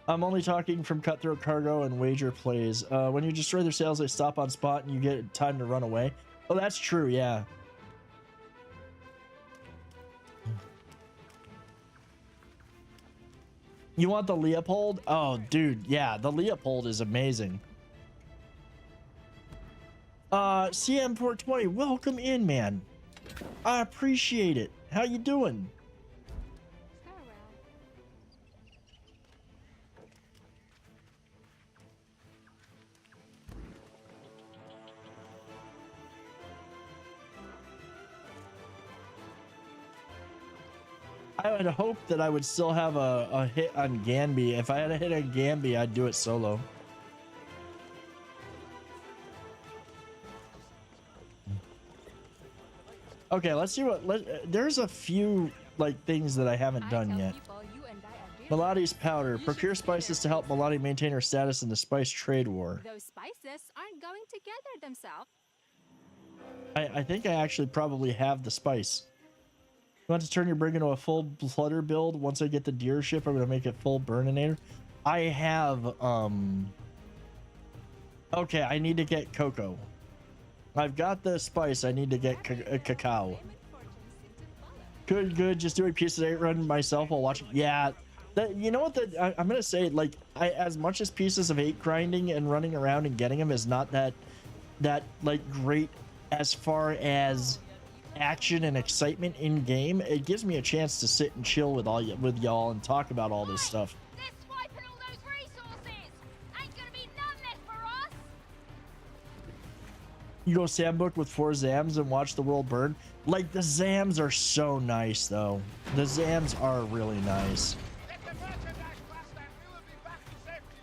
[SPEAKER 1] I'm only talking from Cutthroat Cargo and Wager plays. When you destroy their sails, they stop on spot and you get time to run away. Oh, that's true, yeah. You want the Leopold? Oh, dude, yeah, the Leopold is amazing. CM420, welcome in, man. I appreciate it. How you doing? I would hope that I would still have a hit on Gamby. If I had a hit on Gamby, I'd do it solo. Okay, let's see what. There's a few like things that I haven't done yet. Melodi's powder. Procure spices to help Melody maintain her status in the spice trade war.
[SPEAKER 10] Those spices aren't going to gather themselves.
[SPEAKER 1] I think I actually probably have the spice. You want to turn your brig into a full flutter build? Once I get the deer ship, I'm gonna make it full burninator. I have okay, I need to get cocoa. I've got the spice. I need to get cacao. Good. Just doing Pieces 8 run myself while watching. Yeah, you know what? I'm gonna say, like, as much as Pieces of 8 grinding and running around and getting them is not that like great as far as action and excitement in game. It gives me a chance to sit and chill with y'all and talk about all this stuff.
[SPEAKER 9] They're swiping all those resources. Ain't gonna be none left for us.
[SPEAKER 1] You go Sambook with 4 Zams and watch the world burn. Like, the Zams are so nice, though. The Zams are really nice.
[SPEAKER 3] Let the merchandise pass and we will be back to safety.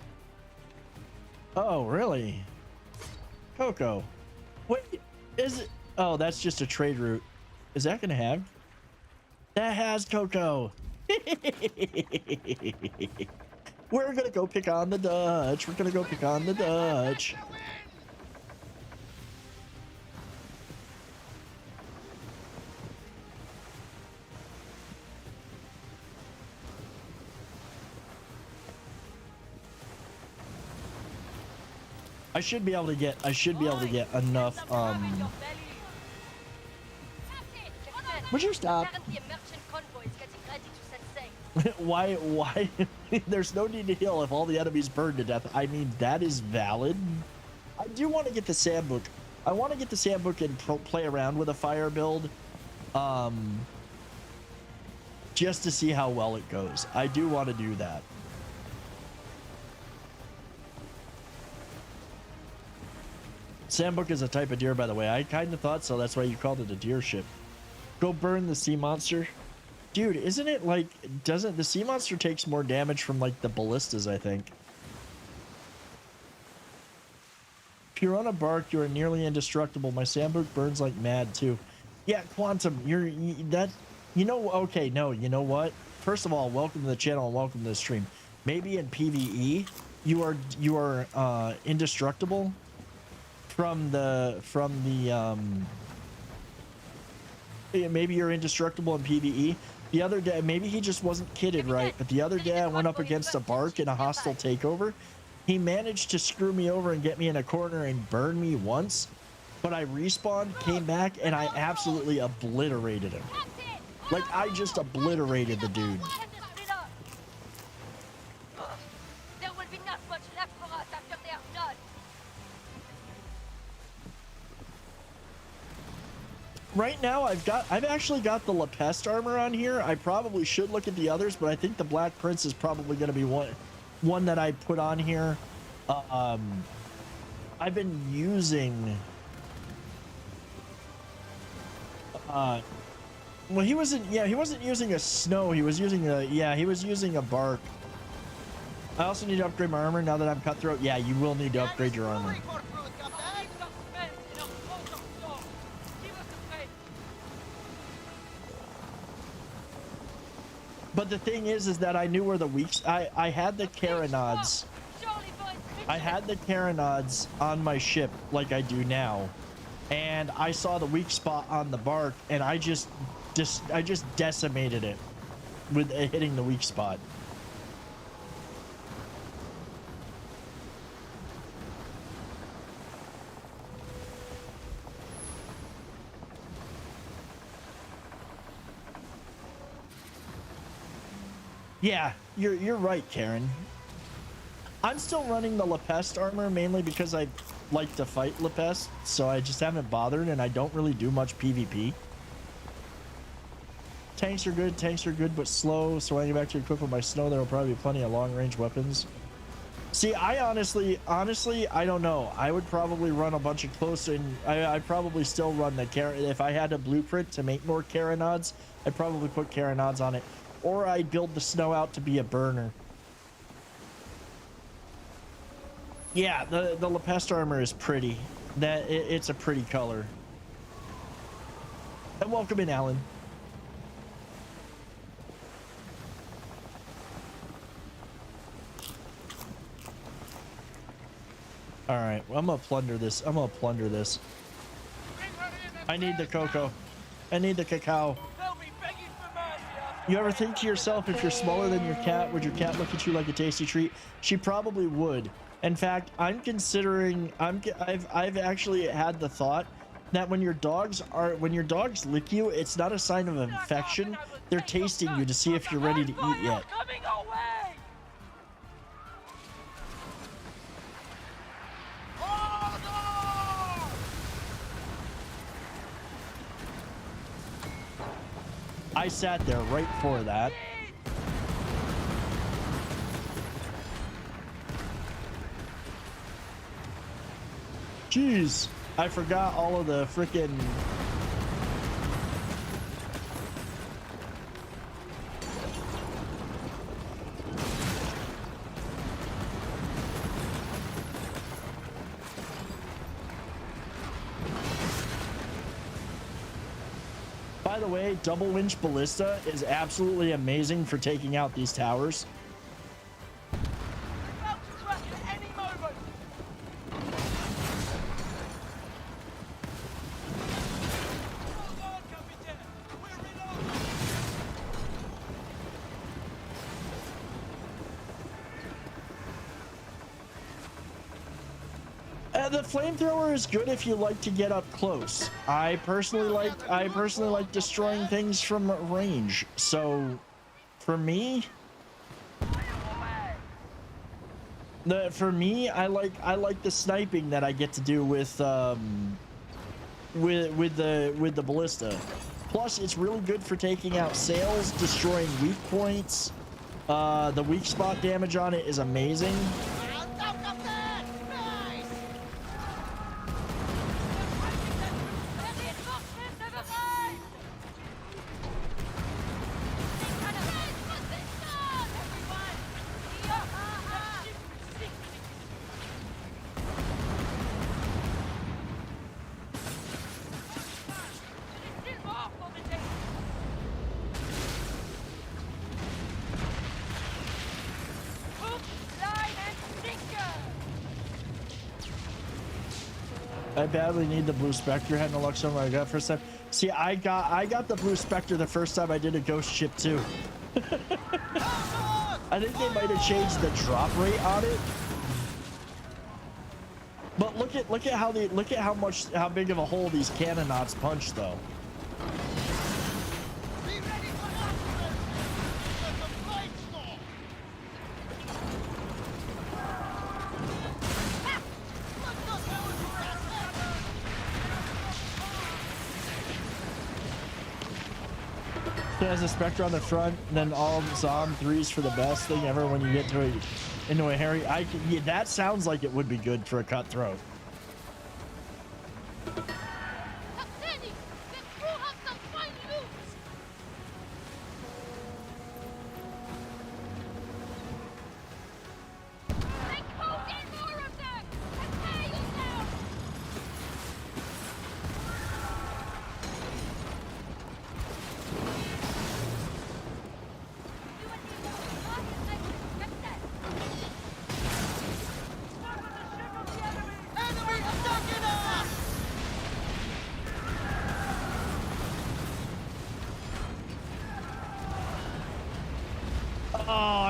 [SPEAKER 1] Oh, really? Coco. Wait, is it? Oh, that's just a trade route. Is that gonna have? That has Coco. We're gonna go pick on the Dutch. We're gonna go pick on the Dutch. I should be able to get enough would you stop? Why there's no need to heal if all the enemies burn to death. I mean, that is valid. I do want to get the Sambook. I want to get the Sambook and play around with a fire build. Just to see how well it goes. I do want to do that. Sambook is a type of deer, by the way. I kind of thought so. That's why you called it a deer ship. Go burn the sea monster. Dude, isn't it like... Doesn't... The sea monster takes more damage from, like, the ballistas, I think. If you're on a bark, you are nearly indestructible. My Sambook burns like mad, too. Yeah, Quantum, that... You know... Okay, no, you know what? First of all, welcome to the channel and welcome to the stream. Maybe in PvE, you are indestructible maybe you're indestructible in PvE. The other day, maybe he just wasn't kitted right, but the other day I went up against a bark in a hostile takeover. He managed to screw me over and get me in a corner and burn me once, but I respawned, came back, and I absolutely obliterated him. Like, I just obliterated the dude.
[SPEAKER 9] There will be not much left for us after they are done.
[SPEAKER 1] Right now, I've actually got the La Peste armor on here. I probably should look at the others, but I think the Black Prince is probably going to be one that I put on here. I I've been using well, he wasn't using a snow, he was using a bark. I also need to upgrade my armor now that I'm cutthroat. Yeah, you will need to upgrade your armor. But the thing is that I knew where the weak. I had the Caranods. I had the Caranods on my ship like I do now, and I saw the weak spot on the bark, and I just decimated it with hitting the weak spot. Yeah, you're right, Karen. I'm still running the Lepest armor mainly because I like to fight Lepest, so I just haven't bothered, and I don't really do much PvP. Tanks are good, but slow, so when I get back to equip with my snow, there will probably be plenty of long-range weapons. See, I honestly, I don't know. I would probably run a bunch of close, and I'd probably still run the if I had a blueprint to make more Caranods, I'd probably put Caranods on it. Or I'd build the snow out to be a burner. Yeah, the Lepest armor is pretty. It's a pretty color. And welcome in, Alan. All right, well, I'm gonna plunder this. I need the cocoa. I need the cacao. You ever think to yourself, if you're smaller than your cat, would your cat look at you like a tasty treat? She probably would. In fact, I'm considering, I've actually had the thought that when your dogs lick you, it's not a sign of infection. They're tasting you to see if you're ready to eat yet. I sat there right for that. Jeez, I forgot all of the frickin' By the way, double winch ballista is absolutely amazing for taking out these towers. The flamethrower is good if you like to get up close. I personally like destroying things from range. So, for me, I like the sniping that I get to do with the ballista. Plus, it's really good for taking out sails, destroying weak points. The weak spot damage on it is amazing. I badly need the Blue Spectre. Had no luck so I got first time. See, I got the Blue Spectre the first time I did a ghost ship too. I think they might have changed the drop rate on it. But look at how big of a hole these Caranods punch though. It has a Spectre on the front, and then all Zom 3s for the best thing ever when you get into a Harry. Yeah, that sounds like it would be good for a cutthroat.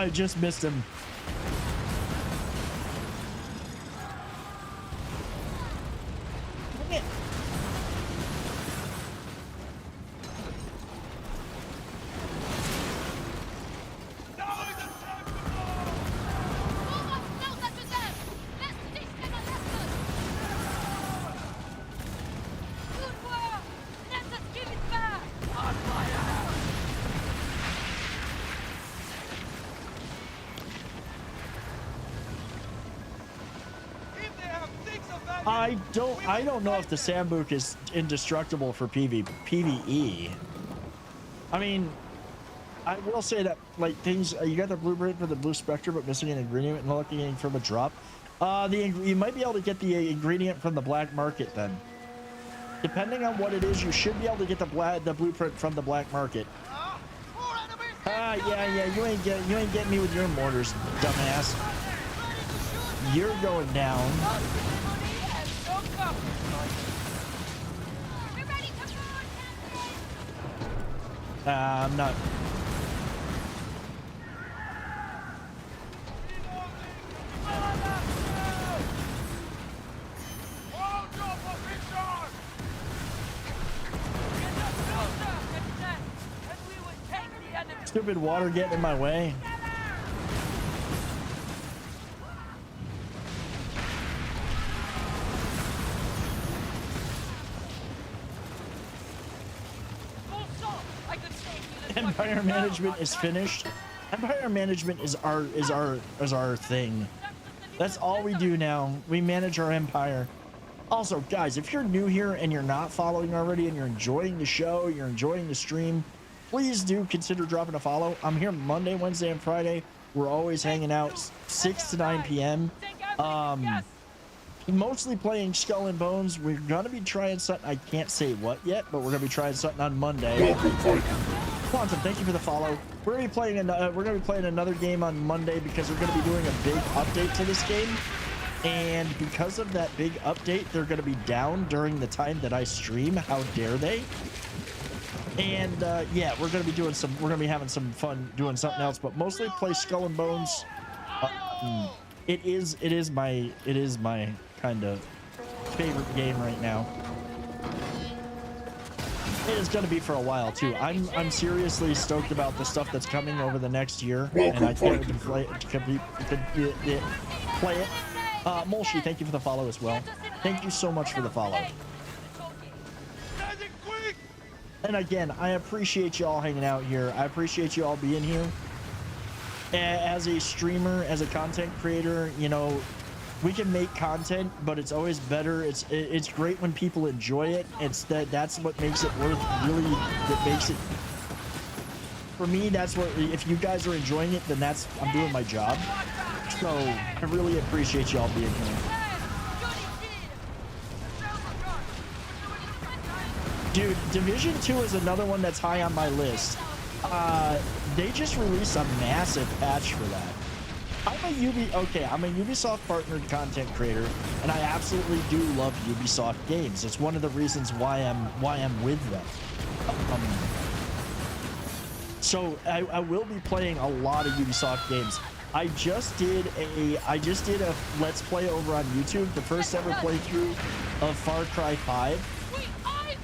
[SPEAKER 1] I just missed him. Dang it. I don't know if the Sambuc is indestructible for PvE. I mean, I will say that like things you got the blueprint for the Blue Spectre, but missing an ingredient and looking from a drop. You might be able to get the ingredient from the black market then. Depending on what it is, you should be able to get the blueprint from the black market. Yeah, you ain't getting me with your mortars, dumbass. You're going down. I'm not. Stupid water getting in my way. Empire management is finished. Empire management is our thing. That's all we do now. We manage our empire. Also, guys, if you're new here and you're not following already and you're enjoying the show, you're enjoying the stream, please do consider dropping a follow. I'm here Monday, Wednesday, and Friday. We're always hanging out 6 to 9 p.m. Mostly playing Skull and Bones. We're gonna be trying something. I can't say what yet, but we're gonna be trying something on Monday. Quantum, thank you for the follow. We're gonna be playing another game on Monday because we're gonna be doing a big update to this game, and because of that big update, they're gonna be down during the time that I stream. How dare they? And yeah, we're gonna be having some fun doing something else, but mostly play Skull and Bones. It is my kind of favorite game right now. It is going to be for a while too. I'm seriously stoked about the stuff that's coming over the next year, and I can't wait to play it. Molshi, thank you for the follow as well. Thank you so much for the follow. And again, I appreciate you all hanging out here. I appreciate you all being here. As a streamer, as a content creator, you know, we can make content, but it's always better. It's great when people enjoy it. That's what makes it worth really. That makes it for me. That's what, if you guys are enjoying it, then I'm doing my job. So I really appreciate y'all being here. Dude, Division 2 is another one that's high on my list. They just released a massive patch for that. I'm a Ubisoft partnered content creator, and I absolutely do love Ubisoft games. It's one of the reasons why I'm with them. So I will be playing a lot of Ubisoft games. I just did a Let's Play over on YouTube, the first ever playthrough of Far Cry 5.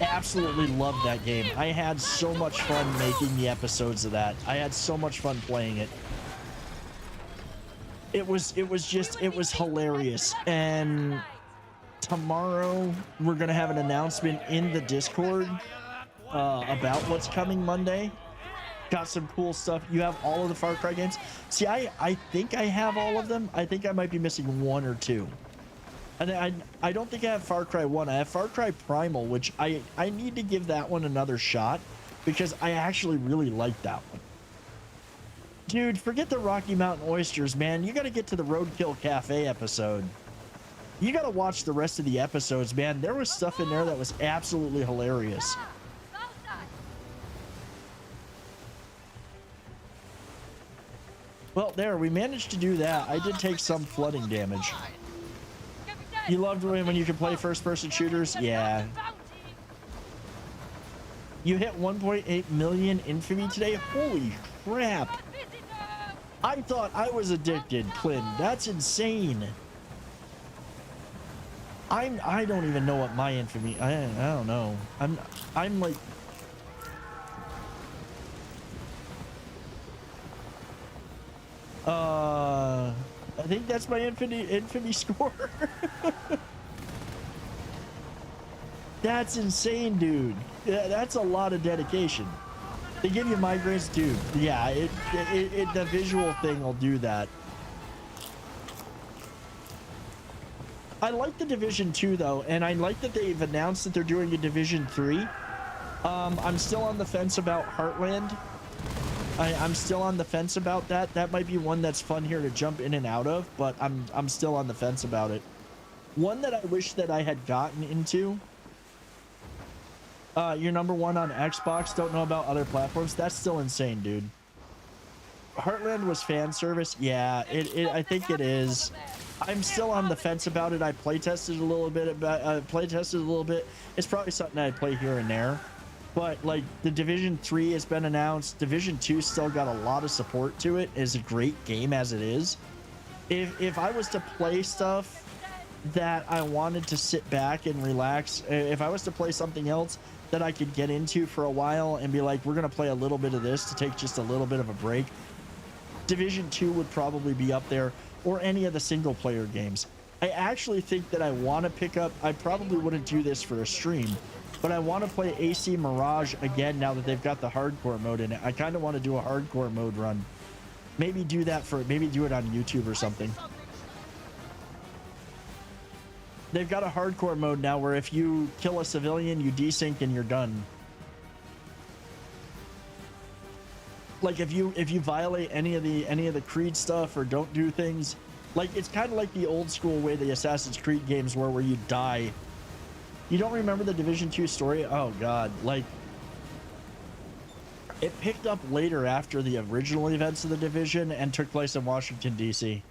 [SPEAKER 1] Absolutely loved that game. I had so much fun making the episodes of that. I had so much fun playing it. It was hilarious. And tomorrow we're gonna have an announcement in the Discord about what's coming Monday. Got some cool stuff. You have all of the Far Cry games. See, I think I have all of them. I think I might be missing one or two. And I don't think I have Far Cry 1. I have Far Cry Primal, which I need to give that one another shot because I actually really like that one. Dude, forget the Rocky Mountain Oysters, man. You got to get to the Roadkill Cafe episode. You got to watch the rest of the episodes, man. There was stuff in there that was absolutely hilarious. Well, there, we managed to do that. I did take some flooding damage. You loved when you could play first-person shooters? Yeah. You hit 1.8 million infamy today? Holy crap. I thought I was addicted, Clint. That's insane. I don't even know what my infamy. I don't know. I'm like. I think that's my infamy score. That's insane, dude. Yeah, that's a lot of dedication. They give you migraines, dude. Yeah, the visual thing will do that. I like the Division 2 though, and I like that they've announced that they're doing a Division 3. I'm still on the fence about Heartland. I'm still on the fence about that. That might be one that's fun here to jump in and out of, but I'm still on the fence about it. One that I wish that I had gotten into. You're number 1 on Xbox. Don't know about other platforms. That's still insane, dude. Heartland was fan service. Yeah, I think it is. I'm still on the fence about it. I playtested a little bit. It's probably something I play here and there. But like the Division 3 has been announced. Division 2 still got a lot of support to it. It's a great game as it is. If I was to play stuff that I wanted to sit back and relax, if I was to play something else that I could get into for a while and be like, we're gonna play a little bit of this to take just a little bit of a break, Division 2 would probably be up there, or any of the single player games. I actually think that I want to pick up, I probably wouldn't do this for a stream, but I want to play AC Mirage again now that they've got the hardcore mode in it. I kind of want to do a hardcore mode run. Maybe do that maybe do it on YouTube or something. They've got a hardcore mode now where if you kill a civilian, you desync and you're done. Like if you violate any of the Creed stuff or don't do things, like it's kind of like the old school way the Assassin's Creed games were, where you die. You don't remember the Division 2 story? Oh god, like it picked up later after the original events of the Division and took place in Washington, D.C.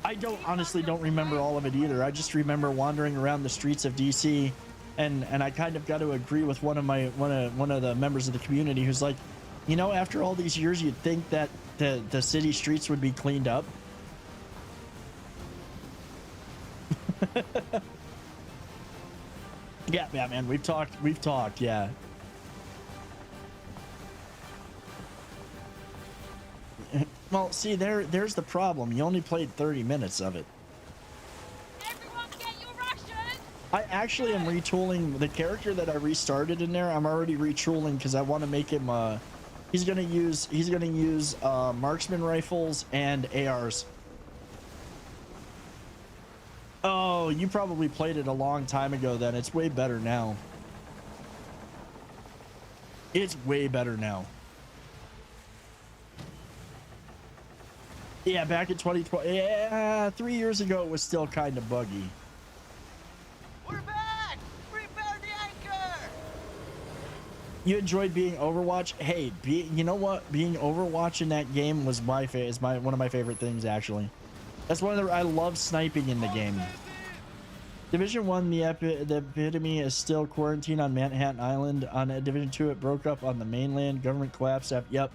[SPEAKER 1] I honestly don't remember all of it either. I just remember wandering around the streets of DC, and I kind of got to agree with one of the members of the community who's like, you know, after all these years, you'd think that the city streets would be cleaned up. Yeah, man, we've talked, yeah. Well, see, there's the problem. You only played 30 minutes of it.
[SPEAKER 9] Everyone get your rations!
[SPEAKER 1] I actually am retooling the character that I restarted in there. I'm already retooling because I want to make him he's gonna use marksman rifles and ARs. Oh, you probably played it a long time ago then. It's way better now. It's way better now. Yeah, back in 2012. Yeah, 3 years ago it was still kind of buggy.
[SPEAKER 6] We're back! Prepare the anchor!
[SPEAKER 1] You enjoyed being Overwatch? Hey, you know what? Being Overwatch in that game was one of my favorite things actually. That's I love sniping in the game. Division 1, the epitome is still quarantined on Manhattan Island. On Division 2, it broke up on the mainland. Government collapsed. Yep.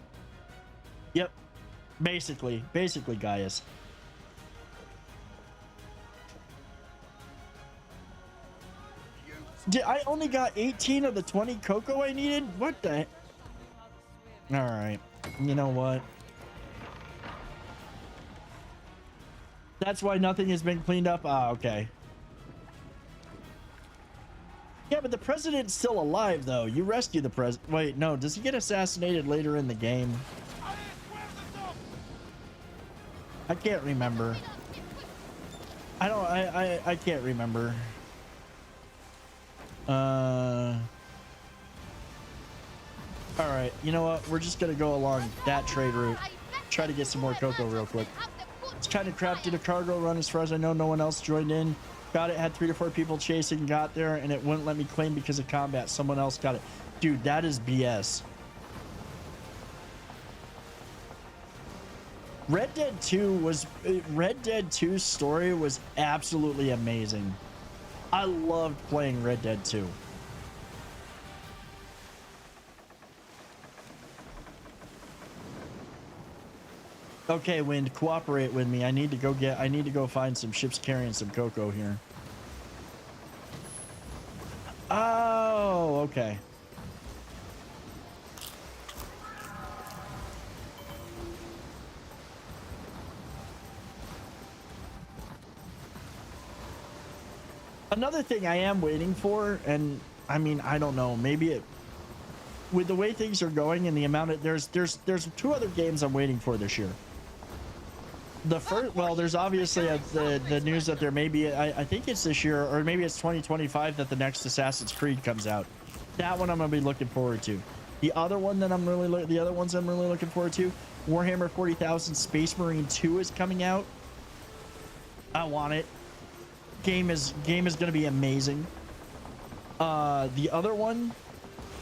[SPEAKER 1] Basically, Gaius. I only got 18 of the 20 cocoa I needed? What the heck? Alright. You know what? That's why nothing has been cleaned up? Ah, okay. Yeah, but the president's still alive, though. You rescue the president. Wait, no. Does he get assassinated later in the game? I can't remember. I can't remember. Alright, you know what? We're just gonna go along that trade route. Try to get some more cocoa real quick. It's kind of crap, did a cargo run as far as I know. No one else joined in. Got it, had 3 to 4 people chasing, got there, and it wouldn't let me claim because of combat. Someone else got it. Dude, that is BS. Red Dead 2's story was absolutely amazing. I loved playing Red Dead 2. Okay, Wind, cooperate with me. I need to go find some ships carrying some cocoa here. Oh, okay. Another thing I am waiting for, and I mean, I don't know, maybe it, with the way things are going and the amount of, there's 2 other games I'm waiting for this year. The first, well, there's obviously the news that there may be, I think it's this year, or maybe it's 2025 that the next Assassin's Creed comes out. That one I'm gonna be looking forward to. The other one that the other ones I'm really looking forward to, Warhammer 40,000 Space Marine 2 is coming out. I want it. Game is gonna be amazing. The other one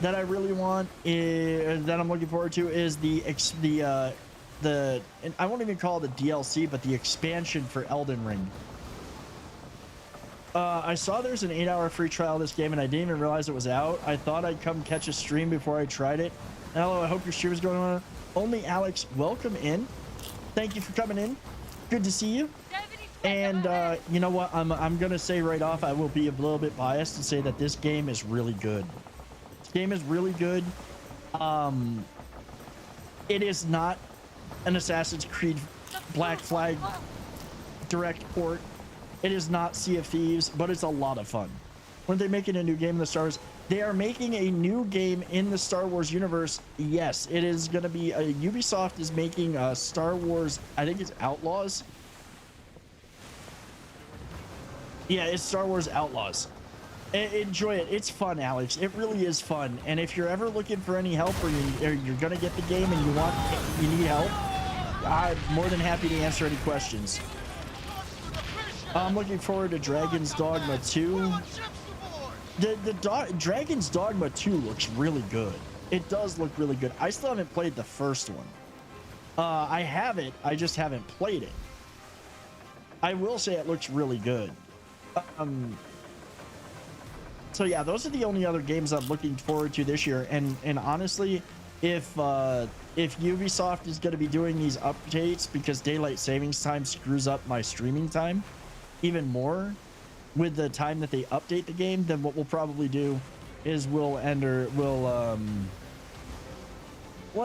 [SPEAKER 1] that I really want is, that I'm looking forward to, is the and I won't even call it the DLC, but the expansion for Elden Ring. I saw there's an 8-hour free trial of this game, and I didn't even realize it was out. I thought I'd come catch a stream before I tried it. Hello, I hope your stream is going on. Only Alex, welcome in. Thank you for coming in. Good to see you. And you know what? I'm gonna say right off, I will be a little bit biased and say that this game is really good. This game is really good. It is not an Assassin's Creed Black Flag direct port. It is not Sea of Thieves, but it's a lot of fun. When they're making a new game in the Star Wars, they are making a new game in the Star Wars universe. Yes, it is going to be Ubisoft is making a Star Wars, I think it's Outlaws. Yeah, it's Star Wars Outlaws. Enjoy it. It's fun, Alex. It really is fun. And if you're ever looking for any help, or you're gonna get the game and you need help, I'm more than happy to answer any questions. I'm looking forward to Dragon's Dogma 2. Dragon's Dogma 2 looks really good. It does look really good. I still haven't played the first one. I have it. I just haven't played it. I will say it looks really good. So yeah, those are the only other games I'm looking forward to this year. And honestly, if Ubisoft is going to be doing these updates because daylight savings time screws up my streaming time even more with the time that they update the game, then what we'll probably do is we'll end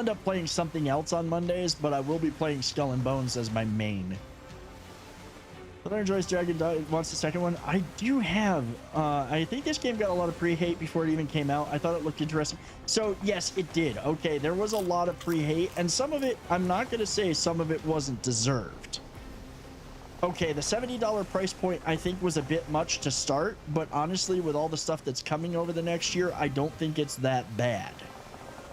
[SPEAKER 1] up playing something else on Mondays, but I will be playing Skull and Bones as my main. Brother enjoys Dragon wants the second one. I do have. I think this game got a lot of pre-hate before it even came out. I thought it looked interesting. So yes, it did. Okay, there was a lot of pre-hate, and some of it, I'm not gonna say some of it wasn't deserved. Okay, the $70 price point I think was a bit much to start, but honestly, with all the stuff that's coming over the next year, I don't think it's that bad.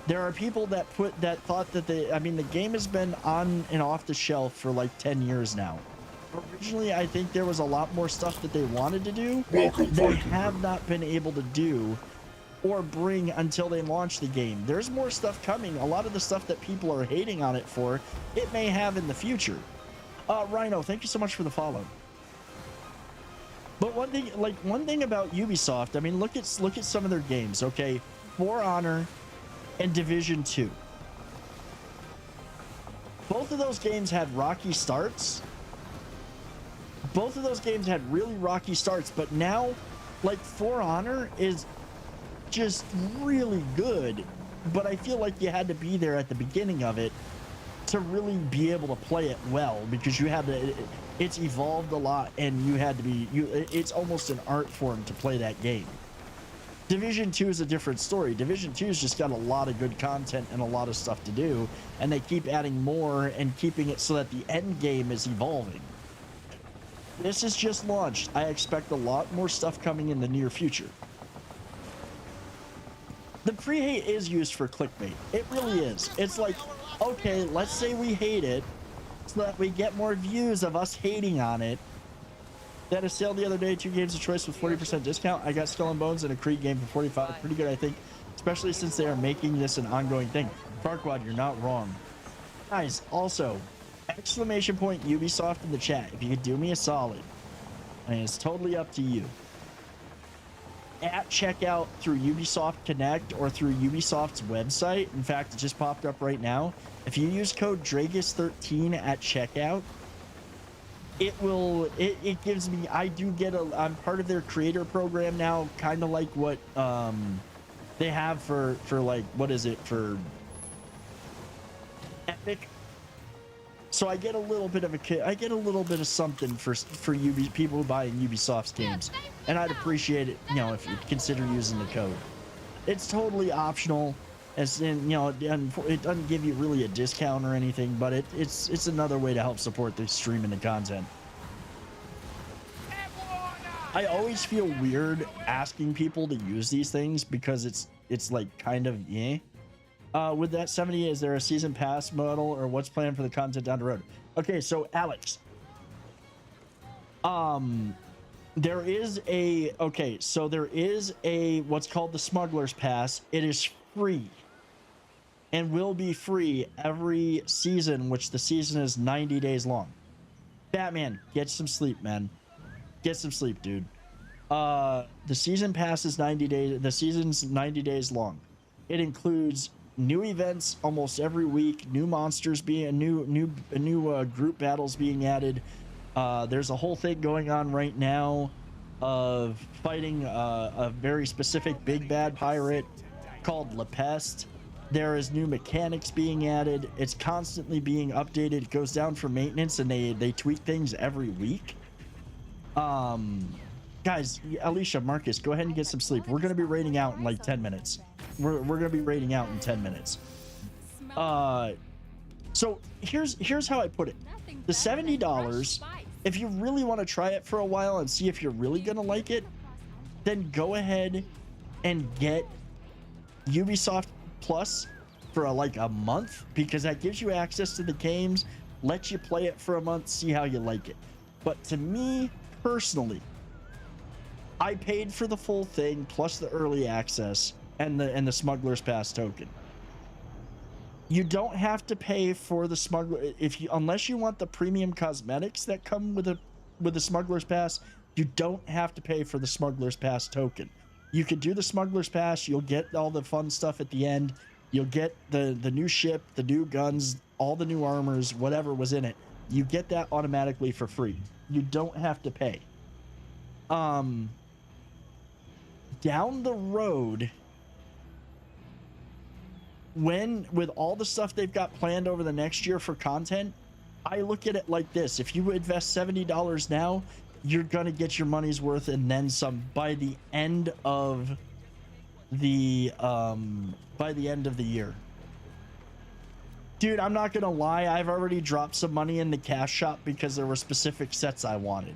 [SPEAKER 1] There are people that thought that the game has been on and off the shelf for like 10 years now. Originally, I think there was a lot more stuff that they wanted to do. They have not been able to do or bring until they launch the game. There's more stuff coming. A lot of the stuff that people are hating on it for, it may have in the future. Rhino, thank you so much for the follow. But one thing about Ubisoft, I mean, look at some of their games, okay? For Honor and Division 2. Both of those games had rocky starts. Both of those games had really rocky starts, but now, like, For Honor is just really good, but I feel like you had to be there at the beginning of it to really be able to play it well, because you had to, it's evolved a lot, and you had to be, it's almost an art form to play that game. Division 2 is a different story. Division 2's just got a lot of good content and a lot of stuff to do, and they keep adding more and keeping it so that the end game is evolving. This is just launched. I expect a lot more stuff coming in the near future. The pre-hate is used for clickbait. It really is. It's like, okay, let's say we hate it so that we get more views of us hating on it. They had a sale the other day, 2 games of choice with 40% discount. I got Skull and Bones and a Creed game for $45. Pretty good, I think, especially since they are making this an ongoing thing. Farquad, you're not wrong. Guys, also, exclamation point Ubisoft in the chat if you could do me a solid. I mean, it's totally up to you. at checkout through Ubisoft Connect or through Ubisoft's website. In fact, it just popped up right now. If you use code Dragus13 at checkout, it gives me, I'm part of their creator program now, kind of like what they have for like, what is it, for Epic. So I get a little bit of something for people buying Ubisoft's games, and I'd appreciate it, you know, if you consider using the code. It's totally optional, as in, you know, it doesn't give you really a discount or anything, but it's another way to help support the stream and the content. I always feel weird asking people to use these things because it's like kind of with that 70, is there a season pass model or what's planned for the content down the road? Okay, so Alex, there is a what's called the Smuggler's Pass. It is free and will be free every season, which the season is 90 days long. Batman, get some sleep, man. Get some sleep, dude. The season pass is 90 days. The season's 90 days long. It includes new events almost every week, new monsters being new group battles being added. There's a whole thing going on right now of fighting a very specific big bad pirate called La Peste. There is new mechanics being added. It's constantly being updated. It goes down for maintenance, and they tweak things every week. Guys, Alicia, Marcus, go ahead and get some sleep. We're gonna be raiding out in like 10 minutes. We're gonna be raiding out in 10 minutes. So here's how I put it. The $70, if you really want to try it for a while and see if you're really gonna like it, then go ahead and get Ubisoft Plus for like a month, because that gives you access to the games, lets you play it for a month, see how you like it. But to me personally, I paid for the full thing plus the early access and the Smuggler's Pass token. You don't have to pay for the unless you want the premium cosmetics that come with the Smuggler's Pass. You don't have to pay for the Smuggler's Pass token. You could do the Smuggler's Pass. You'll get all the fun stuff at the end. You'll get the new ship, the new guns, all the new armors, whatever was in it. You get that automatically for free. You don't have to pay. Down the road, with all the stuff they've got planned over the next year for content, I look at it like this. If you invest $70 now, you're gonna get your money's worth and then some by the end of the year. Dude, I'm not gonna lie, I've already dropped some money in the cash shop because there were specific sets I wanted.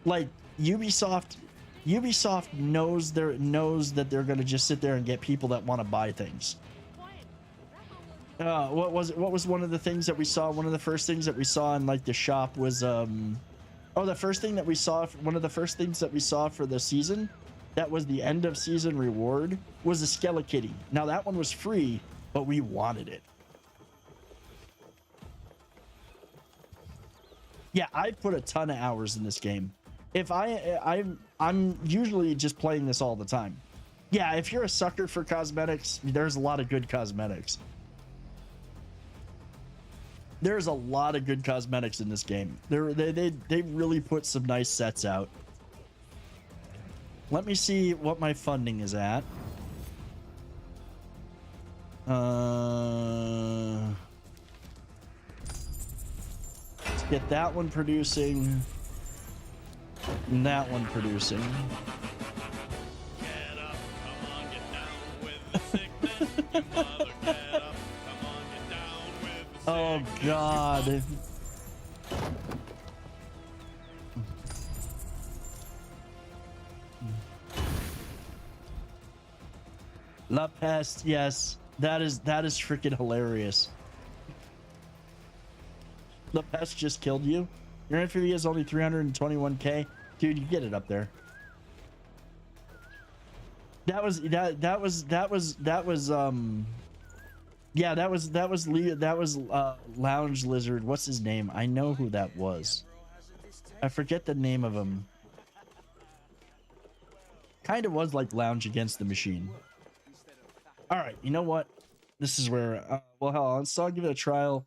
[SPEAKER 1] Like Ubisoft knows that they're gonna just sit there and get people that want to buy things. What was one of the things that we saw? One of the first things that we saw in like the shop was one of the first things that we saw for the season, that was the end of season reward, was the Skelikitty. Now that one was free, but we wanted it. Yeah, I put a ton of hours in this game. If I'm usually just playing this all the time. Yeah, if you're a sucker for cosmetics, there's a lot of good cosmetics. There's a lot of good cosmetics in this game. They really put some nice sets out. Let me see what my funding is at. Let's get that one producing. And that one producing.
[SPEAKER 3] Get up, come on, get down with the sickness. You mother, get up, come on, get down with the
[SPEAKER 1] Oh God. La Peste, yes. That is freaking hilarious. La Peste just killed you? Your FPV is only 321k. Dude, you get it up there. That was Lounge Lizard. What's his name? I know who that was. I forget the name of him. kind of was like Lounge Against the Machine. All right, you know what? This is where, well, hell, I'll give it a trial.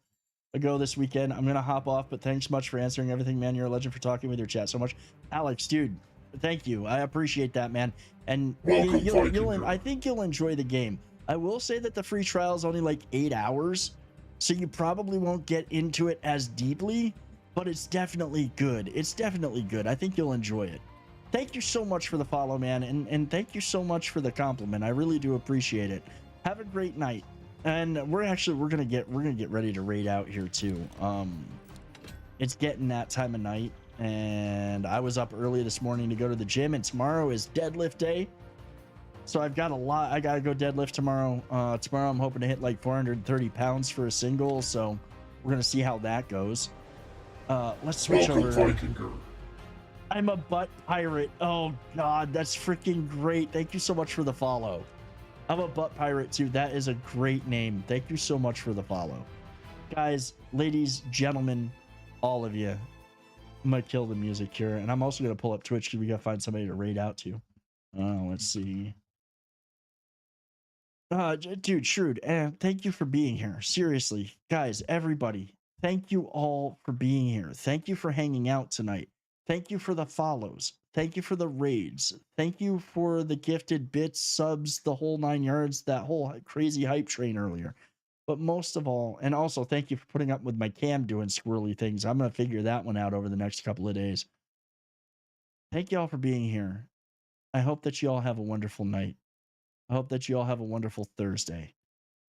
[SPEAKER 1] A go this weekend. I'm gonna hop off, but thanks much for answering everything, man. You're a legend for talking with your chat so much. Alex, dude, thank you. I appreciate that, man. And I think you'll enjoy the game. I will say that the free trial is only like 8 hours, so you probably won't get into it as deeply, but it's definitely good. It's definitely good. I think you'll enjoy it. Thank you so much for the follow, man, and thank you so much for the compliment. I really do appreciate it. Have a great night. And we're gonna get ready to raid out here too. It's getting that time of night, and I was up early this morning to go to the gym, and tomorrow is deadlift day. So I've got a lot. I gotta go deadlift tomorrow. Tomorrow I'm hoping to hit like 430 pounds for a single. So we're gonna see how that goes. Let's switch over. I'm a butt pirate. Oh God, that's freaking great. Thank you so much for the follow. I'm a butt pirate too. That is a great name. Thank you so much for the follow. Guys, ladies, gentlemen, all of you. I'm gonna kill the music here, and I'm also gonna pull up Twitch because we gotta find somebody to raid out to. Let's see. Dude, Shrewd, thank you for being here. Seriously, guys, everybody, thank you all for being here. Thank you for hanging out tonight. Thank you for the follows. Thank you for the raids. Thank you for the gifted bits, subs, the whole 9 yards, that whole crazy hype train earlier. But most of all, and also thank you for putting up with my cam doing squirrely things. I'm going to figure that one out over the next couple of days. Thank you all for being here. I hope that you all have a wonderful night. I hope that you all have a wonderful Thursday.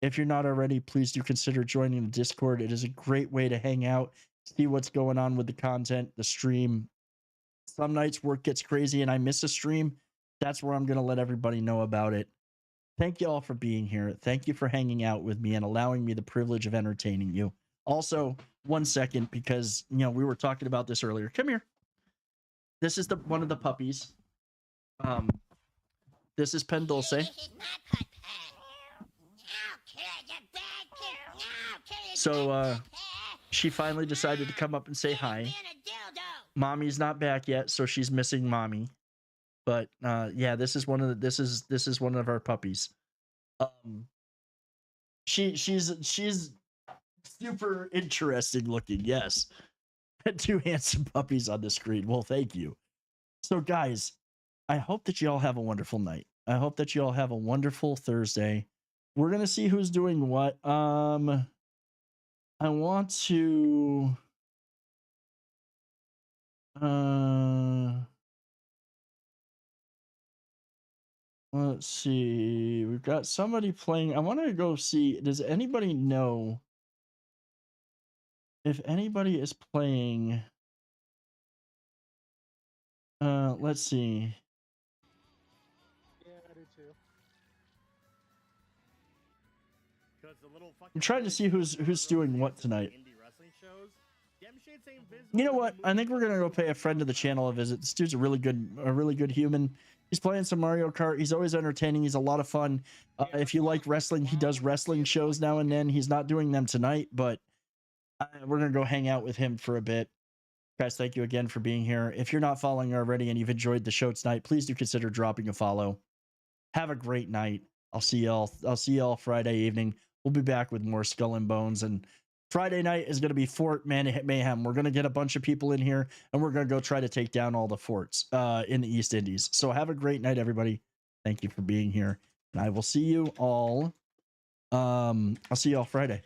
[SPEAKER 1] If you're not already, please do consider joining the Discord. It is a great way to hang out, see what's going on with the content, the stream. Some nights work gets crazy and I miss a stream. That's where I'm going to let everybody know about it. Thank you all for being here. Thank you for hanging out with me and allowing me the privilege of entertaining you. Also, 1 second, because, you know, we were talking about this earlier. Come here. This is one of the puppies. This is Pendulce. So, she finally decided to come up and say hi. Mommy's not back yet, so she's missing mommy. But yeah, this is one of our puppies. She's super interesting looking. Yes, two handsome puppies on the screen. Well, thank you. So guys, I hope that you all have a wonderful night. I hope that you all have a wonderful Thursday. We're gonna see who's doing what. I want to. Let's see. We've got somebody playing. I want to go see. Does anybody know if anybody is playing? Let's see.
[SPEAKER 7] Yeah, I do too.
[SPEAKER 1] I'm trying to see who's doing what tonight. You know what? I think we're gonna go pay a friend of the channel a visit. This dude's a really good human. He's playing some Mario Kart. He's always entertaining. He's a lot of fun. If you like wrestling, he does wrestling shows now and then. He's not doing them tonight, but we're gonna go hang out with him for a bit. Guys, thank you again for being here. If you're not following already and you've enjoyed the show tonight, please do consider dropping a follow. Have a great night. I'll see y'all Friday evening. We'll be back with more Skull and Bones, and Friday night is going to be Fort Mayhem. We're going to get a bunch of people in here, and we're going to go try to take down all the forts in the East Indies. So have a great night, everybody. Thank you for being here, and I will see you all. I'll see you all Friday.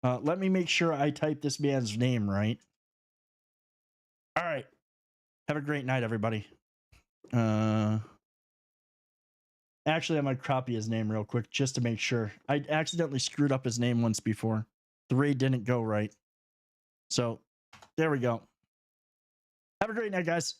[SPEAKER 1] Let me make sure I type this man's name right. All right. Have a great night, everybody. Actually, I'm going to copy his name real quick just to make sure. I accidentally screwed up his name once before. The raid didn't go right. So, there we go. Have a great night, guys.